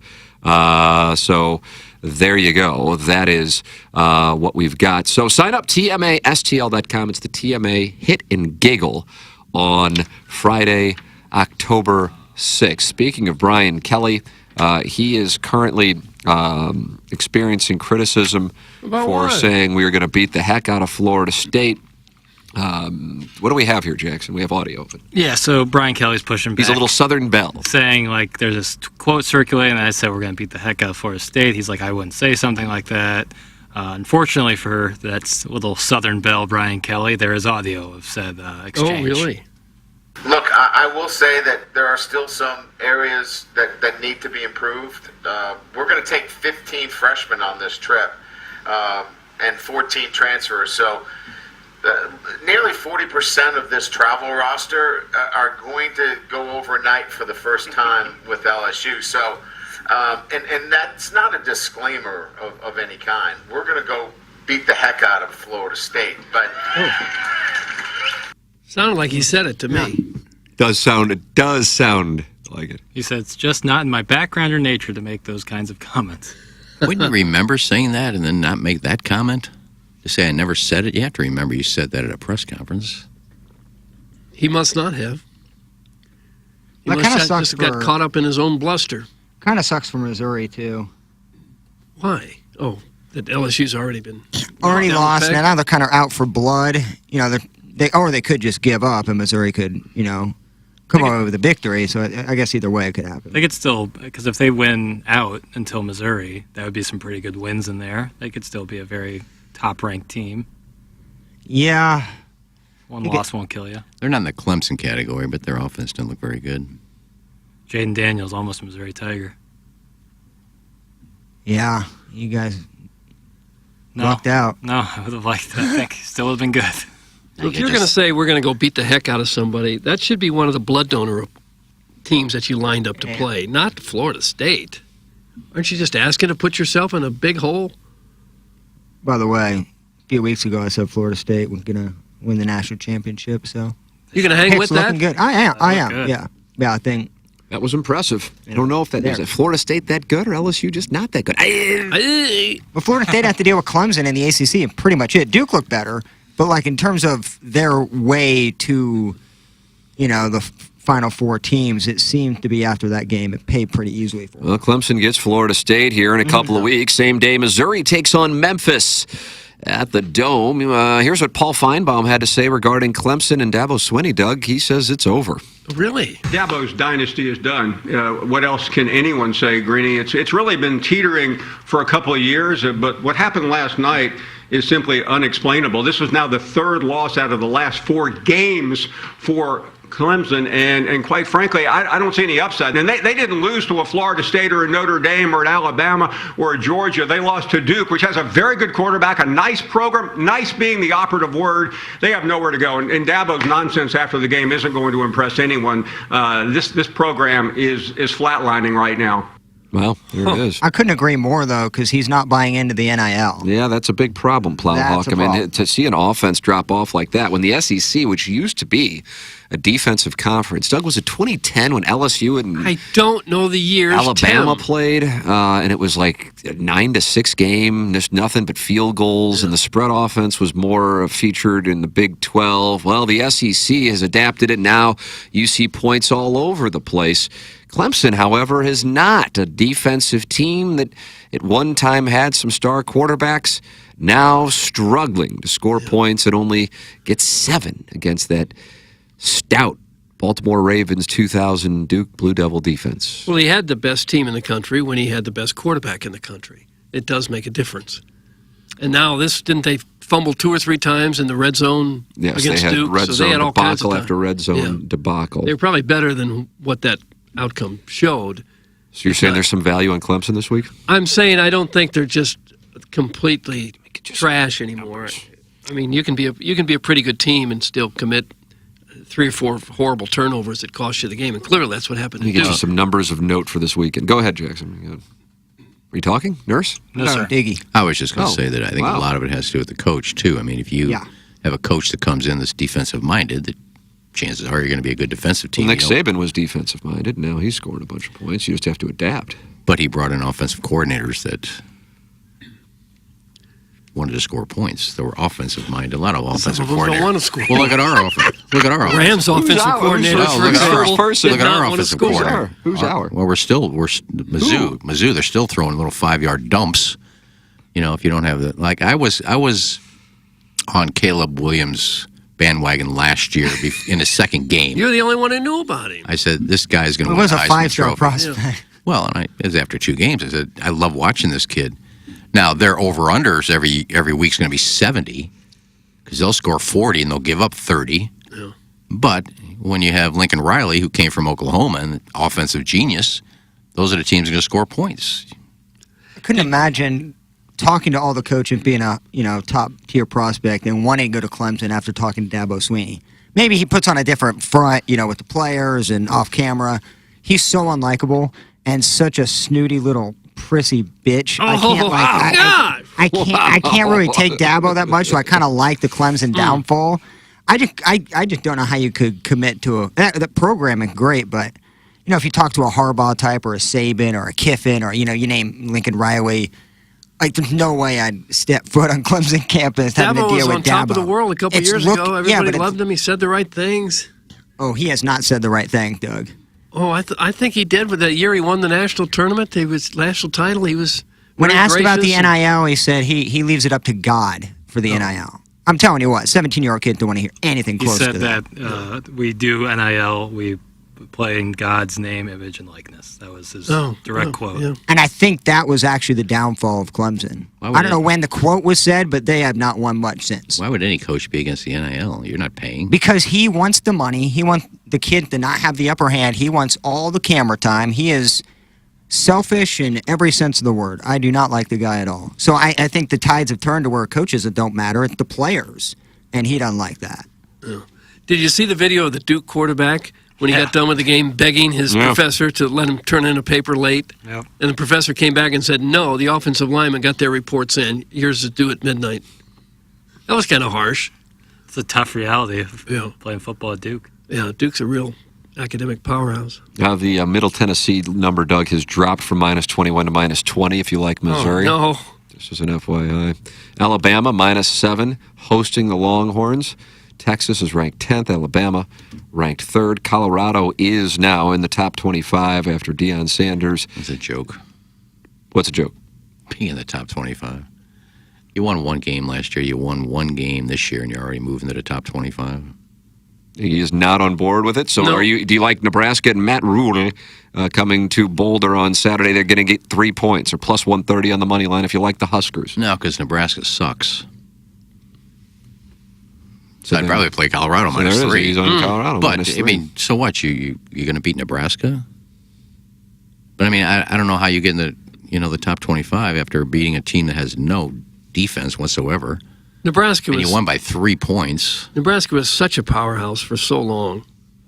So there you go. That is what we've got. So sign up, tmastl.com. It's the TMA Hit and Giggle on Friday, October 6th. Speaking of Brian Kelly, he is currently experiencing criticism for saying we are going to beat the heck out of Florida State. What do we have here, Jackson? We have audio of it. Yeah, so Brian Kelly's pushing back. He's a little Southern Belle. Saying, like, there's this quote circulating that I said we're going to beat the heck out of Florida State. He's like, I wouldn't say something like that. Unfortunately for that's little Southern Belle Brian Kelly, there is audio of said exchange. Oh, really? Look, I will say that there are still some areas that need to be improved. We're going to take 15 freshmen on this trip and 14 transfers. So nearly 40% of this travel roster are going to go overnight for the first time with LSU. So, and that's not a disclaimer of any kind. We're going to go beat the heck out of Florida State. But sounded like he said it to me. It does sound I like it. He said, it's just not in my background or nature to make those kinds of comments. Wouldn't you remember saying that and then not make that comment? To say I never said it? You have to remember you said that at a press conference. He must not have. He That must kinda have sucks just got for- caught up in his own bluster. Kind of sucks for Missouri, too. Why? Oh, that LSU's already been Already down lost, the peg? and now they're kind of out for blood. You know, they could just give up, and Missouri could, come away with a victory. So I guess either way it could happen. They could still, because if they win out until Missouri, that would be some pretty good wins in there. They could still be a very top-ranked team. Yeah. One loss won't kill you. They're not in the Clemson category, but their offense didn't look very good. Jaden Daniels, almost a Missouri Tiger. Yeah, you guys No. lucked out. No, I would have liked that. I think still would have been good. So if you're going to say we're going to go beat the heck out of somebody, that should be one of the blood donor teams that you lined up to play, not Florida State. Aren't you just asking to put yourself in a big hole? By the way, a few weeks ago I said Florida State was going to win the national championship. So you're going to hang it's with that? looking good. I am. good. Yeah. Yeah, I think. That was impressive. I don't know if that is Florida State that good or LSU just not that good. Well, Florida State had to deal with Clemson in the ACC, and pretty much it. Duke looked better, but like in terms of their way to, the Final Four teams, it seemed to be after that game it paid pretty easily for them. Well, Clemson gets Florida State here in a couple of weeks. Same day, Missouri takes on Memphis at the Dome. Here's what Paul Feinbaum had to say regarding Clemson and Dabo Swinney, Doug. He says it's over. Really? Dabo's dynasty is done. What else can anyone say, Greeny? It's really been teetering for a couple of years, but what happened last night is simply unexplainable. This is now the third loss out of the last 4 games for Clemson, and quite frankly, I don't see any upside. And they didn't lose to a Florida State or a Notre Dame or an Alabama or a Georgia. They lost to Duke, which has a very good quarterback, a nice program, nice being the operative word. They have nowhere to go. And Dabo's nonsense after the game isn't going to impress anyone. This program is flatlining right now. Well, there it is. I couldn't agree more, though, because he's not buying into the NIL. Yeah, that's a big problem, Plowhawk. I mean, to see an offense drop off like that when the SEC, which used to be a defensive conference, Doug, was it 2010 when LSU and I don't know the years. Alabama Tim. played, and it was like a 9-6 game, just nothing but field goals, and the spread offense was more featured in the Big 12. Well, the SEC has adapted it now. You see points all over the place. Clemson, however, is not a defensive team that at one time had some star quarterbacks, now struggling to score points and only get 7 against that stout Baltimore Ravens 2000 Duke Blue Devil defense. Well, he had the best team in the country when he had the best quarterback in the country. It does make a difference. And now didn't they fumble 2 or 3 times in the red zone Yes, against they had Duke? red so zone they had all kinds of debacle time. after red zone debacle. They were probably better than what that outcome showed. So you're saying there's some value on Clemson this week? I'm saying I don't think they're just completely trash anymore. I mean, you can be a pretty good team and still commit 3 or 4 horrible turnovers that cost you the game, and clearly that's what happened. Let me get you some numbers of note for this weekend. Go ahead, Jackson. Are you talking, Nurse? No, sir. Diggy. I was just going to Oh, say that I think wow. a lot of it has to do with the coach, too. I mean, if you have a coach that comes in that's defensive-minded, the chances are you're going to be a good defensive team. Well, Nick Saban was defensive-minded. Now he's scoring a bunch of points. You just have to adapt. But he brought in offensive coordinators that wanted to score points. They were offensive-minded. A lot of offensive Some of them coordinators. don't want to score. Well, look at our offense. Look at our offense. Rams offensive coordinator, Well, for look at our example, person. did Look at not our want to offensive score. coordinator. Who's our? Well, we're Mizzou. They're still throwing little 5-yard dumps. You know, if you don't have the I was on Caleb Williams' bandwagon last year in his second game. You're the only one who knew about him. I said this guy's going to It win was the a Heisman 5-star Trophy. prospect. Well, and it was after 2 games. I said I love watching this kid. Now their over/unders every week's going to be 70 because they'll score 40 and they'll give up 30. Yeah. But when you have Lincoln Riley, who came from Oklahoma, and offensive genius, those are the teams that are going to score points. I couldn't imagine talking to all the coaches, being a top tier prospect, and wanting to go to Clemson after talking to Dabo Swinney. Maybe he puts on a different front, with the players and off camera. He's so unlikable and such a snooty little prissy bitch. I can't really take Dabo that much, so I kind of like the Clemson downfall. I just don't know how you could commit to that program is great, but if you talk to a Harbaugh type or a Saban or a Kiffin or, you name Lincoln Riley, like, there's no way I'd step foot on Clemson campus having Dabo to was deal on with top of Dabo. the world a couple years ago. Everybody loved him. He said the right things. Oh, he has not said the right thing, Doug. Oh, I think he did. With that year he won the national tournament, national title. He was When very asked about the gracious NIL, he said he leaves it up to God for the NIL. I'm telling you what, 17-year-old kid don't want to hear anything He close said to that. that we do NIL, we play in God's name, image, and likeness. That was his direct quote. Yeah. And I think that was actually the downfall of Clemson. I don't know when the quote was said, but they have not won much since. Why would any coach be against the NIL? You're not paying. Because he wants the money. He wants the kid to not have the upper hand. He wants all the camera time. He is selfish in every sense of the word. I do not like the guy at all. So I think the tides have turned to where coaches, it don't matter. It's the players. And he doesn't like that. Yeah. Did you see the video of the Duke quarterback when he got done with the game begging his professor to let him turn in a paper late? Yeah. And the professor came back and said, no, the offensive lineman got their reports in. Yours is due at midnight. That was kind of harsh. It's a tough reality of playing football at Duke. Yeah, Duke's a real academic powerhouse. Now the Middle Tennessee number, Doug, has dropped from -21 to -20 if you like Missouri. Oh, no. This is an FYI. Alabama, -7, hosting the Longhorns. Texas is ranked 10th. Alabama ranked 3rd. Colorado is now in the top 25 after Deion Sanders. It's a joke. What's a joke? Being in the top 25. You won one game last year. You won one game this year, and you're already moving to the top 25. He is not on board with it. So No. do you like Nebraska and Matt Rule coming to Boulder on Saturday? They're going to get 3 points or plus 130 on the money line if you like the Huskers. No, because Nebraska sucks. So I'd rather play Colorado so minus there it is. 3. He's on Colorado but, minus I 3. mean, so what? You're going to beat Nebraska? But, I mean, I don't know how you get in the top 25 after beating a team that has no defense whatsoever. Nebraska and was, you won by 3 points. Nebraska was such a powerhouse for so long.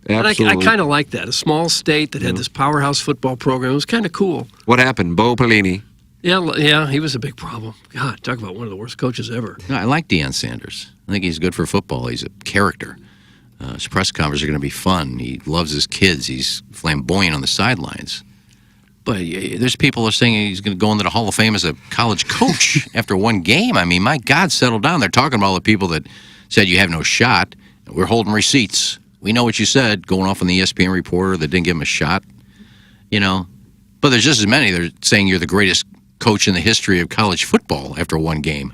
Absolutely. And I kind of like that. A small state that had this powerhouse football program. It was kind of cool. What happened? Bo Pelini. Yeah, he was a big problem. God, talk about one of the worst coaches ever. No, I like Deion Sanders. I think he's good for football. He's a character. His press conferences are going to be fun. He loves his kids. He's flamboyant on the sidelines. But there's people who are saying he's going to go into the Hall of Fame as a college coach after one game. I mean, my God, settle down. They're talking about all the people that said you have no shot. We're holding receipts. We know what you said, going off on the ESPN reporter that didn't give him a shot. But there's just as many. They're saying you're the greatest coach in the history of college football after one game.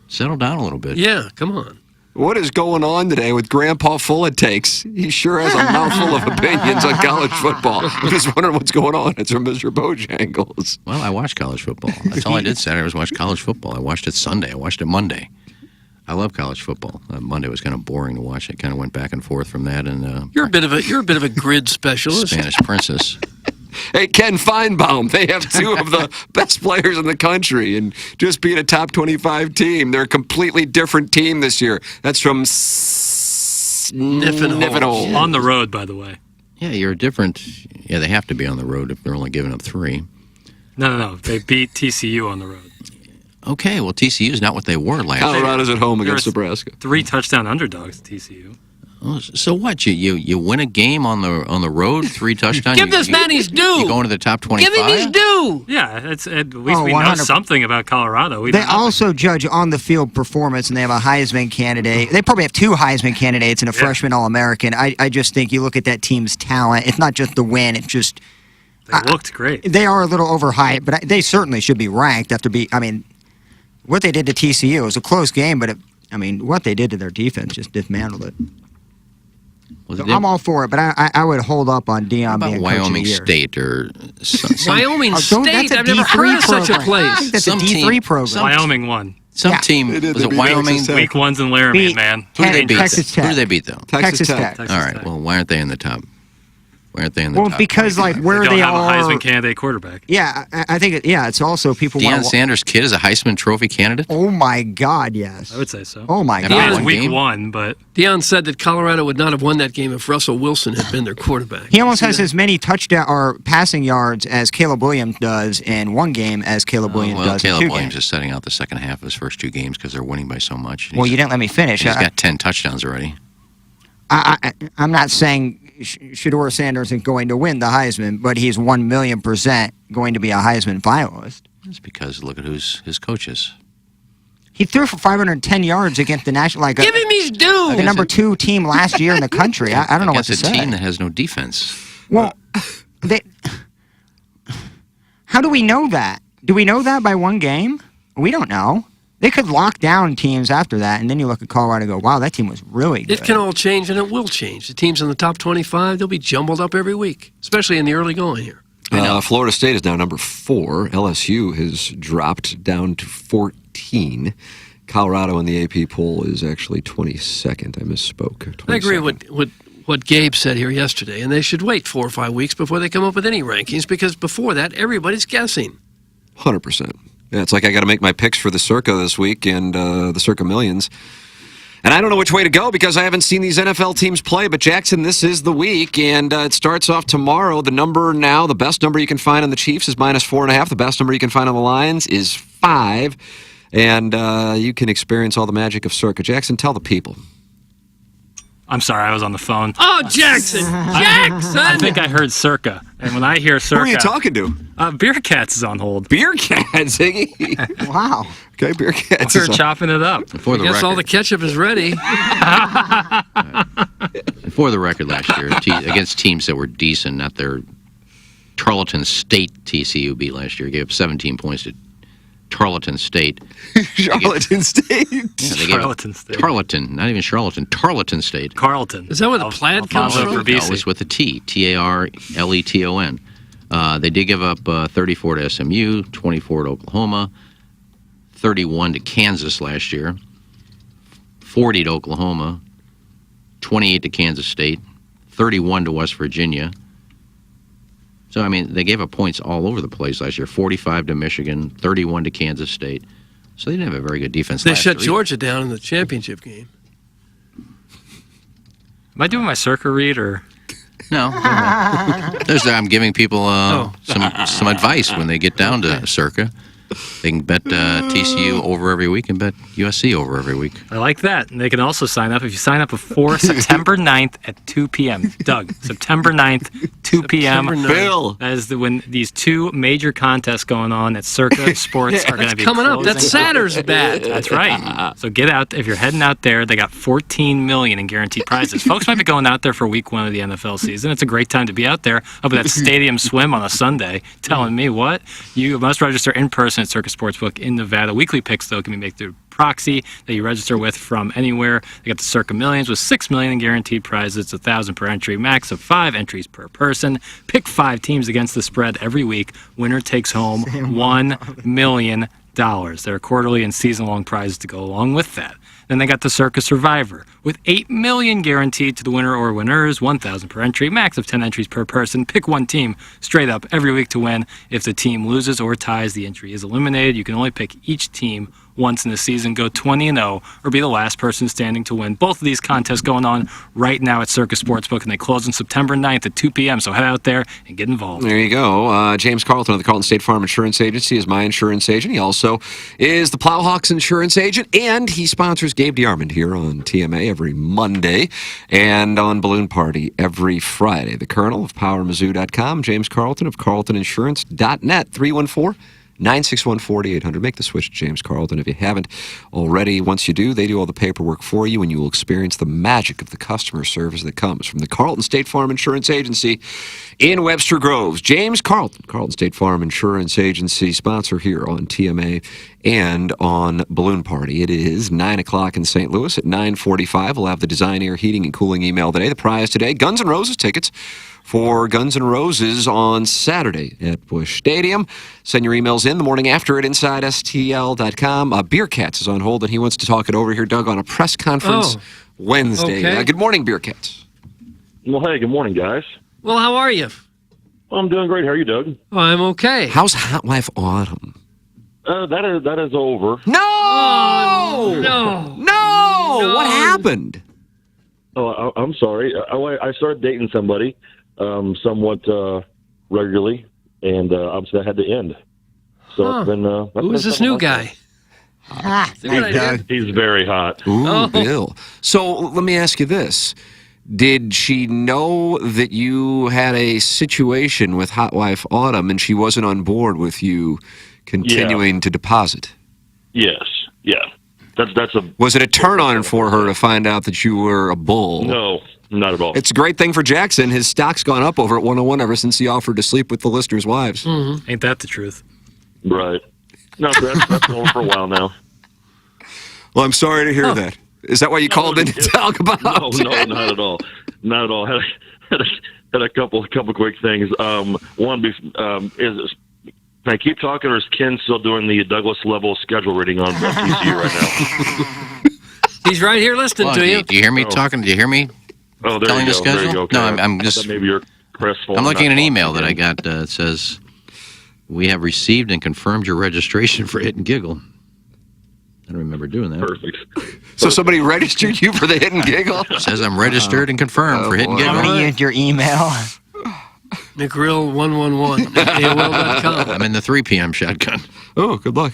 Settle down a little bit. Yeah, come on. What is going on today with Grandpa Full of Takes? He sure has a mouthful of opinions on college football. I'm just wondering what's going on. It's from Mr. Bojangles. Well, I watch college football. That's all I did Saturday was watch college football. I watched it Sunday. I watched it Monday. I love college football. Monday was kind of boring to watch. It kind of went back and forth from that and You're a bit of a grid specialist. Spanish Princess. Hey, Ken Feinbaum. They have 2 of the best players in the country and just being a top 25 team. They're a completely different team this year. That's from Niffinhole. On the road, by the way. Yeah, you're different. Yeah, they have to be on the road if they're only giving up 3. No. They beat TCU on the road. Okay, well, TCU is not what they were last year. Colorado's at home against Nebraska. 3 touchdown underdogs, TCU. Oh, so what? You win a game on the road, 3 touchdowns. Give this man his due. You go into the top 25. Give him his due. Yeah, at least we know something about Colorado. They also judge on-the-field performance, and they have a Heisman candidate. They probably have 2 Heisman candidates and a freshman All-American. I just think you look at that team's talent. It's not just the win. It's just they looked great. They are a little overhyped, but they certainly should be ranked after what they did to TCU was a close game, but what they did to their defense just dismantled it. So I'm all for it, but I would hold up on Deion being coach Wyoming of the year. State or Wyoming State? I've never heard of such a place. I think that's a D3 program. Wyoming won. Some team, was it Wyoming? Week 1's in Laramie, man. Who did they beat? Texas Tech. Who did they beat, though? Texas Tech. All right, well, why aren't they in the top? Why aren't they in the top? Well, because where they they don't are. have a Heisman candidate quarterback. Yeah, I think it's also people Deion want Sanders' kid is a Heisman Trophy candidate? Oh, my God, yes. I would say so. Oh, my Have God. you It was won week game? 1, but Deion said that Colorado would not have won that game if Russell Wilson had been their quarterback. He almost has as many touchdown or passing yards as Caleb Williams does in one game as Caleb Williams does in 2 Caleb Williams games. is setting out the second half of his first 2 games because they're winning by so much. Well, you didn't let me finish. He's got 10 touchdowns already. I'm not saying Shedeur Sanders isn't going to win the Heisman, but he's 1,000,000% going to be a Heisman finalist. That's because look at who's his coaches. He threw for 510 yards against the national, Give him his due. the number 2 team last year in the country. I don't know what to Against a say. team that has no defense. Well, how do we know that? Do we know that by one game? We don't know. They could lock down teams after that, and then you look at Colorado and go, wow, that team was really good. It can all change, and it will change. The teams in the top 25, they'll be jumbled up every week, especially in the early going here. Florida State is now number 4. LSU has dropped down to 14. Colorado in the AP poll is actually 22nd. I misspoke. 22nd. I agree with what Gabe said here yesterday, and they should wait 4 or 5 weeks before they come up with any rankings, because before that, everybody's guessing. 100%. Yeah, it's like I got to make my picks for the Circa this week and the Circa Millions. And I don't know which way to go because I haven't seen these NFL teams play. But, Jackson, this is the week, and it starts off tomorrow. The number now, the best number you can find on the Chiefs is -4.5. The best number you can find on the Lions is 5. And you can experience all the magic of Circa. Jackson, tell the people. I'm sorry, I was on the phone. Oh, Jackson! Jackson! I think I heard Circa. And when I hear Circa... Who are you talking to? Beer Cats is on hold. Beer Cats, Iggy? Wow. Okay, Beer Cats We're chopping it up. For the I guess record, all the ketchup is ready. for the record, last year against teams that were decent, not their Tarleton State TCU beat last year. Gave up 17 points to Tarleton State. Charlatan State. Yeah, they gave Charlatan up State. Tarleton, not even Charlatan. Tarleton State. Carlton. Is that where the plaid comes Alfonso from? No, Berbisi. it's with a T. Tarleton. They did give up 34 to SMU, 24 to Oklahoma, 31 to Kansas last year, 40 to Oklahoma, 28 to Kansas State, 31 to West Virginia. So, I mean, they gave up points all over the place last year. 45 to Michigan, 31 to Kansas State. So they didn't have a very good defense They last shut year. Georgia down in the championship game. Am I doing my Circa read or... No. I'm giving people some advice when they get down to Circa. They can bet TCU over every week and bet USC over every week. I like that. And they can also sign up if you sign up before September 9th at 2 p.m. Doug, September 9th, 2 p.m. Bill. That is when these 2 major contests going on at Circa Sports are going to be Coming up. closing. That's Satter's bet. That's right. So get out. If you're heading out there, they got $14 million in guaranteed prizes. Folks might be going out there for week 1 of the NFL season. It's a great time to be out there up at that stadium swim on a Sunday. Telling me what? You must register in person at Circa Sportsbook in Nevada. Weekly picks, though, can be made through proxy that you register with from anywhere. They got the Circa Millions with $6 million in guaranteed prizes. It's $1,000 per entry, max of 5 entries per person. Pick 5 teams against the spread every week. Winner takes home $1 million. There are quarterly and season-long prizes to go along with that. Then they got the Circa Survivor with $8 million guaranteed to the winner or winners, $1,000 per entry, max of 10 entries per person. Pick one team straight up every week to win. If the team loses or ties, the entry is eliminated. You can only pick each team once in the season. Go 20-0 or be the last person standing to win. Both of these contests going on right now at Circa Sportsbook, and they close on September 9th at 2 p.m. So head out there and get involved. There you go. James Carlton of the Carlton State Farm Insurance Agency is my insurance agent. He also is the Plowhawks insurance agent, and he sponsors Gabe DeArmond here on TMA every Monday and on Balloon Party every Friday. The Colonel of PowerMizzou.com, James Carlton of CarltonInsurance.net, 314-961-4800. Make the switch to James Carlton if you haven't already. Once you do, they do all the paperwork for you, and you will experience the magic of the customer service that comes from the Carlton State Farm Insurance Agency in Webster Groves. James Carlton, Carlton State Farm Insurance Agency, sponsor here on TMA and on Balloon Party. It is 9 o'clock in St. Louis. At 9:45, we'll have the Design Air Heating and Cooling email today. The prize today, Guns N' Roses tickets for Guns N' Roses on Saturday at Busch Stadium. Send your emails in the morning after at InsideSTL.com. Beer Cats is on hold, and he wants to talk it over here, Doug, on a press conference Wednesday. Okay. Good morning, Beer Cats. Well, hey, good morning, guys. Well, how are you? Well, I'm doing great. How are you, Doug? Oh, I'm okay. How's Hot Wife Autumn? That is over. No! Oh, no! No! What happened? Oh, I'm sorry. I started dating somebody somewhat regularly, and obviously that had to end. So it's been... Who is this new guy? He's very hot. Ooh, Bill. So let me ask you this. Did she know that you had a situation with Hot Wife Autumn and she wasn't on board with you continuing to deposit? Yes. Yeah. That's a. Was it a turn on for her to find out that you were a bull? No, not at all. It's a great thing for Jackson. His stock's gone up over at 101 ever since he offered to sleep with the listeners' wives. Ain't that the truth? Right. No, that's going for a while now. Well, I'm sorry to hear that. Is that why you called in to talk about? No, not at all. Not at all. Had a couple quick things. One is. Can I keep talking, or is Ken still doing the Douglas level schedule reading on TCU right now? He's right here listening to you. Do you hear me talking? Do you hear me there telling you the go. There you schedule? go. No, I'm just. Maybe you're crestfallen. I'm looking at an email that I got. It says, "We have received and confirmed your registration for Hit and Giggle." I don't remember doing that. Perfect. So somebody registered you for the Hit and Giggle? It says I'm registered and confirmed for Hit and Giggle. I'm going to use your email. McGrill111 at AOL.com. I'm in the 3 p.m. shotgun. Oh, good luck.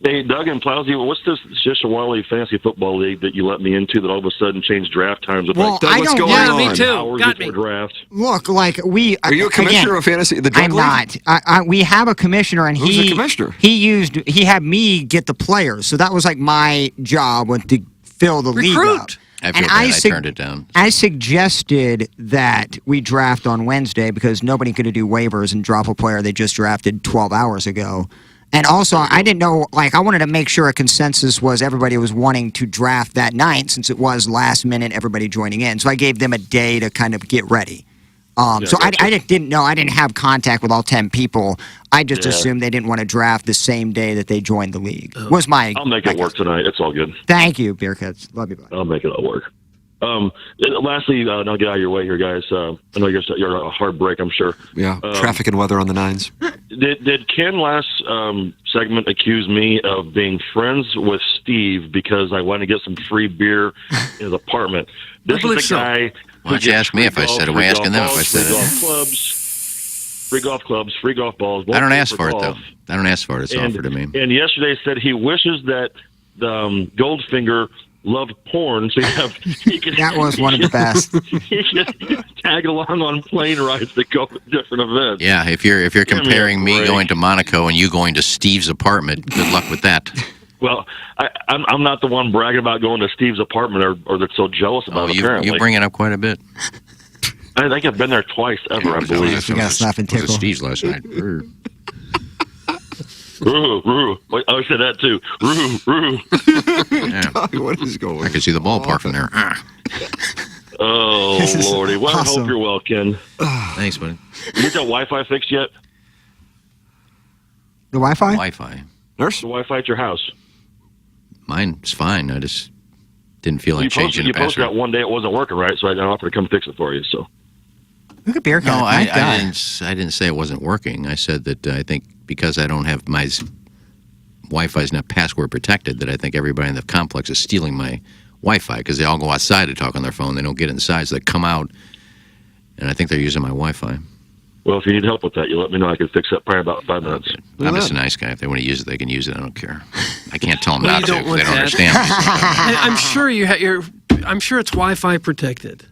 Hey, Doug and Plowsy, what's this Shishawali Fantasy Football League that you let me into that all of a sudden changed draft times? Well, I what's don't going know. on? Me too. Hours Got before me. draft. Look, like we Are you a commissioner of fantasy? The drug I'm league? not. We have a commissioner, and Who's the commissioner? He had me get the players, so that was like my job to fill the league up. I feel bad. I turned it down. I suggested that we draft on Wednesday because nobody could do waivers and drop a player they just drafted 12 hours ago. And also, I didn't know, I wanted to make sure a consensus was everybody was wanting to draft that night since it was last minute, everybody joining in. So I gave them a day to kind of get ready. So I didn't know. I didn't have contact with all 10 people. I just assumed they didn't want to draft the same day that they joined the league. Was my. I'll make it work tonight. It's all good. Thank you, Bearcats. Love you, buddy. I'll make it all work. Lastly, and I'll get out of your way here, guys. I know you're a hard break, I'm sure. Yeah, traffic and weather on the 9s. Did Ken last segment accuse me of being friends with Steve because I wanted to get some free beer in his apartment? This is the guy. Why don't you ask me if I said it? Why asking them if I said it? Free golf clubs, free golf balls. I don't ask for it, though. I don't ask for it. It's offered to me. And yesterday said he wishes that Goldfinger loved porn, so that was one of the best. He could tag along on plane rides that go to different events. Yeah, if you're comparing me going to Monaco and you going to Steve's apartment, good luck with that. Well, I'm not the one bragging about going to Steve's apartment or that's so jealous about it, apparently. You bring it up quite a bit. I think I've been there twice ever, I believe. You got to snap and tickle. It was Steve's last night. Roo. Wait, I said that too. Roo. Yeah. What is going on? I can see the ballpark from there. Oh, Lordy. Well, I hope you're well, Ken. Thanks, buddy. You get that Wi-Fi fixed yet? The Wi-Fi? Wi-Fi. Nurse? The Wi-Fi at your house. Mine's fine. I just didn't feel like changing the You posted password. that one day it wasn't working right, so I offered to come fix it for you. So. Look at Bearcat. No, I didn't say it wasn't working. I said that I think because I don't have my Wi-Fi is not password protected, that I think everybody in the complex is stealing my Wi-Fi because they all go outside to talk on their phone. They don't get inside, so they come out, and I think they're using my Wi-Fi. Well, if you need help with that, you let me know. I can fix that probably about 5 minutes. Okay. I'm just a nice guy. If they want to use it, they can use it. I don't care. I can't tell them Well, not you to don't if want they don't that. understand me. I'm sure I'm sure it's Wi-Fi protected.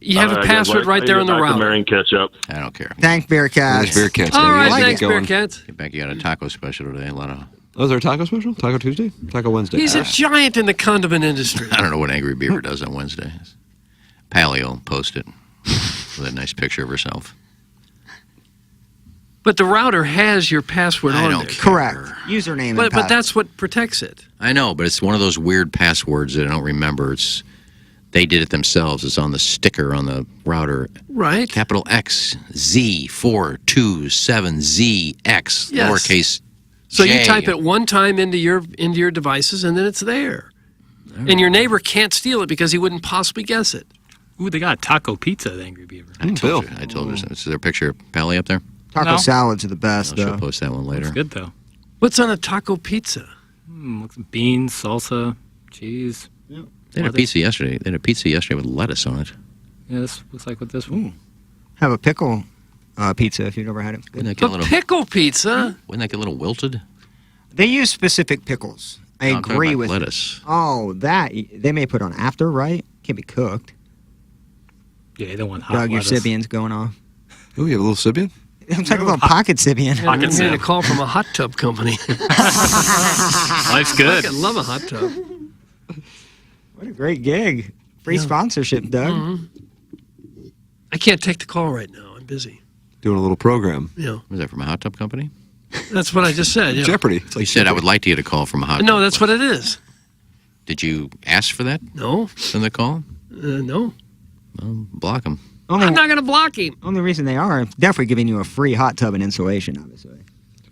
You have a password right there in the router. And catch up. I don't care. Thank Bearcats. There's Bearcats. All right, Like thanks, it going. Bearcats. Get back. You got a taco special today. A lot of. Oh, is there a taco special? Taco Tuesday? Taco Wednesday? He's a giant in the condiment industry. I don't know what Angry Beaver does on Wednesdays. Paleo posted with a nice picture of herself. But the router has your password on there. Correct. Username. But that's what protects it. I know, but it's one of those weird passwords that I don't remember. They did it themselves. It's on the sticker on the router. Right. Capital X Z 427 Z X Yes. lowercase. So J. you type it one time into your devices, and then it's there. And your neighbor can't steal it because he wouldn't possibly guess it. Ooh, they got taco pizza at Angry Beaver. I told her. Is there a picture of Pally up there? Taco salads are the best, She'll though. post that one later. It's good, though. What's on a taco pizza? Looks like beans, salsa, cheese. They had a pizza yesterday. They had a pizza yesterday with lettuce on it. Yeah, this looks like what this one. Have a pickle pizza if you've never had it. Wouldn't that get a little, pickle pizza? Wouldn't that get a little wilted? They use specific pickles. I No, I'm talking agree about with lettuce. Oh, that they may put on after, right? Can't be cooked. Yeah, you don't want hot Doug, your lettuce. Sibian's going off. Oh, you have a little Sibian? I'm talking about pocket Sibian. Yeah, I'm getting a call from a hot tub company. Life's good. I love a hot tub. What a great gig. Free sponsorship, Doug. Mm-hmm. I can't take the call right now. I'm busy. Doing a little program. Yeah. Was that from a hot tub company? That's what I just said. Yeah. Jeopardy. It's like you said, I would like to get a call from a hot tub. No, that's what it is. Did you ask for that? No. In the call? No. Well, block them. I'm not going to block him. Only reason they are definitely giving you a free hot tub and insulation, obviously.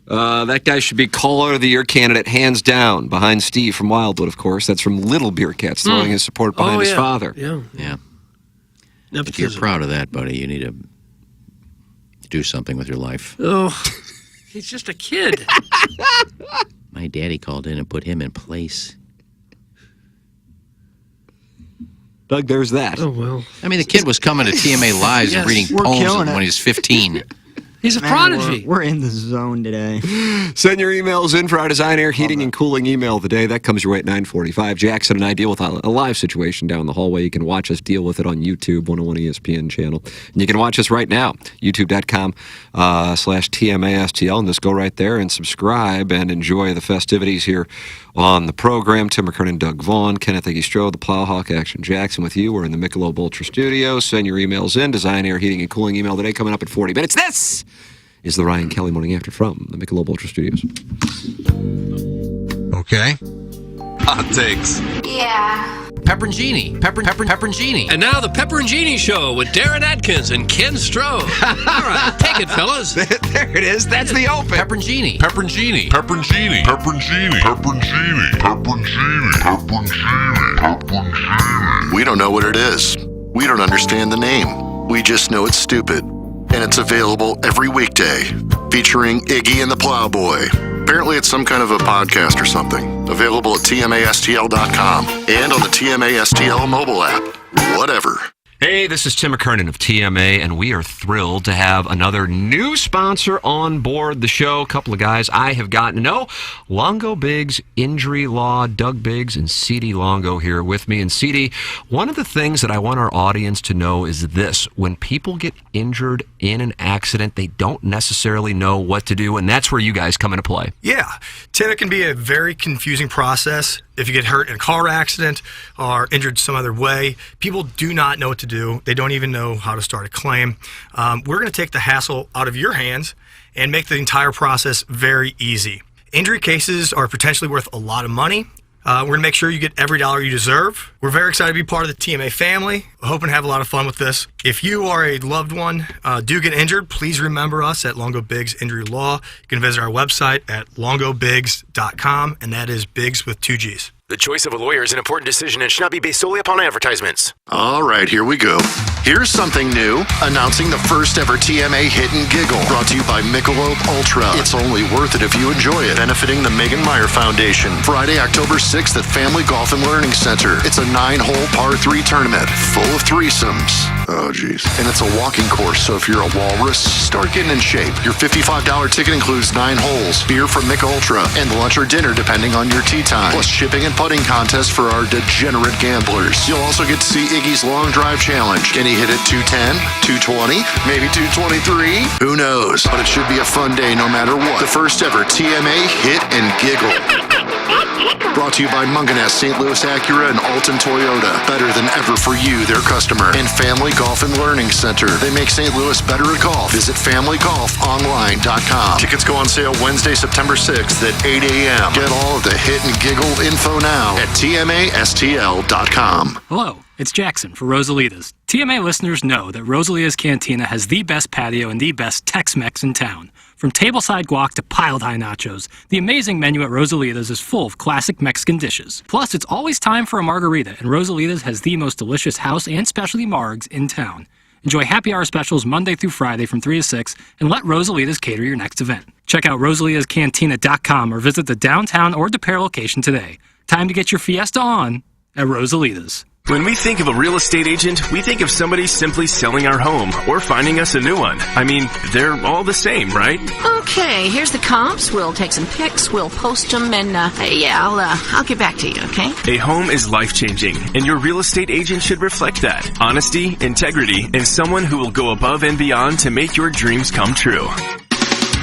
That guy should be caller of the year candidate, hands down, behind Steve from Wildwood, of course. That's from Little Beer Cats, throwing his support behind his father. Yeah. Yeah. If you're proud of that, buddy, you need to do something with your life. Oh, he's just a kid. My daddy called in and put him in place. Doug, there's that. Oh, well. I mean, the kid was coming to TMA Lives and reading We're poems killing it. when he was 15. He's a Man, prodigy. We're in the zone today. Send your emails in for our Design, Air, Heating, and Cooling email of the day. That comes your way at 9:45. Jackson and I deal with a live situation down the hallway. You can watch us deal with it on YouTube, 101 ESPN channel. And you can watch us right now, youtube.com/TMASTL. And just go right there and subscribe and enjoy the festivities here on the program. Tim McKernan, Doug Vaughn, Kenneth Iggy Strode, the Plowhawk, Action Jackson with you. We're in the Michelob Ultra Studios. Send your emails in. Design, Air, Heating, and Cooling email today coming up in 40 minutes. This is the Ryan Kelly Morning After from the Michelob Ultra Studios. Okay. Hot takes. Yeah. Pepperoncini. Pepperoncini. And now the Pepperoncini Show with Darren Atkins and Ken Strode. All right, take it, fellas. There it is. That's the open. Pepperoncini. Pepperoncini. Pepperoncini. Pepperoncini. Pepperoncini. Pepperoncini. Pepperoncini. Pepperoncini. We don't know what it is. We don't understand the name. We just know it's stupid. And it's available every weekday, featuring Iggy and the Plowboy. Apparently it's some kind of a podcast or something. Available at TMASTL.com and on the TMASTL mobile app. Whatever. Hey, this is Tim McKernan of TMA, and we are thrilled to have another new sponsor on board the show. A couple of guys I have gotten to know. Longo Biggs, Injury Law, Doug Biggs, and C.D. Longo here with me. And C.D., one of the things that I want our audience to know is this. When people get injured in an accident, they don't necessarily know what to do, and that's where you guys come into play. Yeah. Tim, it can be a very confusing process. If you get hurt in a car accident or injured some other way, people do not know what to do. They don't even know how to start a claim. We're going to take the hassle out of your hands and make the entire process very easy. Injury cases are potentially worth a lot of money. We're going to make sure you get every dollar you deserve. We're very excited to be part of the TMA family. We're hoping to have a lot of fun with this. If you or a loved one do get injured, please remember us at Longo Biggs Injury Law. You can visit our website at longobiggs.com, and that is Biggs with 2 G's. The choice of a lawyer is an important decision and should not be based solely upon advertisements. All right, here we go. Here's something new. Announcing the first ever TMA Hit and Giggle. Brought to you by Michelob Ultra. It's only worth it if you enjoy it. Benefiting the Megan Meyer Foundation. Friday, October 6th at Family Golf and Learning Center. It's a 9-hole par 3 tournament full of threesomes. Oh, geez. And it's a walking course, so if you're a walrus, start getting in shape. Your $55 ticket includes 9 holes, beer from Mich Ultra, and lunch or dinner depending on your tee time. Plus shipping and putting contest for our degenerate gamblers. You'll also get to see Iggy's Long Drive Challenge. Can he hit it 210, 220, maybe 223? Who knows? But it should be a fun day no matter what. The first ever TMA Hit and Giggle. Brought to you by Munganess, St. Louis Acura, and Alton Toyota. Better than ever for you, their customer. And Family Golf and Learning Center. They make St. Louis better at golf. Visit FamilyGolfOnline.com. Tickets go on sale Wednesday, September 6th at 8 a.m. Get all of the Hit and Giggle info now at TMASTL.com. Hello, it's Jackson for Rosalita's. TMA listeners know that Rosalita's Cantina has the best patio and the best Tex-Mex in town. From tableside guac to piled high nachos, the amazing menu at Rosalita's is full of classic Mexican dishes. Plus, it's always time for a margarita, and Rosalita's has the most delicious house and specialty margs in town. Enjoy happy hour specials Monday through Friday from 3 to 6, and let Rosalita's cater your next event. Check out rosalitascantina.com or visit the downtown or DePere location today. Time to get your fiesta on at Rosalita's. When we think of a real estate agent, we think of somebody simply selling our home or finding us a new one. I mean, they're all the same, right? Okay, here's the comps. We'll take some pics, we'll post them, and I'll get back to you, okay? A home is life-changing, and your real estate agent should reflect that. Honesty, integrity, and someone who will go above and beyond to make your dreams come true.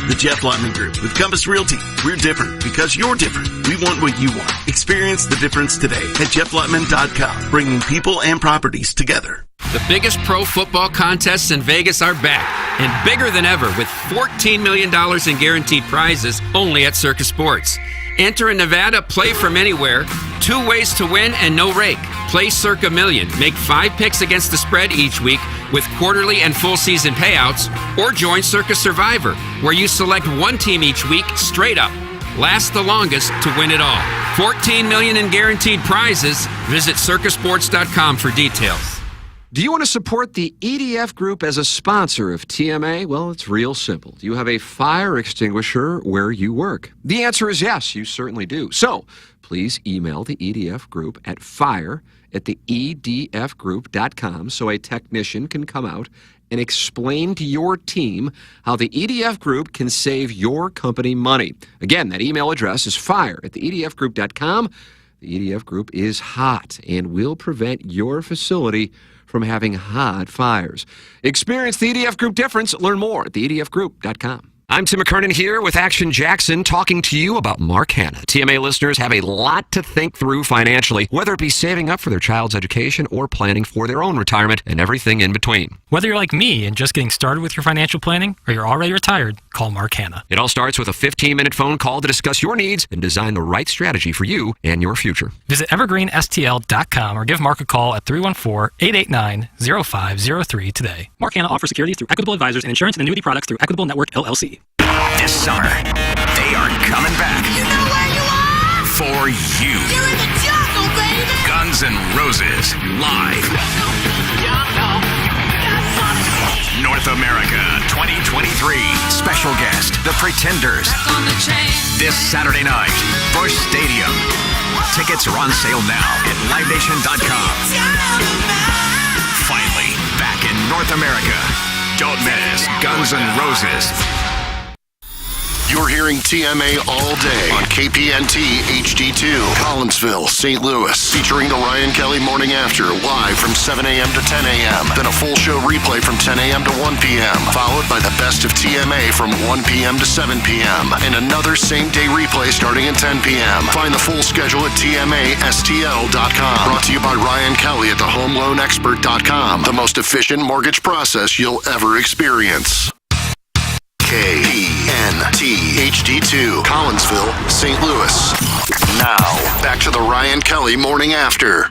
The Jeff Lotman Group with Compass Realty. We're different because you're different. We want what you want. Experience the difference today at jefflotman.com, bringing people and properties together. The biggest pro football contests in Vegas are back, and bigger than ever with $14 million in guaranteed prizes only at Circus Sports. Enter in Nevada, play from anywhere, 2 ways to win and no rake. Play Circa Million, make 5 picks against the spread each week with quarterly and full season payouts, or join Circus Survivor, where you select one team each week straight up. Last the longest to win it all. $14 million in guaranteed prizes. Visit circusports.com for details. Do you want to support the EDF Group as a sponsor of TMA? Well, it's real simple. Do you have a fire extinguisher where you work? The answer is yes, you certainly do. So please email the EDF Group at fire@theedfgroup.com so a technician can come out and explain to your team how the EDF Group can save your company money. Again, that email address is fire@theedfgroup.com. The EDF Group is hot and will prevent your facility from having hot fires. Experience the EDF Group difference. Learn more at theedfgroup.com. I'm Tim McKernan here with Action Jackson talking to you about Mark Hanna. TMA listeners have a lot to think through financially, whether it be saving up for their child's education or planning for their own retirement and everything in between. Whether you're like me and just getting started with your financial planning or you're already retired, call Mark Hanna. It all starts with a 15-minute phone call to discuss your needs and design the right strategy for you and your future. Visit evergreenstl.com or give Mark a call at 314-889-0503 today. Mark Hanna offers securities through Equitable Advisors and insurance and annuity products through Equitable Network, LLC. This summer, they are coming back. You know where you are? For you. You're in the jungle, baby. Guns N' Roses, live. North America 2023. Special guest, The Pretenders. This Saturday night, Busch Stadium. Tickets are on sale now at livenation.com. Finally, back in North America. Don't miss Guns N' Roses. You're hearing TMA all day on KPNT HD2, Collinsville, St. Louis, featuring the Ryan Kelly Morning After, live from 7 a.m. to 10 a.m. Then a full show replay from 10 a.m. to 1 p.m., followed by the best of TMA from 1 p.m. to 7 p.m., and another same-day replay starting at 10 p.m. Find the full schedule at TMASTL.com. Brought to you by Ryan Kelly at thehomeloanexpert.com, the most efficient mortgage process you'll ever experience. KPNT HD2, Collinsville, St. Louis. Now, back to the Ryan Kelly Morning After.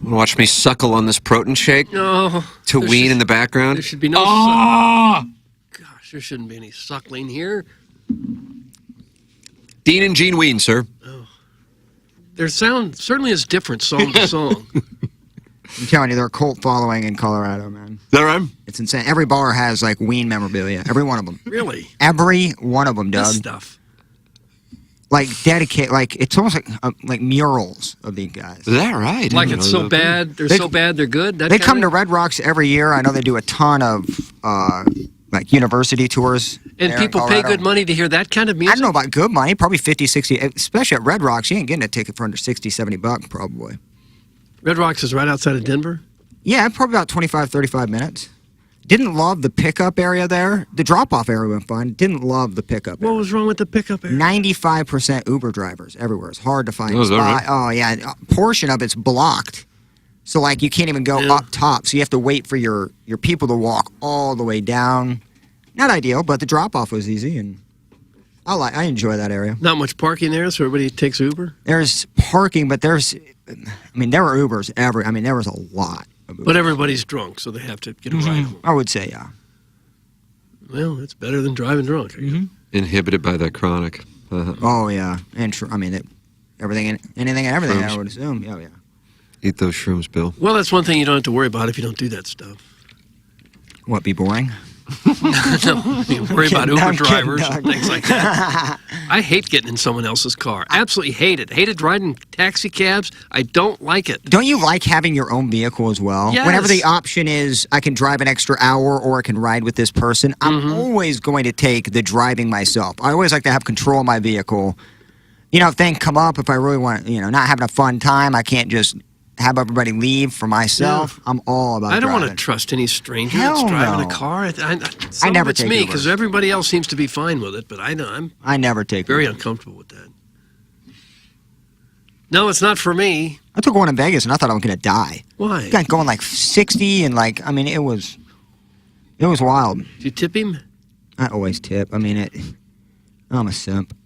Watch me suckle on this protein shake No. to wean in the background. There should be no Gosh, there shouldn't be any suckling here. Dean and Gene Ween, sir. Their sound certainly is different song to song. I'm telling you, they're a cult following in Colorado, man. Is that right? It's insane. Every bar has, like, Ween memorabilia. Every one of them. Really? Every one of them, Doug. This stuff. Like, dedicate, like, it's almost like murals of these guys. Is that right? Like it's so bad, they're so bad, they're good? That They kind come of? to Red Rocks every year. I know they do a ton of, like, university tours. And there in people pay Colorado. good money to hear that kind of music? I don't know about good money. Probably 50, 60, especially at Red Rocks. You ain't getting a ticket for under 60, 70 bucks, probably. Red Rocks is right outside of Denver? Yeah, probably about 25, 35 minutes. Didn't love the pickup area there. The drop-off area went fine. Didn't love the pickup area. What was wrong with the pickup area? 95% Uber drivers everywhere. It's hard to find Oh, a is that spot. right? Oh, yeah. A portion of it's blocked. So, like, you can't even go up top. So you have to wait for your people to walk all the way down. Not ideal, but the drop-off was easy, and I enjoy that area. Not much parking there, so everybody takes Uber? There's parking, but there were Ubers there was a lot. But everybody's drunk, so they have to get a ride home. I would say, yeah. Well, it's better than driving drunk. I guess. Inhibited by that chronic. Oh yeah, and I mean anything and everything. Shrooms. I would assume. Oh yeah. Eat those shrooms, Bill. Well, that's one thing you don't have to worry about if you don't do that stuff. What, be boring? No, you worry about Kidding, Uber I'm kidding, drivers Doug. and things like that. I hate getting in someone else's car. Absolutely hate it. Hated riding taxi cabs. I don't like it. Don't you like having your own vehicle as well? Yes. Whenever the option is I can drive an extra hour or I can ride with this person, I'm always going to take the driving myself. I always like to have control of my vehicle. You know, if things come up, if I really want, not having a fun time, I can't just have everybody leave for myself. Yeah. I'm all about I don't want driving. to trust any stranger Hell that's driving no. a car. I never it's take me Ubers. because everybody else seems to be fine with it, but I never take very Ubers. uncomfortable with that. No, it's not for me. I took one in Vegas and I thought I was going to die. Why? Got going like 60 and it was wild. Did you tip him? I always tip. I'm a simp.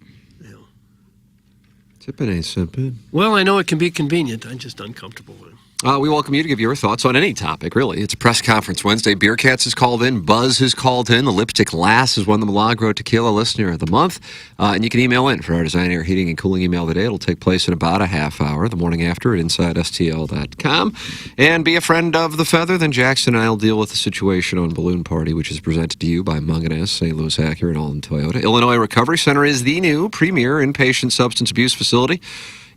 Tipping ain't simping. Well, I know it can be convenient. I'm just uncomfortable with it. We welcome you to give your thoughts on any topic, really. It's a press conference Wednesday. Beer Cats has called in. Buzz has called in. The Lipstick Lass has won the Milagro Tequila Listener of the Month. And you can email in for our Design, Air, Heating, and Cooling email today. It'll take place in about a half hour, the morning after, at InsideSTL.com. And be a friend of the Feather. Then Jackson and I will deal with the situation on Balloon Party, which is presented to you by Munganess, St. Louis Acura, and Allen Toyota. Illinois Recovery Center is the new premier inpatient substance abuse facility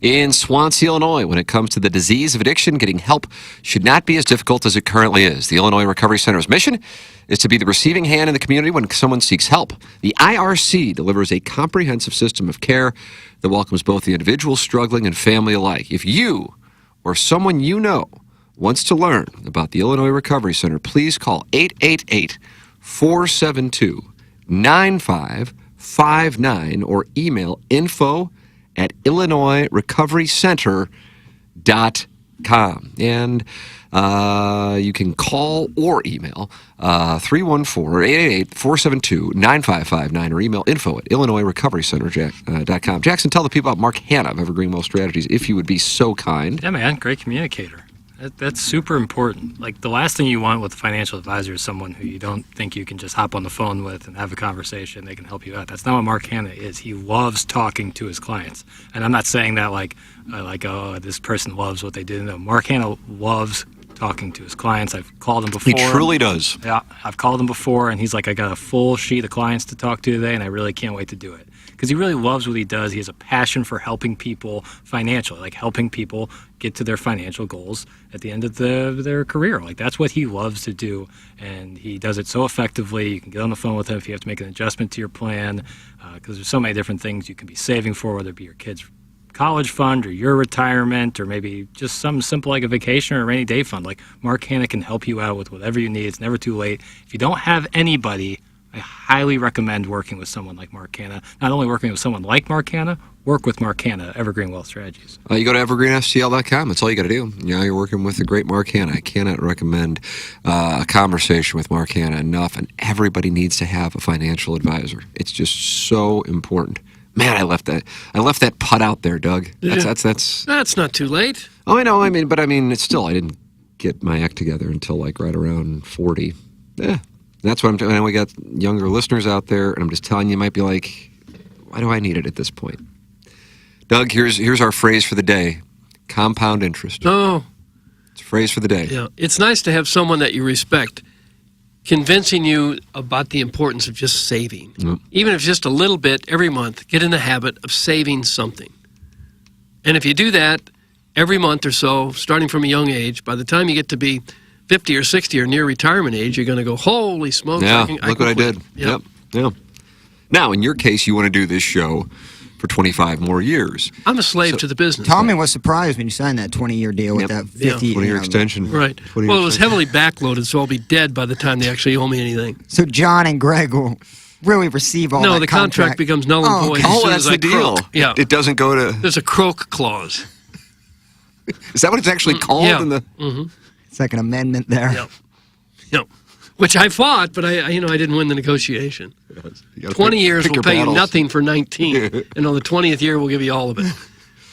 in Swansea, Illinois. When it comes to the disease of addiction, getting help should not be as difficult as it currently is. The Illinois Recovery Center's mission is to be the receiving hand in the community when someone seeks help. The IRC delivers a comprehensive system of care that welcomes both the individual struggling and family alike. If you or someone you know wants to learn about the Illinois Recovery Center, please call 888-472-9559 or email info@illinoisrecoverycenter.com. And you can call or email 314-888-472-9559 or email info@illinoisrecoverycenter.com. Jackson, tell the people about Mark Hanna of Evergreen Wealth Strategies, if you would be so kind. Yeah, man, great communicator. That's super important. Like, the last thing you want with a financial advisor is someone who you don't think you can just hop on the phone with and have a conversation. They can help you out. That's not what Mark Hanna is. He loves talking to his clients. And I'm not saying that oh, this person loves what they do. No, Mark Hanna loves talking to his clients. I've called him before. He truly does. Yeah, I've called him before, and he's like, I got a full sheet of clients to talk to today, and I really can't wait to do it. Because he really loves what he does. He has a passion for helping people financially, like helping people get to their financial goals at the end of their career. Like, that's what he loves to do, and he does it so effectively. You can get on the phone with him if you have to make an adjustment to your plan, because there's so many different things you can be saving for, whether it be your kids' college fund or your retirement, or maybe just something simple like a vacation or a rainy day fund. Like, Mark Hanna can help you out with whatever you need. It's never too late. If you don't have anybody, I highly recommend working with someone like Mark Hanna. Not only working with someone like Mark Hanna, work with Mark Hanna, Evergreen Wealth Strategies. You go to evergreenstl.com. That's all you got to do. You're working with the great Mark Hanna. I cannot recommend a conversation with Mark Hanna enough, and everybody needs to have a financial advisor. It's just so important. Man, I left that putt out there, Doug. That's not too late. Oh, I know. But it's still, I didn't get my act together until like right around 40. Yeah. That's what I'm telling you. We got younger listeners out there, and I'm just telling you, might be like, why do I need it at this point? Doug, here's our phrase for the day: compound interest. Oh, it's a phrase for the day. Yeah, it's nice to have someone that you respect convincing you about the importance of just saving, even if just a little bit every month. Get in the habit of saving something, and if you do that every month or so, starting from a young age, by the time you get to be 50 or 60 or near retirement age, you're going to go, holy smokes. Yeah, look what I did. Yep. Now, in your case, you want to do this show for 25 more years. I'm a slave to the business. Tommy was surprised when you signed that 20-year deal with that 50 20-year extension. Right. Well, it was heavily backloaded, so I'll be dead by the time they actually owe me anything. So John and Greg will really receive all that. No, the contract becomes null and void. Oh, that's the deal. Yeah. It doesn't go to... There's a croak clause. Is that what it's actually called? Yeah. In the... It's like an amendment there. Yep. Which I fought, but I didn't win the negotiation. 20 years will pay you nothing for 19, and on the 20th year we'll give you all of it.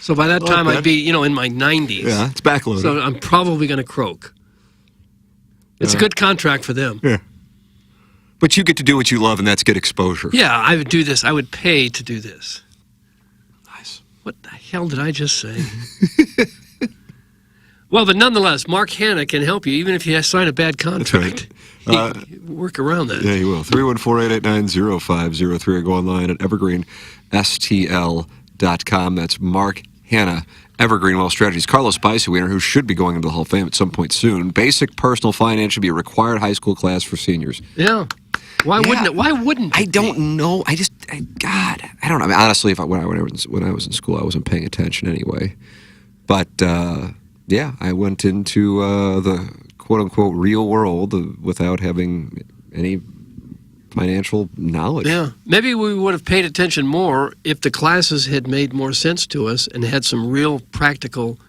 So by that time I'd be, in my 90s. Yeah, it's backloaded. So I'm probably going to croak. It's a good contract for them. Yeah. But you get to do what you love, and that's get exposure. Yeah, I would do this. I would pay to do this. What the hell did I just say? Well, but nonetheless, Mark Hanna can help you, even if you sign a bad contract. That's right. Work around that. Yeah, you will. 314-889-0503 or go online at evergreenstl.com. That's Mark Hanna, Evergreen Wealth Strategies. Carlos Bicewiener, who should be going into the Hall of Fame at some point soon. Basic personal finance should be a required high school class for seniors. Yeah. Why wouldn't it? Why wouldn't it? I don't know. I don't know. I mean, honestly, when I was in school, I wasn't paying attention anyway. But yeah, I went into the quote-unquote real world without having any financial knowledge. Yeah. Maybe we would have paid attention more if the classes had made more sense to us and had some real practical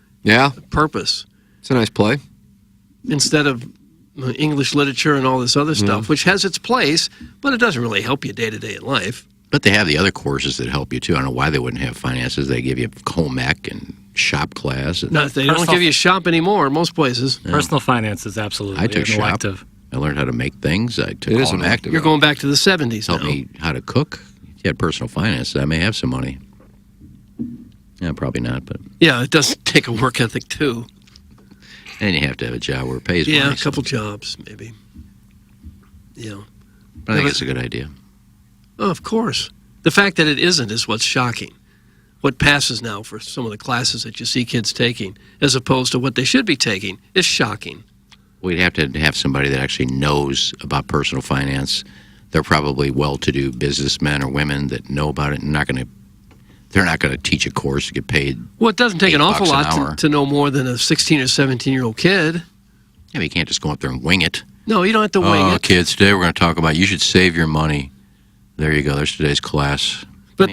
purpose. It's a nice play. Instead of English literature and all this other stuff, which has its place, but it doesn't really help you day to day in life. But they have the other courses that help you, too. I don't know why they wouldn't have finances. They give you home ec and shop class. No, they don't give you shop anymore in most places. Personal finance is absolutely I took an shop. elective. I learned how to make things. I took It is home an ec. elective. You're going back to the 70s Helped now. me how to cook. If you had personal finance, I may have some money. Yeah, probably not, but... Yeah, it does take a work ethic, too. And you have to have a job where it pays Yeah, money. a couple jobs, maybe. Yeah. But I think it's a good idea. Oh, of course. The fact that it isn't is what's shocking. What passes now for some of the classes that you see kids taking, as opposed to what they should be taking, is shocking. We'd have to have somebody that actually knows about personal finance. They're probably well-to-do businessmen or women that know about it and they're not going to teach a course to get paid. Well, it doesn't take an awful $8 an lot hour. to know more than a 16 or 17-year-old kid. Yeah, but you can't just go up there and wing it. No, you don't have to wing it. Kids, today we're going to talk about you should save your money. There you go. There's today's class. But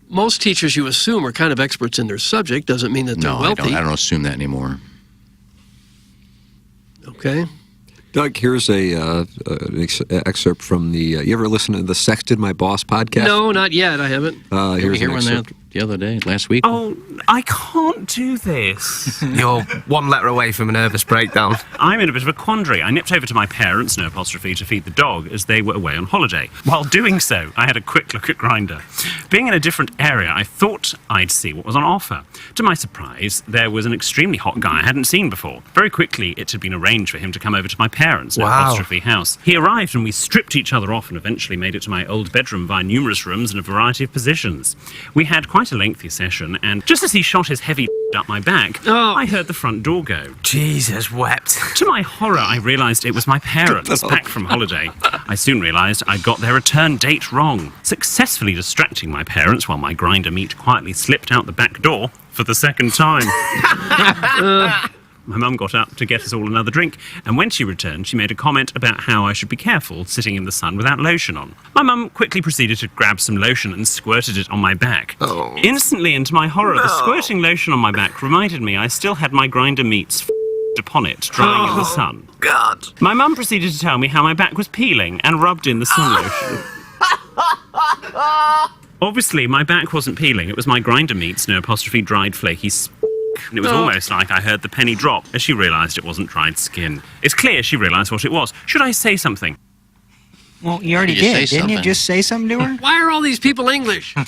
most teachers, you assume, are kind of experts in their subject. Doesn't mean that they're wealthy. I don't assume that anymore. Okay. Doug, here's an excerpt from the... you ever listen to the Sexted My Boss podcast? No, not yet. I haven't. Did you hear one the other day, last week? Oh, I can't do this. You're one letter away from a nervous breakdown. I'm in a bit of a quandary. I nipped over to my parents, no apostrophe, to feed the dog as they were away on holiday. While doing so, I had a quick look at Grindr. Being in a different area, I thought I'd see what was on offer. To my surprise, there was an extremely hot guy I hadn't seen before. Very quickly, it had been arranged for him to come over to my parents' no apostrophe house. He arrived and we stripped each other off and eventually made it to my old bedroom via numerous rooms and a variety of positions. We had quite a lengthy session, and just as he shot his heavy up my back, I heard the front door go. Jesus wept. To my horror, I realised it was my parents back from holiday. I soon realised I'd got their return date wrong, successfully distracting my parents while my Grindr meat quietly slipped out the back door for the second time. My mum got up to get us all another drink, and when she returned, she made a comment about how I should be careful sitting in the sun without lotion on. My mum quickly proceeded to grab some lotion and squirted it on my back. Instantly, and to my horror, the squirting lotion on my back reminded me I still had my Grindr meats upon it, drying in the sun. God! My mum proceeded to tell me how my back was peeling and rubbed in the sun lotion. Obviously, my back wasn't peeling. It was my Grindr meats, no apostrophe, dried flaky and it was almost like I heard the penny drop as she realised it wasn't dried skin. It's clear she realised what it was. Should I say something? Well, you already did. Didn't you just say something to her? Why are all these people English? I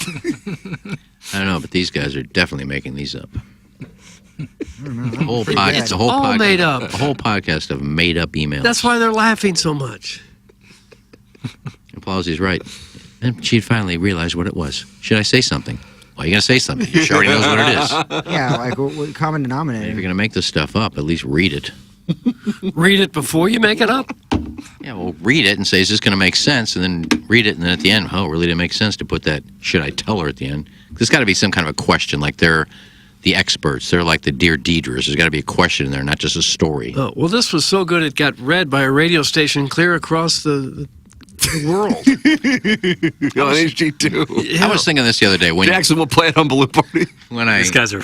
don't know, but these guys are definitely making these up. The whole podcast, All made up. The whole podcast of made-up emails. That's why they're laughing so much. And Palsy's right. And she'd finally realized what it was. Should I say something? Well, you're going to say something. She already knows what it is. Yeah, like what common denominator. If you're going to make this stuff up, at least read it. Read it before you make it up? Yeah, well, read it and say, is this going to make sense? And then read it, and then at the end, oh, it really didn't make sense to put that, should I tell her at the end? There's got to be some kind of a question, like they're the experts. They're like the Dear Deidres. There's got to be a question in there, not just a story. Oh, well, this was so good it got read by a radio station clear across the world. On HG2. Yeah. I was thinking this the other day. When Jackson will play it on Balloon Party. These guys are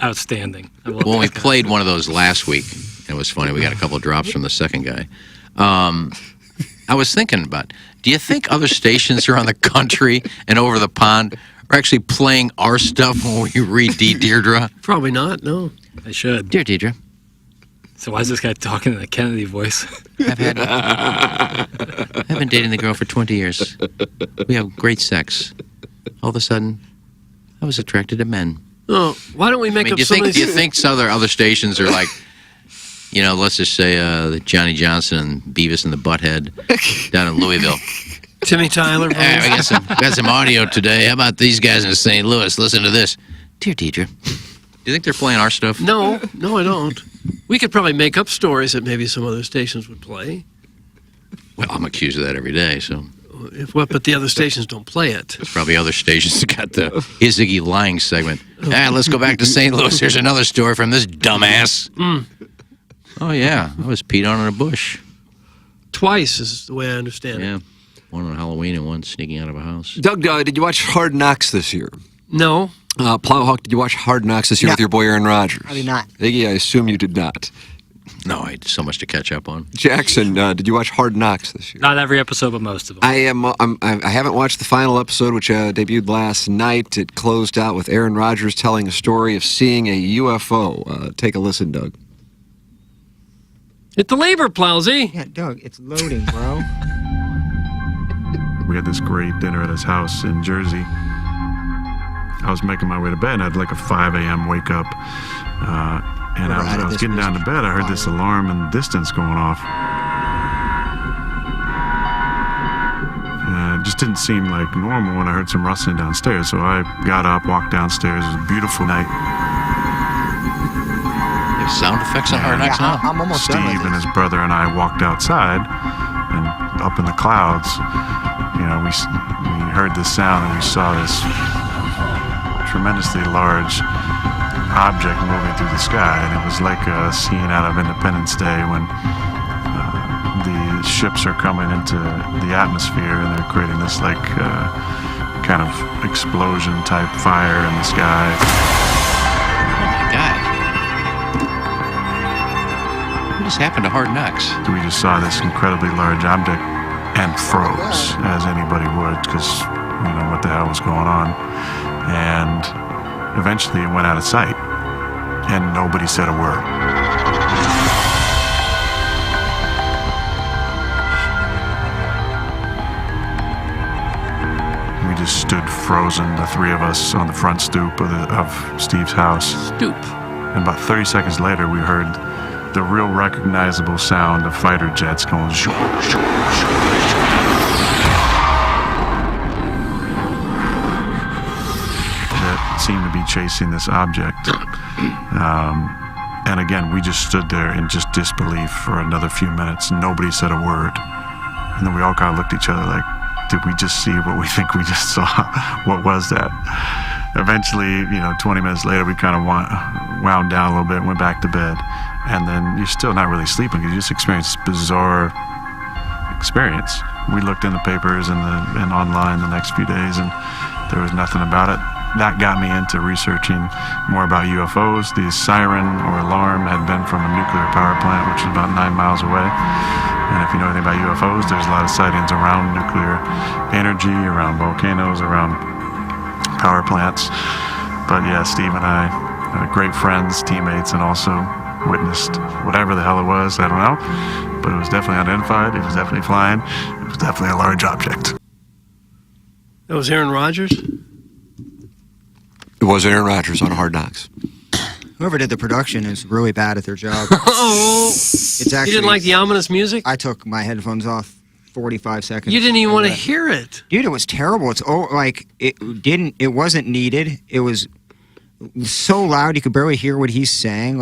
outstanding. When we played one of those last week, it was funny. We got a couple of drops from the second guy. I was thinking about, do you think other stations around the country and over the pond are actually playing our stuff when we read Deirdre? Probably not, no. They should. Dear Deirdre. So why is this guy talking in a Kennedy voice? I've been dating the girl for 20 years. We have great sex. All of a sudden, I was attracted to men. Oh, why don't we make up some of these? Do you think some other stations are like, let's just say Johnny Johnson and Beavis and the Butthead down in Louisville. Timmy Tyler. We got some audio today. How about these guys in St. Louis? Listen to this. Dear Deidre, do you think they're playing our stuff? No, I don't. We could probably make up stories that maybe some other stations would play. Well, I'm accused of that every day, so. But the other stations don't play it. There's probably other stations that got the Is Iggy lying segment. Let's go back to St. Louis. Here's another story from this dumbass. Oh, yeah. I was peed on in a bush. Twice is the way I understand it. Yeah. One on Halloween and one sneaking out of a house. Doug, did you watch Hard Knocks this year? No. Plowhawk, did you watch Hard Knocks this year with your boy Aaron Rodgers? I did not. Iggy, I assume you did not. No, I had so much to catch up on. Jackson, did you watch Hard Knocks this year? Not every episode, but most of them. I haven't watched the final episode, which debuted last night. It closed out with Aaron Rodgers telling a story of seeing a UFO. Take a listen, Doug. Hit the labor, Plowsy. Yeah, Doug, it's loading, bro. We had this great dinner at his house in Jersey. I was making my way to bed, and I had like a 5 a.m. wake up. And I was getting down to bed. I heard this alarm in the distance going off. It just didn't seem like normal when I heard some rustling downstairs. So I got up, walked downstairs. It was a beautiful night. You have sound effects on Hard Knocks now? I'm almost done with Steve and his brother and I walked outside, and up in the clouds, we heard this sound, and we saw this tremendously large object moving through the sky, and it was like a scene out of Independence Day when the ships are coming into the atmosphere and they're creating this kind of explosion type fire in the sky. Oh my God. What just happened to Hard Knocks? We just saw this incredibly large object and froze, as anybody would, because we know what the hell was going on. And eventually it went out of sight, and nobody said a word. We just stood frozen, the three of us, on the front stoop of Steve's house. Stoop. And about 30 seconds later, we heard the real recognizable sound of fighter jets going shoo, shoo, shoo. Seemed to be chasing this object. And again, we just stood there in just disbelief for another few minutes. Nobody said a word. And then we all kind of looked at each other like, did we just see what we think we just saw? What was that? Eventually, 20 minutes later, we kind of wound down a little bit and went back to bed. And then you're still not really sleeping because you just experienced this bizarre experience. We looked in the papers and online the next few days, and there was nothing about it. That got me into researching more about UFOs. The siren or alarm had been from a nuclear power plant, which is about 9 miles away. And if you know anything about UFOs, there's a lot of sightings around nuclear energy, around volcanoes, around power plants. But yeah, Steve and I, great friends, teammates, and also witnessed whatever the hell it was. I don't know. But it was definitely unidentified. It was definitely flying. It was definitely a large object. That was Aaron Rodgers? It was Aaron Rodgers on Hard Knocks. Whoever did the production is really bad at their job. It's actually, you didn't like the ominous music? I took my headphones off 45 seconds. You didn't even want to hear it. Dude, it was terrible. It wasn't needed. It was so loud you could barely hear what he's saying.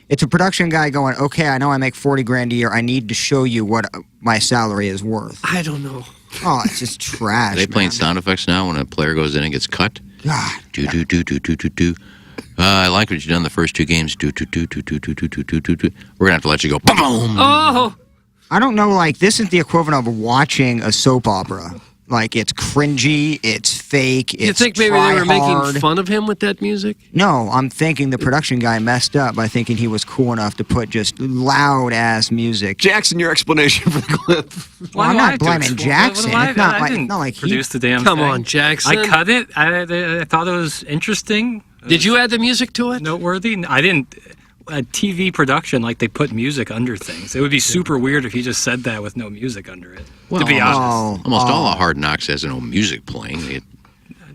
It's a production guy going, okay, I know I make $40,000 a year. I need to show you what my salary is worth. I don't know. Oh, it's just trash. Are they playing sound effects now when a player goes in and gets cut? God. Do. I like what you've done the first 2 games. Do. We're gonna have to let you go. Boom. Oh. I don't know. This is the equivalent of watching a soap opera. It's cringy. It's fake. You think maybe they were making fun of him with that music? No, I'm thinking the production guy messed up by thinking he was cool enough to put just loud-ass music. Jackson, your explanation for the clip. Well, I'm not blaming Jackson. It's not like produce the damn Come thing. on, Jackson. I cut it. I thought it was interesting. Did you add the music to it? Noteworthy. I didn't. A TV production, they put music under things. It would be super weird if you just said that with no music under it. To be honest, almost all of Hard Knocks has no music playing.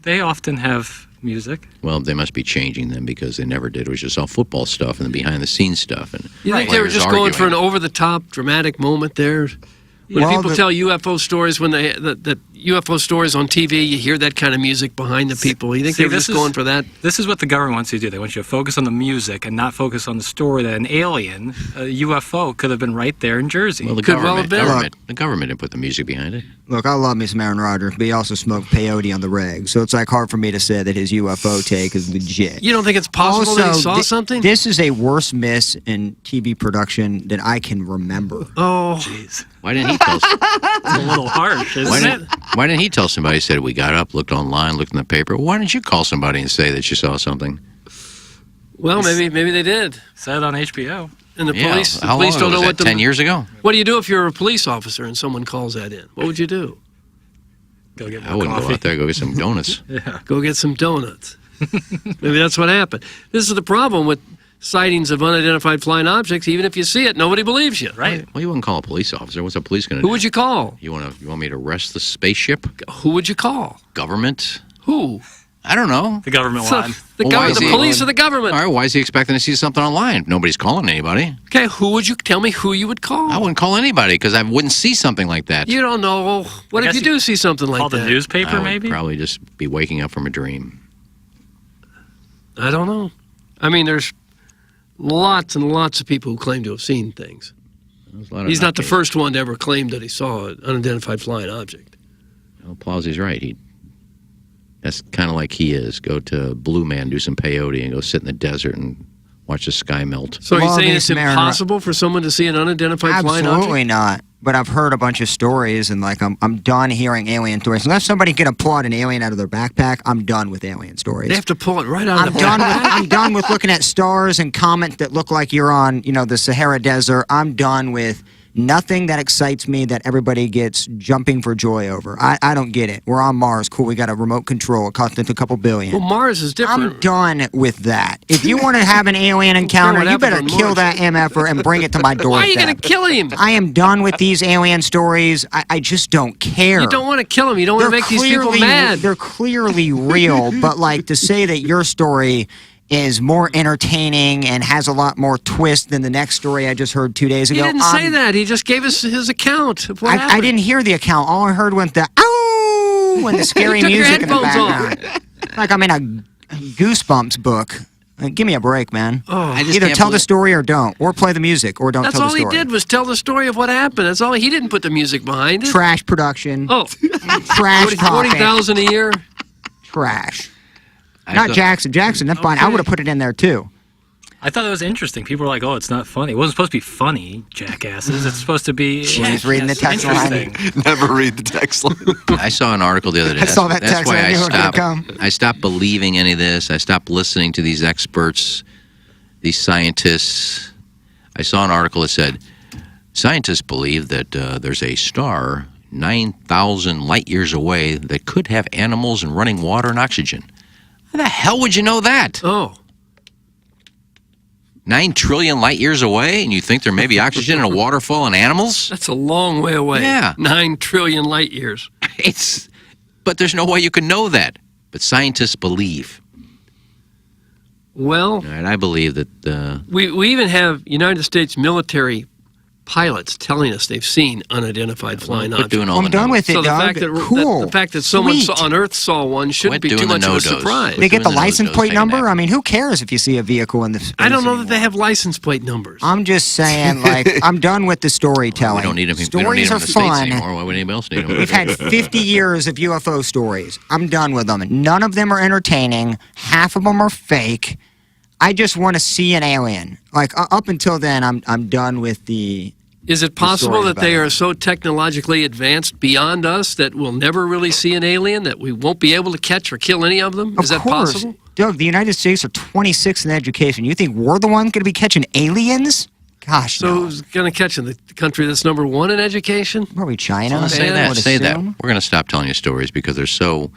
They often have music. Well, they must be changing them because they never did. It was just all football stuff and the behind-the-scenes stuff. And You think they were just going for an over-the-top dramatic moment there? When people tell UFO stories, when that UFO stories on TV, you hear that kind of music behind the people. You think they were just going for that? This is what the government wants you to do. They want you to focus on the music and not focus on the story that an alien, a UFO, could have been right there in Jersey. Well, the government didn't put the music behind it. Look, I love me some Aaron Rodgers, but he also smoked peyote on the reg, so it's like hard for me to say that his UFO take is legit. You don't think it's possible that he saw something? This is a worse miss in TV production than I can remember. Oh, jeez. Why didn't he tell us? It's a little harsh, isn't it? Why didn't he tell somebody? He said, we got up, looked online, looked in the paper. Why didn't you call somebody and say that you saw something? Well, maybe they did. Said it on HBO. And the police How long don't know was what that, 10 years ago? What do you do if you're a police officer and someone calls that in? What would you do? Go get more I wouldn't coffee. go out there, go get some donuts. Yeah. Go get some donuts. Maybe that's what happened. This is the problem with sightings of unidentified flying objects. Even if you see it, nobody believes you, right? Well, you wouldn't call a police officer. What's a police going to do? Who would you call? You want me to arrest the spaceship? Who would you call? Government? Who? I don't know. The government line. The police or the government. All right, why is he expecting to see something online? Nobody's calling anybody. Okay, tell me who you would call? I wouldn't call anybody because I wouldn't see something like that. You don't know. What if you do see something like that? Call the newspaper, I would maybe? probably just be waking up from a dream. I don't know. I mean, there's lots and lots of people who claim to have seen things. He's not the first one to ever claim that he saw an unidentified flying object. Well, Plowsy's right. That's kind of like he is. Go to Blue Man, do some peyote, and go sit in the desert and watch the sky melt. So are you saying it's impossible for someone to see an unidentified flying object? Absolutely not. But I've heard a bunch of stories, and like I'm done hearing alien stories. Unless somebody can pull out an alien out of their backpack, I'm done with alien stories. They have to pull it right out of the I'm done with looking at stars and comets that look like you're on, the Sahara Desert. I'm done with nothing that excites me that everybody gets jumping for joy over. I don't get it. We're on Mars. Cool. We got a remote control. It cost us a couple billion. Well, Mars is different. I'm done with that. If you want to have an alien encounter, you better kill that MFer and bring it to my doorstep. Why are you going to kill him? I am done with these alien stories. I just don't care. You don't want to kill him. You don't want to make these people mad. They're clearly real, but like to say that your story is more entertaining and has a lot more twist than the next story I just heard 2 days ago. He didn't say that. He just gave us his account of what happened. I didn't hear the account. All I heard was the ow and the scary music in the background. Like I'm in a Goosebumps book. Like, give me a break, man. Either tell the story or don't, or play the music, or don't tell the story. That's all he did was tell the story of what happened. That's all. He didn't put the music behind it. Trash production. Oh, trash. 40,000 a year. Trash. Not Jackson. Jackson, that's fine. I would have put it in there too. I thought it was interesting. People were like, "Oh, it's not funny." It wasn't supposed to be funny, jackasses. It's supposed to be. He's reading the text line. Never read the text line. I saw an article the other day. I saw that text line. I knew it was gonna come. I stopped believing any of this. I stopped listening to these experts, these scientists. I saw an article that said scientists believe that there's a star 9,000 light years away that could have animals and running water and oxygen. How the hell would you know that? Oh. 9 trillion light years away, and you think there may be oxygen in a waterfall and animals? That's a long way away. Yeah. 9 trillion light years. But there's no way you can know that. But scientists believe. Well, and I believe that... we even have United States military pilots telling us they've seen unidentified flying objects. I'm done with it, so Doug. The fact that someone on Earth saw one shouldn't be too much of a surprise. They get the license plate number? I mean, who cares if you see a vehicle in the... I don't know that they have license plate numbers. I'm just saying, like, I'm done with the storytelling. We don't need them. Stories in are the States fun. anymore. Why would anybody else need them? We've had 50 years of UFO stories. I'm done with them. None of them are entertaining. Half of them are fake. I just want to see an alien. Like, up until then, I'm done with the... Is it possible that they are so technologically advanced beyond us that we'll never really see an alien, that we won't be able to catch or kill any of them? Is that possible? Doug, the United States are 26 in education. You think we're the ones going to be catching aliens? Gosh, so who's going to catch in the country that's number one in education? Probably China. Say that. We're going to stop telling you stories because they're so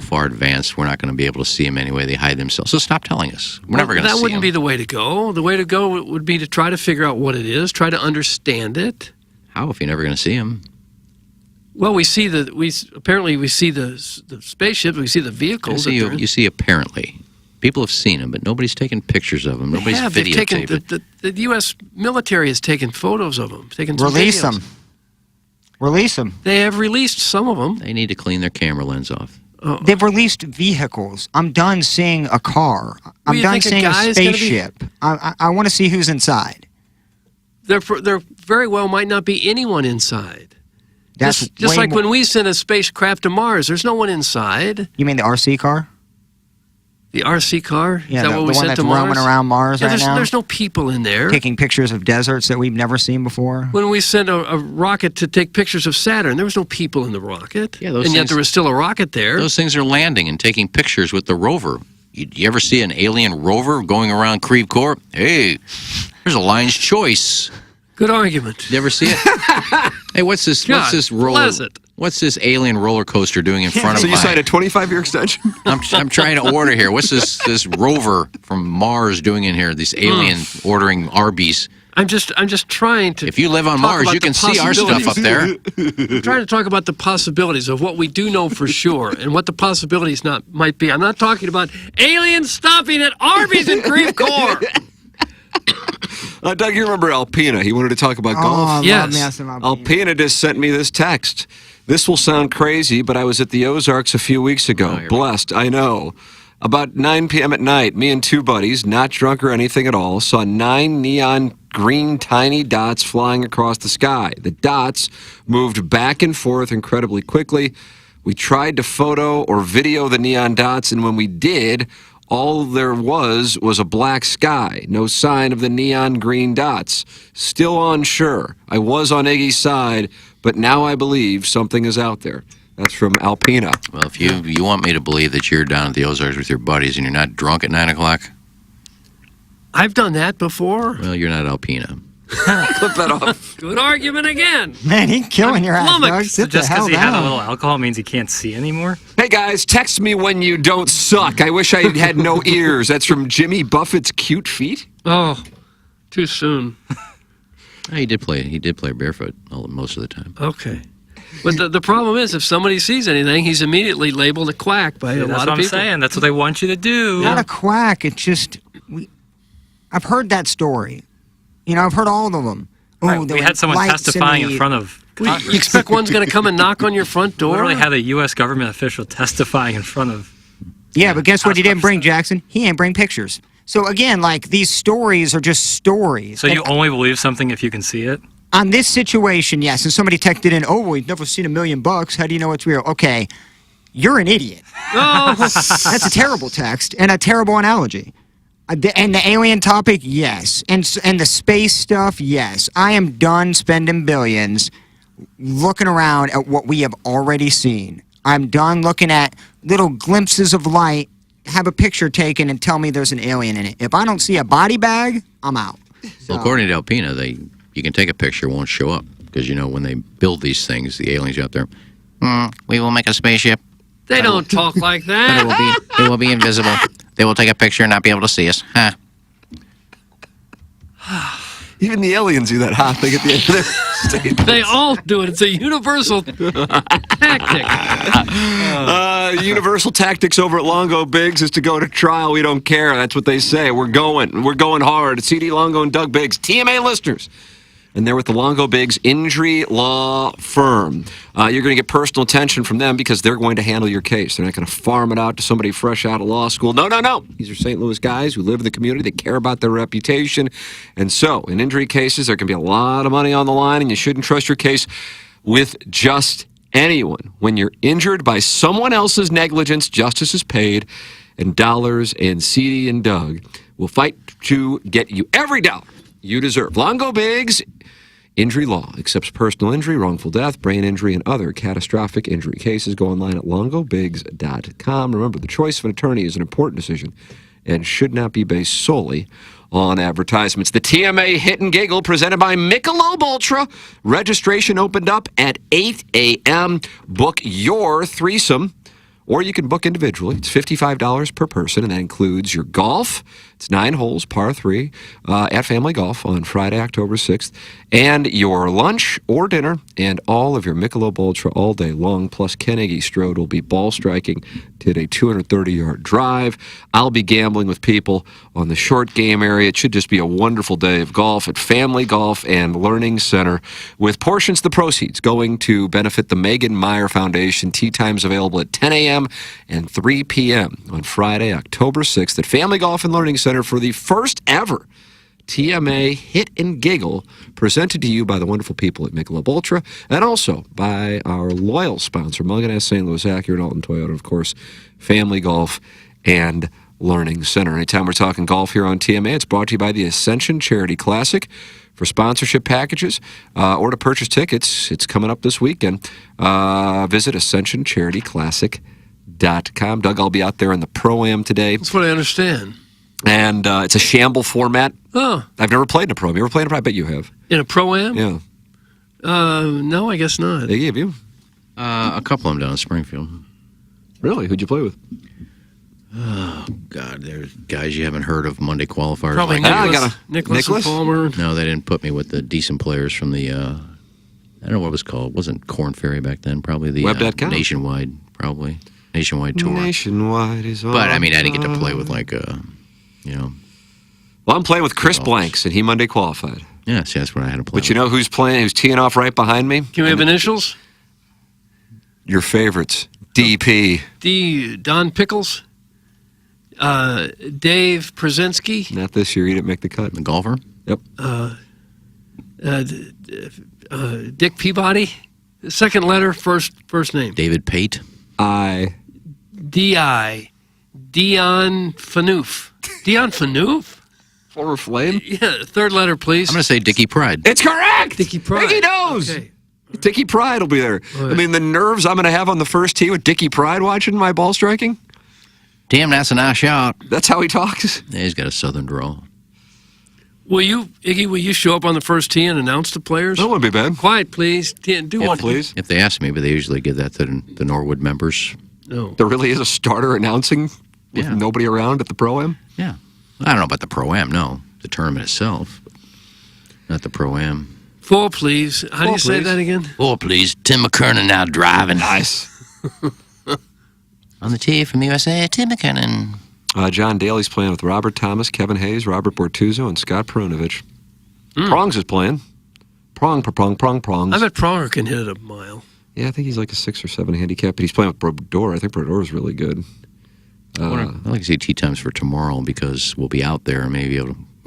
far advanced, we're not going to be able to see them anyway. They hide themselves. So stop telling us. We're never going to see them. That wouldn't be the way to go. The way to go would be to try to figure out what it is, try to understand it. How if you're never going to see them? Well, we see the spaceship. We see the vehicles. You see apparently. People have seen them, but nobody's taken pictures of them. Nobody's videotaped it. The U.S. military has taken photos of them. Release them. Release them. They have released some of them. They need to clean their camera lens off. They've released vehicles. I'm done seeing a car. I'm done seeing a spaceship. I want to see who's inside. There very well might not be anyone inside. That's just like when we sent a spacecraft to Mars. There's no one inside. You mean the RC car? The RC car? Yeah, Is that the what we one sent that's to Mars? roaming around Mars right now? There's no people in there. Taking pictures of deserts that we've never seen before. When we sent a rocket to take pictures of Saturn, there was no people in the rocket. Yeah, yet there was still a rocket there. Those things are landing and taking pictures with the rover. You ever see an alien rover going around Creve Coeur? Hey, there's a lion's choice. Good argument. You ever see it? Hey, what's this alien roller coaster doing in front of So you mine? signed a 25-year extension? I'm trying to order here. What's this rover from Mars doing in here? This alien ordering Arby's. I'm just trying to. If you live on Mars, you can see our stuff up there. I'm trying to talk about the possibilities of what we do know for sure and what the possibilities might be. I'm not talking about aliens stopping at Arby's in Creve Coeur. Doug, you remember Alpina? He wanted to talk about golf. Yes. Alpina just sent me this text. This will sound crazy, but I was at the Ozarks a few weeks ago. Blessed, I know. About 9 p.m. at night, me and two buddies, not drunk or anything at all, saw 9 neon green tiny dots flying across the sky. The dots moved back and forth incredibly quickly. We tried to photo or video the neon dots, and when we did, all there was a black sky. No sign of the neon green dots. Still unsure. I was on Iggy's side, but now I believe something is out there. That's from Alpina. Well, if you want me to believe that you're down at the Ozarks with your buddies and you're not drunk at 9 o'clock, I've done that before. well, you're not Alpina. Clip that off. Good argument again. Man, he's killing your ass, Doug. Sit the Just hell because he had a down. little alcohol means he can't see anymore? Hey guys, text me when you don't suck. I wish I had no ears. That's from Jimmy Buffett's Cute Feet. Oh, too soon. He did play barefoot most of the time. Okay. But the problem is, if somebody sees anything, he's immediately labeled a quack by a lot of people. That's what I'm saying. That's what they want you to do. Not a quack. It's just I've heard that story. You know, I've heard all of them. Right, we had someone testifying in front of Congress. You expect one's going to come and knock on your front door? Literally had a U.S. government official testifying in front of. Yeah, but guess what? He didn't bring Jackson. He didn't bring pictures. So again, like these stories are just stories. So you only believe something if you can see it? On this situation, yes. And somebody texted in, "Oh, we've never seen $1 million. How do you know it's real?" Okay, you're an idiot. Oh. That's a terrible text and a terrible analogy. And the alien topic, yes. And the space stuff, yes. I am done spending billions looking around at what we have already seen. I'm done looking at little glimpses of light, have a picture taken, and tell me there's an alien in it. If I don't see a body bag, I'm out. Well, according to Alpina, you can take a picture, it won't show up. Because, you know, when they build these things, the aliens out there, we will make a spaceship. They don't talk like that. It will be invisible. They will take a picture and not be able to see us. Huh. Even the aliens do that hot thing at the end of their statements. They all do it. It's a universal tactic. Universal tactics over at Longo Biggs is to go to trial. We don't care. That's what they say. We're going hard. CD Longo and Doug Biggs, TMA listeners. And they're with the Longo Biggs Injury Law Firm. You're going to get personal attention from them because they're going to handle your case. They're not going to farm it out to somebody fresh out of law school. No. These are St. Louis guys who live in the community. They care about their reputation. And so, in injury cases, there can be a lot of money on the line, and you shouldn't trust your case with just anyone. When you're injured by someone else's negligence, justice is paid, and dollars, and CD and Doug will fight to get you every dollar you deserve. Longo Biggs Injury Law accepts personal injury, wrongful death, brain injury, and other catastrophic injury cases. Go online at longobiggs.com. Remember, the choice of an attorney is an important decision and should not be based solely on advertisements. The TMA Hit and Giggle presented by Michelob Ultra. Registration opened up at 8 a.m. Book your threesome, or you can book individually. It's $55 per person, and that includes your golf, It's 9 holes, par 3, at Family Golf on Friday, October 6th. And your lunch or dinner and all of your Michelob Ultra all day long, plus Ken Iggy Strode will be ball striking, did a 230-yard drive. I'll be gambling with people on the short game area. It should just be a wonderful day of golf at Family Golf and Learning Center, with portions of the proceeds going to benefit the Megan Meyer Foundation. Tee times available at 10 a.m. and 3 p.m. on Friday, October 6th at Family Golf and Learning Center for the first ever TMA Hit and Giggle, presented to you by the wonderful people at Michelob Ultra, and also by our loyal sponsor, Mulligan St. Louis Acura and Alton Toyota, of course, Family Golf and Learning Center. Anytime we're talking golf here on TMA, it's brought to you by the Ascension Charity Classic. For sponsorship packages or to purchase tickets, it's coming up this weekend. Visit AscensionCharityClassic.com. Doug, I'll be out there in the Pro-Am today. That's what I understand. And it's a shamble format. Oh. I've never played in a Pro-Am. You ever played in a Pro-Am? I bet you have. In a Pro-Am? Yeah. No, I guess not. They gave you? A couple of them down in Springfield. Really? Who'd you play with? Oh, God. There's guys you haven't heard of, Monday qualifiers. Probably Nicholas and Palmer. No, they didn't put me with the decent players from the, I don't know what it was called. It wasn't Korn Ferry back then. Probably the Web.com. Nationwide, probably. Nationwide tour. Nationwide is on. But, I mean, I didn't get to play with, Well, I'm playing with Chris Blanks, and he Monday qualified. Yeah, see, that's what I had to play But you know who's teeing off right behind me? Can we have initials? Your favorites. DP. Don Pickles? Dave Przenski? Not this year. He didn't make the cut. The golfer? Yep. Dick Peabody? Second letter, first name. David Pate? D.I. Dion Phaneuf. Dion Phaneuf? Former Flame? Yeah, third letter, please. I'm going to say Dickie Pride. It's correct! Dickie Pride. Dickie knows! Okay. Dickie Pride will be there. Right. I mean, the nerves I'm going to have on the first tee with Dickie Pride watching my ball striking. Damn, that's a nice shot. That's how he talks. Yeah, he's got a southern drawl. Iggy, will you show up on the first tee and announce the players? That wouldn't be bad. Quiet, please. Do one, please. If they ask me, but they usually give that to the Norwood members. No. There really is a starter announcing with nobody around at the Pro-Am? Yeah. I don't know about the Pro-Am, no. The tournament itself. Not the Pro-Am. Four, please. How do you say that again? Four, please. Tim McKernan now driving. Nice. On the tee from USA, Tim McKernan. John Daly's playing with Robert Thomas, Kevin Hayes, Robert Bortuzzo, and Scott Perunovich. Prongs is playing. Prongs. I bet Pronger can hit it a mile. Yeah, I think he's like a 6 or 7 handicap, but he's playing with Brodeur. I think Brodeur is really good. I'd like to see tee times for tomorrow because we'll be out there and might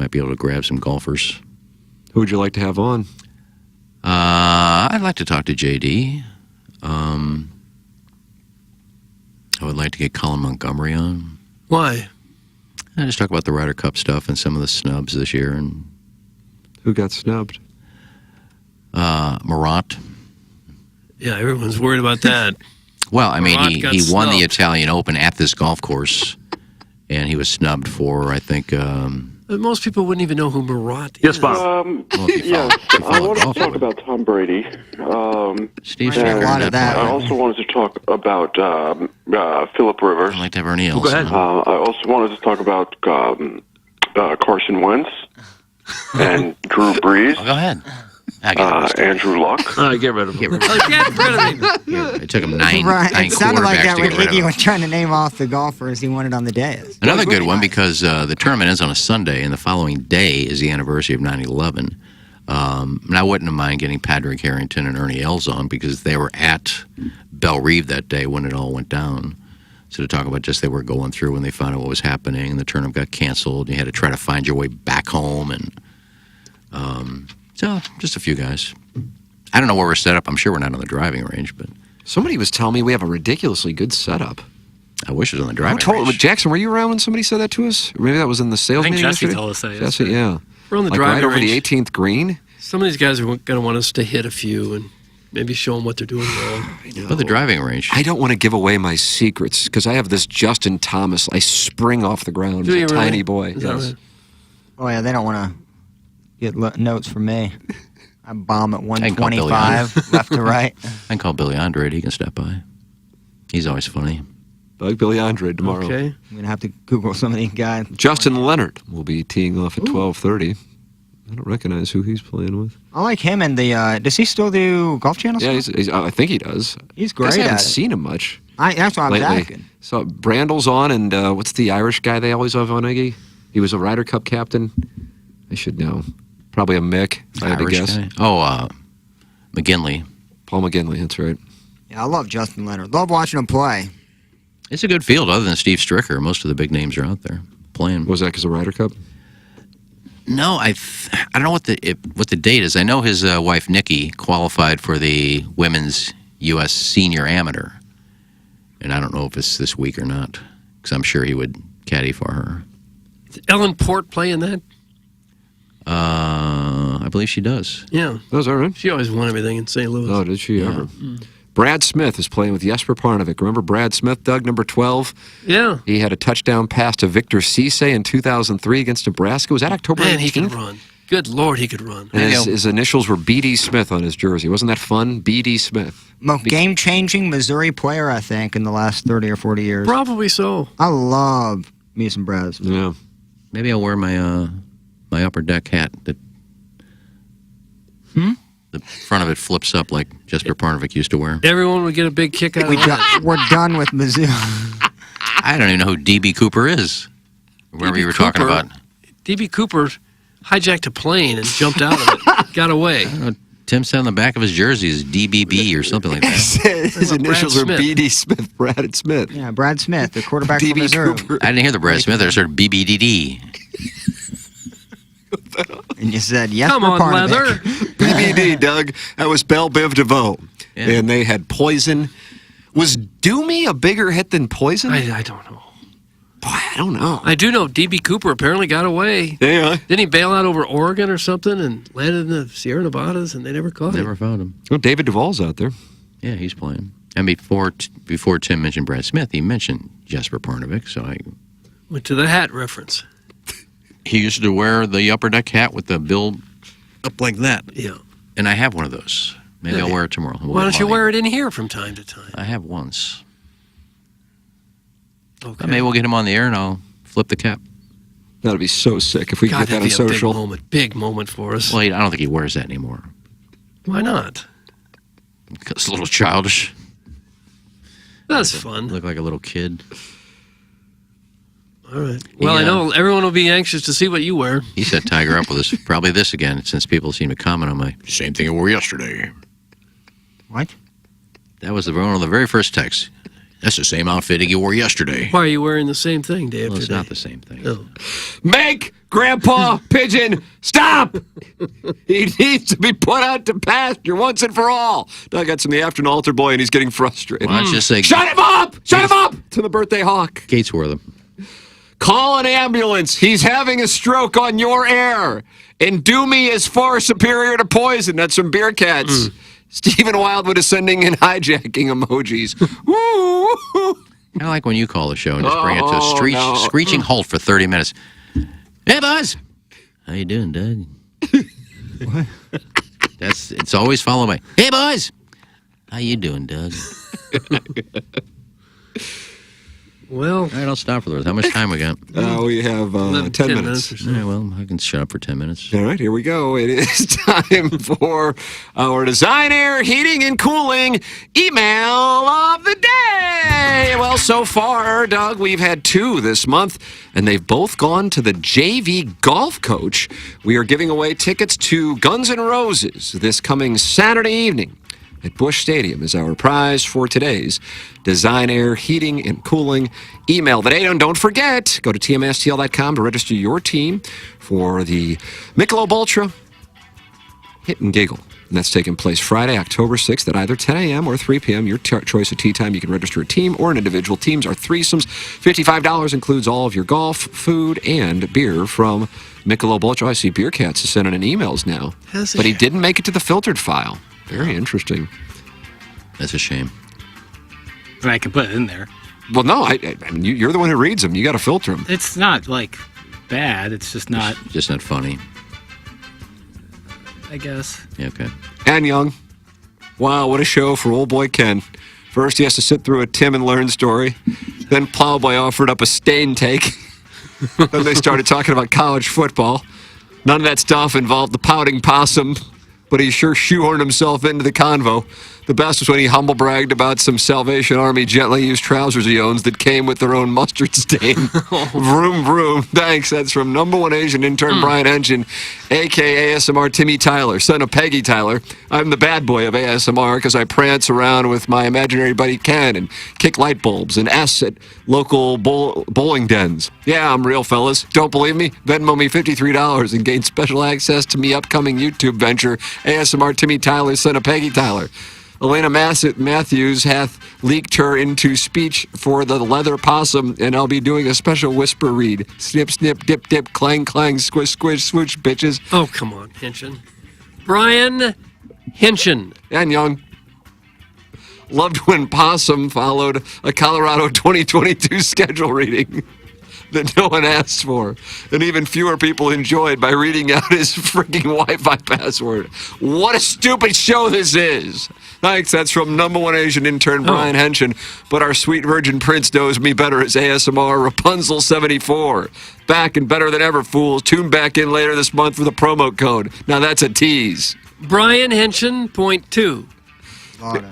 be able to grab some golfers. Who would you like to have on? I'd like to talk to JD. I would like to get Colin Montgomery on. Why? I just talk about the Ryder Cup stuff and some of the snubs this year. And who got snubbed? Marat. Yeah, everyone's worried about that. Well, I mean, he won the snubbed. Italian Open at this golf course, and he was snubbed for, I think... But most people wouldn't even know who Marat is. Yes, Bob. Yes, I wanted to talk about Tom Brady. Steve's and a lot of that. I also wanted to talk about Phillip Rivers. I'd like to have Ernie Els. Go ahead. I also wanted to talk about Carson Wentz and Drew Brees. Go ahead. Andrew Luck. Get rid of him. Get rid of him. It took him nine It sounded like quarterbacks that to when get rid of Iggy him. was trying to name off the golfers he wanted on the dais. Another good one because the tournament ends on a Sunday, and the following day is the anniversary of 9/11. And I wouldn't have mind getting Patrick Harrington and Ernie Els on because they were at Belle Reve that day when it all went down. So to talk about just they were going through when they found out what was happening, and the tournament got canceled, and you had to try to find your way back home, and so just a few guys. I don't know where we're set up. I'm sure we're not on the driving range, but somebody was telling me we have a ridiculously good setup. I wish it was on the driving range. Jackson, were you around when somebody said that to us? Or maybe that was in the sales I think meeting Jesse yesterday? told us that Jesse, yesterday. yeah. We're on the like driving right over range. the 18th green. Some of these guys are going to want us to hit a few and maybe show them what they're doing wrong. But the driving range. I don't want to give away my secrets because I have this Justin Thomas. I spring off the ground Do as a you really? tiny boy. Is that right? Oh, yeah, they don't want to get notes from me. I bomb at I can call Billy 125 left to right. I can call Billy Andrade. He can step by. He's always funny. Like Billy Andre tomorrow. Okay. I'm going to have to Google some of these guys. Justin Leonard will be teeing off at 12:30. I don't recognize who he's playing with. I like him and the. Does he still do Golf Channel Yeah, stuff? I think he does. He's great I haven't at it. seen him much. That's what I was lately. asking. So Brandel's on, and what's the Irish guy they always have on, Iggy? He was a Ryder Cup captain. I should know. Probably a Mick, if I had to Irish guess. guy? Oh, McGinley. Paul McGinley, that's right. Yeah, I love Justin Leonard. Love watching him play. It's a good field other than Steve Stricker. Most of the big names are out there playing. Was that because of Ryder Cup? No, I don't know what the date is. I know his wife, Nikki, qualified for the Women's U.S. Senior Amateur. And I don't know if it's this week or not, because I'm sure he would caddy for her. Is Ellen Port playing that? I believe she does. Yeah. Oh, is that right? She always won everything in St. Louis. Oh, did she ever? Brad Smith is playing with Jesper Parnevik. Remember Brad Smith, Doug, number 12? Yeah. He had a touchdown pass to Victor Cisse in 2003 against Nebraska. Was that October 18th? Man, he could run. Good Lord, he could run. And his initials were B.D. Smith on his jersey. Wasn't that fun? B.D. Smith. Most game-changing Missouri player, I think, in the last 30 or 40 years. Probably so. I love me some Brad Smith. Yeah. Maybe I'll wear my my upper deck hat that the front of it flips up like Jesper Parnevik used to wear. Everyone would get a big kick out of that. We're done with Mizzou. I don't even know who D.B. Cooper is. Whoever you were talking about. D.B. Cooper hijacked a plane and jumped out of it. Got away. I don't know. Tim said on the back of his jersey is DBB or something like that. His initials are B.D. Smith, Brad Smith. Yeah, Brad Smith, the quarterback from Missouri. Cooper. I didn't hear the Brad Smith. I just heard BBDD. And you said, yes, Come on, Parnevik. Leather. BBD, Doug. That was Belle Biv DeVoe. Yeah. And they had Poison. Was Doomy a bigger hit than Poison? I don't know. Boy, I don't know. I do know D.B. Cooper apparently got away. Yeah. Didn't he bail out over Oregon or something and landed in the Sierra Nevadas and they never caught him? Never found him. Well, David Duvall's out there. Yeah, he's playing. And before Tim mentioned Brad Smith, he mentioned Jesper Parnevik. So I Went to the hat reference. he used to wear the upper deck hat with the bill up like that. Yeah. And I have one of those. Maybe I'll wear it tomorrow. Why don't you wear it in here from time to time? I have once. Okay. Maybe we'll get him on the air and I'll flip the cap. That'd be so sick if we could God, get that on that'd be a social. big moment for us. Well, I don't think he wears that anymore. Why not? It's a little childish. That's fun. Look like a little kid. All right. Well, I know everyone will be anxious to see what you wear. He set Tiger up with us. Probably this again, since people seem to comment on my same thing I wore yesterday. What? That was one of the very first texts. That's the same outfit you wore yesterday. Why are you wearing the same thing day Well, after it's day? not the same thing. No. Make Grandpa Pigeon stop! He needs to be put out to pasture once and for all. Doug got some the afternoon altar boy and he's getting frustrated. Well, let's just say Shut him up! Shut him up! To the birthday hawk. Gates wore them. Call an ambulance. He's having a stroke on your air. And Doomy is far superior to Poison. That's from Beer Cats. Stephen Wildwood is sending in hijacking emojis. Woo! Kind of like when you call the show and just bring it to a screeching halt for 30 minutes. Hey, Buzz! How you doing, Doug? What? It's always followed by, hey, Buzz! How you doing, Doug? Well, all right, I'll stop for the rest. How much time we got? We have 10 minutes. All right, well, I can shut up for 10 minutes. All right, here we go. It is time for our Design Air Heating and Cooling email of the day. Well, so far, Doug, we've had 2 this month, and they've both gone to the JV golf coach. We are giving away tickets to Guns N' Roses this coming Saturday evening at Busch Stadium is our prize for today's Design Air Heating and Cooling email the day. And don't forget, go to tmstl.com to register your team for the Michelob Ultra Hit and Giggle. And that's taking place Friday, October 6th at either 10 a.m. or 3 p.m. Your choice of tee time. You can register a team or an individual. Teams are threesomes. $55 includes all of your golf, food, and beer from Michelob Ultra. I see Beer Cats is sending in emails now. But he didn't make it to the filtered file. Very interesting. That's a shame. But I can put it in there. Well, no, I mean, you're the one who reads them. You got to filter them. It's not, like, bad. It's just not... Just not funny. I guess. Yeah, okay. And Young. Wow, what a show for old boy Ken. First, he has to sit through a Tim and Learn story. Then Plowboy offered up a stain take. Then they started talking about college football. None of that stuff involved the pouting possum, but he sure shoehorned himself into the convo. The best was when he humble bragged about some Salvation Army gently used trousers he owns that came with their own mustard stain. Vroom, vroom. Thanks. That's from number one Asian intern Brian Henson, a.k.a. ASMR Timmy Tyler, son of Peggy Tyler. I'm the bad boy of ASMR because I prance around with my imaginary buddy Ken and kick light bulbs and S at local bowling dens. Yeah, I'm real, fellas. Don't believe me? Venmo me $53 and gain special access to me upcoming YouTube venture, ASMR Timmy Tyler, son of Peggy Tyler. Elena Matthews hath leaked her into speech for the leather possum, and I'll be doing a special whisper read. Snip, snip, dip, dip, clang, clang, squish, squish, swoosh, bitches. Oh, come on, Henson. Brian Henson. And young. Loved when Possum followed a Colorado 2022 schedule reading that no one asked for, and even fewer people enjoyed by reading out his freaking Wi-Fi password. What a stupid show this is. Thanks, that's from number one Asian intern Brian Henson, but our sweet virgin prince knows me better as ASMR Rapunzel 74. Back and better than ever, fools. Tune back in later this month for the promo code. Now that's a tease. Brian Henson, point 2.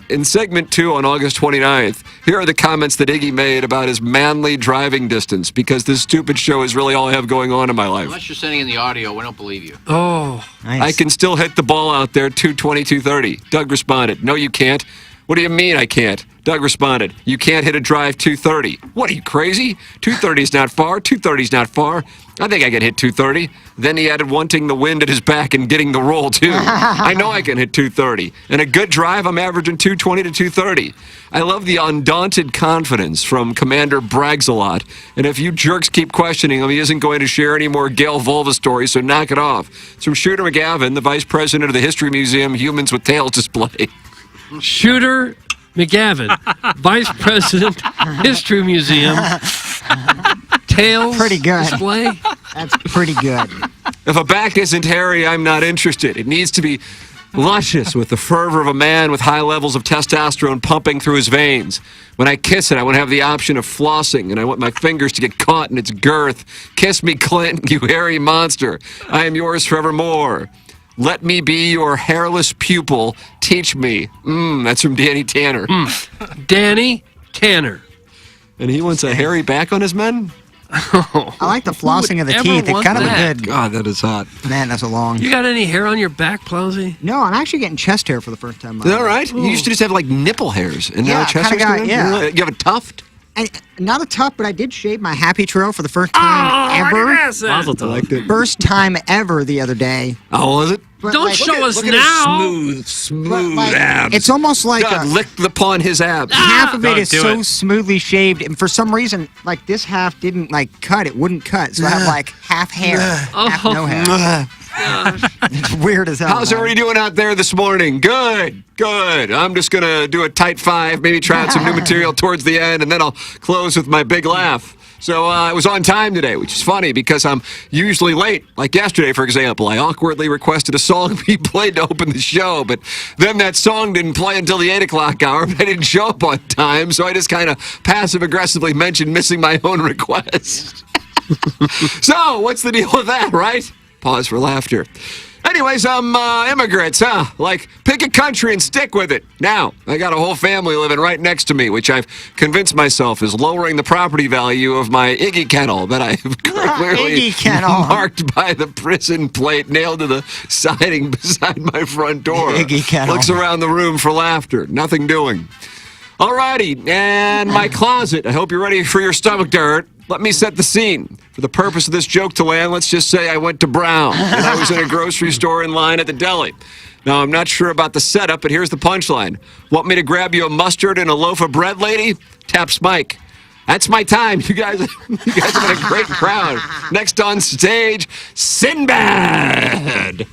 In segment 2 on August 29th, here are the comments that Iggy made about his manly driving distance, because this stupid show is really all I have going on in my life. Unless you're sending in the audio, we don't believe you. Oh, nice. I can still hit the ball out there, 220, 230. Doug responded, no, you can't. What do you mean I can't? Doug responded, you can't hit a drive 230. What, are you crazy? 230 is not far. 230 is not far. I think I can hit 230. Then he added wanting the wind at his back and getting the roll, too. I know I can hit 230. And a good drive, I'm averaging 220 to 230. I love the undaunted confidence from Commander Brags-a-lot. And if you jerks keep questioning him, he isn't going to share any more Gail Volva stories, so knock it off. It's from Shooter McGavin, the vice president of the History Museum Humans with Tails display. Shooter McGavin, Vice President, History Museum, Tails Pretty good. display. That's pretty good. If a back isn't hairy, I'm not interested. It needs to be luscious with the fervor of a man with high levels of testosterone pumping through his veins. When I kiss it, I want to have the option of flossing, and I want my fingers to get caught in its girth. Kiss me, Clint, you hairy monster. I am yours forevermore. Let me be your hairless pupil. Teach me. That's from Danny Tanner. Danny Tanner. And he wants a hairy back on his men? I like the flossing of the teeth. It's kind of a good. God, that is hot. Man, that's a long. You got any hair on your back, Plowsy? No, I'm actually getting chest hair for the first time. Is that right? You used to just have like nipple hairs, and now Yeah, chest kinda hairs. got- yeah. You have a tuft? And not a tuft, but I did shave my happy trail for the first time ever. I liked it. First time ever the other day. Oh, was it? But Don't like- show us Look at now. his smooth like, abs. it's almost like God a- licked upon his abs. half of it Don't is do so it. smoothly shaved, and for some reason, like this half didn't like cut. It wouldn't cut, so I have like half hair, half no hair. It's weird as hell. How's man. everybody doing out there this morning? Good, good. I'm just going to do a tight 5, maybe try out some new material towards the end, and then I'll close with my big laugh. So I was on time today, which is funny because I'm usually late. Like yesterday, for example, I awkwardly requested a song be played to open the show, but then that song didn't play until the 8 o'clock hour, but I didn't show up on time, so I just kind of passive-aggressively mentioned missing my own request. So, what's the deal with that, right? Pause for laughter. Anyways, immigrants, huh? Like, pick a country and stick with it. Now, I got a whole family living right next to me, which I've convinced myself is lowering the property value of my Iggy kennel that I have clearly Iggy kennel. marked by the prison plate nailed to the siding beside my front door. Iggy kennel. Looks around the room for laughter. Nothing doing. Alrighty, and my closet. I hope you're ready for your stomach dirt. Let me set the scene. For the purpose of this joke to land, let's just say I went to Brown, and I was in a grocery store in line at the deli. Now, I'm not sure about the setup, but here's the punchline. Want me to grab you a mustard and a loaf of bread, lady? Taps Mike. That's my time. You guys have been a great crowd. Next on stage, Sinbad.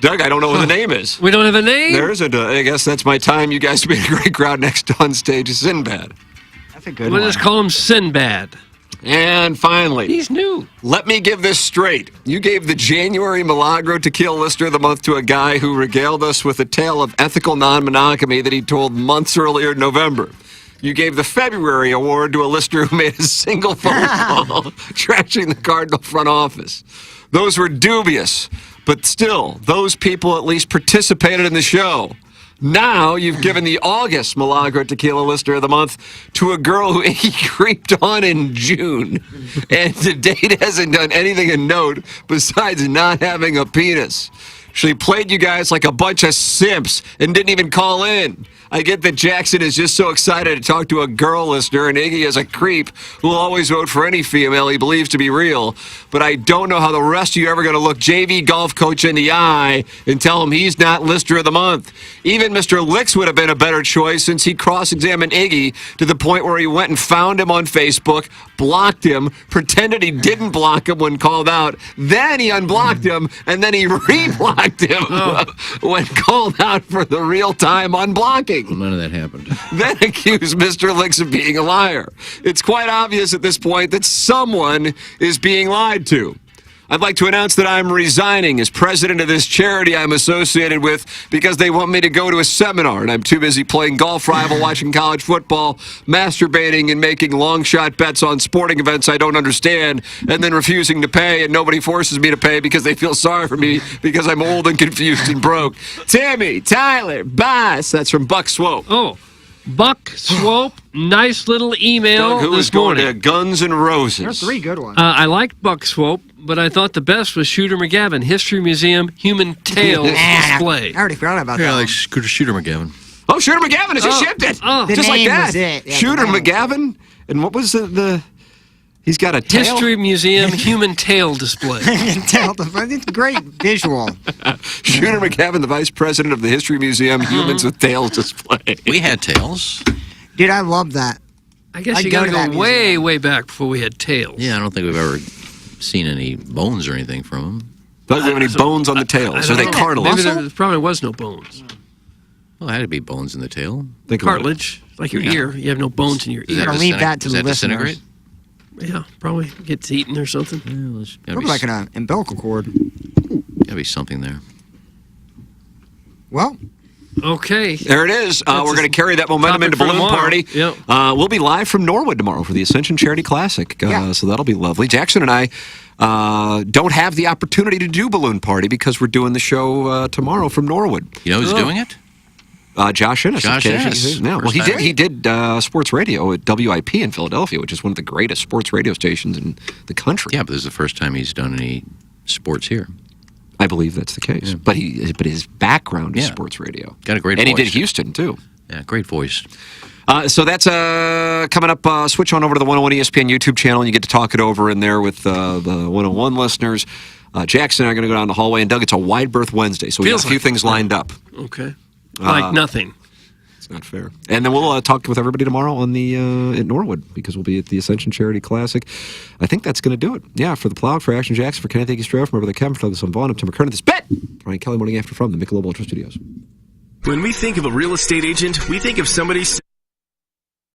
Doug, I don't know what the name is. We don't have a name? There isn't. I guess that's my time. You guys have been a great crowd. Next on stage is Sinbad. That's a good We'll one. just call him Sinbad. And finally, He's new. let me give this straight. You gave the January Milagro Tequila Listener of the Month to a guy who regaled us with a tale of ethical non-monogamy that he told months earlier in November. You gave the February award to a listener who made a single phone call trashing the Cardinal front office. Those were dubious, but still, those people at least participated in the show. Now you've given the August Milagro Tequila Listener of the Month to a girl who he creeped on in June, and to date hasn't done anything of note besides not having a penis. She played you guys like a bunch of simps and didn't even call in. I get that Jackson is just so excited to talk to a girl listener, and Iggy is a creep who will always vote for any female he believes to be real. But I don't know how the rest of you are ever going to look JV golf coach in the eye and tell him he's not Listener of the Month. Even Mr. Licks would have been a better choice, since he cross-examined Iggy to the point where he went and found him on Facebook, blocked him, pretended he didn't block him when called out, then he unblocked him, and then he re-blocked him when called out for the real-time unblocking. None of that happened. Then accused Mr. Licks of being a liar. It's quite obvious at this point that someone is being lied to. I'd like to announce that I'm resigning as president of this charity I'm associated with because they want me to go to a seminar, and I'm too busy playing golf rival, watching college football, masturbating, and making long shot bets on sporting events I don't understand, and then refusing to pay, and nobody forces me to pay because they feel sorry for me because I'm old and confused and broke. Tammy, Tyler, Boss. That's from Buck Swope. Oh, Buck Swope, nice little email Doug, who this is going morning. to Guns N' Roses. There are 3 good ones. I liked Buck Swope, but I thought the best was Shooter McGavin, History Museum Human Tales Display. I already forgot about Yeah, that. like Shooter McGavin. Oh, Shooter McGavin is just shipped it. The Just like name that. was it. Yeah, Shooter the name. McGavin. And what was the he's got a tail? History Museum Human Tail Display. It's great visual. Shooter McGavin, the vice president of the History Museum Humans with Tails Display. We had tails. Dude, I love that. I guess I'd you go got to to that go way, way back before we had tails. Yeah, I don't think we've ever seen any bones or anything from them. Doesn't have any bones on the tails. Are they cartilage? Maybe there probably was no bones. Well, there had to be bones in the tail. Cartilage, like your ear. You have no bones in your Does ear. that leave that to does the that disintegrate? Yeah, probably gets eaten or something. Probably like an umbilical cord. Gotta be something there. Well, okay. There it is. We're going to carry that momentum into Balloon Party. Yep. We'll be live from Norwood tomorrow for the Ascension Charity Classic. So that'll be lovely. Jackson and I don't have the opportunity to do Balloon Party because we're doing the show tomorrow from Norwood. You know who's doing it? Josh Innes. Josh Innes. Yeah, well, First time. he did sports radio at WIP in Philadelphia, which is one of the greatest sports radio stations in the country. Yeah, but this is the first time he's done any sports here. I believe that's the case. But his background is Yeah. sports radio. Got a great and voice. he did Houston, too. Yeah, great voice. So that's coming up. Switch on over to the 101 ESPN YouTube channel, and you get to talk it over in there with the 101 listeners. Jackson and I are going to go down the hallway, and Doug, it's a wide berth Wednesday, so we got a few things lined up. Okay. Like nothing. It's not fair. And then we'll talk with everybody tomorrow on the at Norwood, because we'll be at the Ascension Charity Classic. I think that's going to do it. Yeah, for the Plow, for Action Jackson, for Kenneth Iggy Stroh, from Brother Kevin, for Douglas on Vaughn, I'm Tim McKernan. This bet! Brian Kelly, morning after from the Michelob Ultra Studios. When we think of a real estate agent, we think of somebody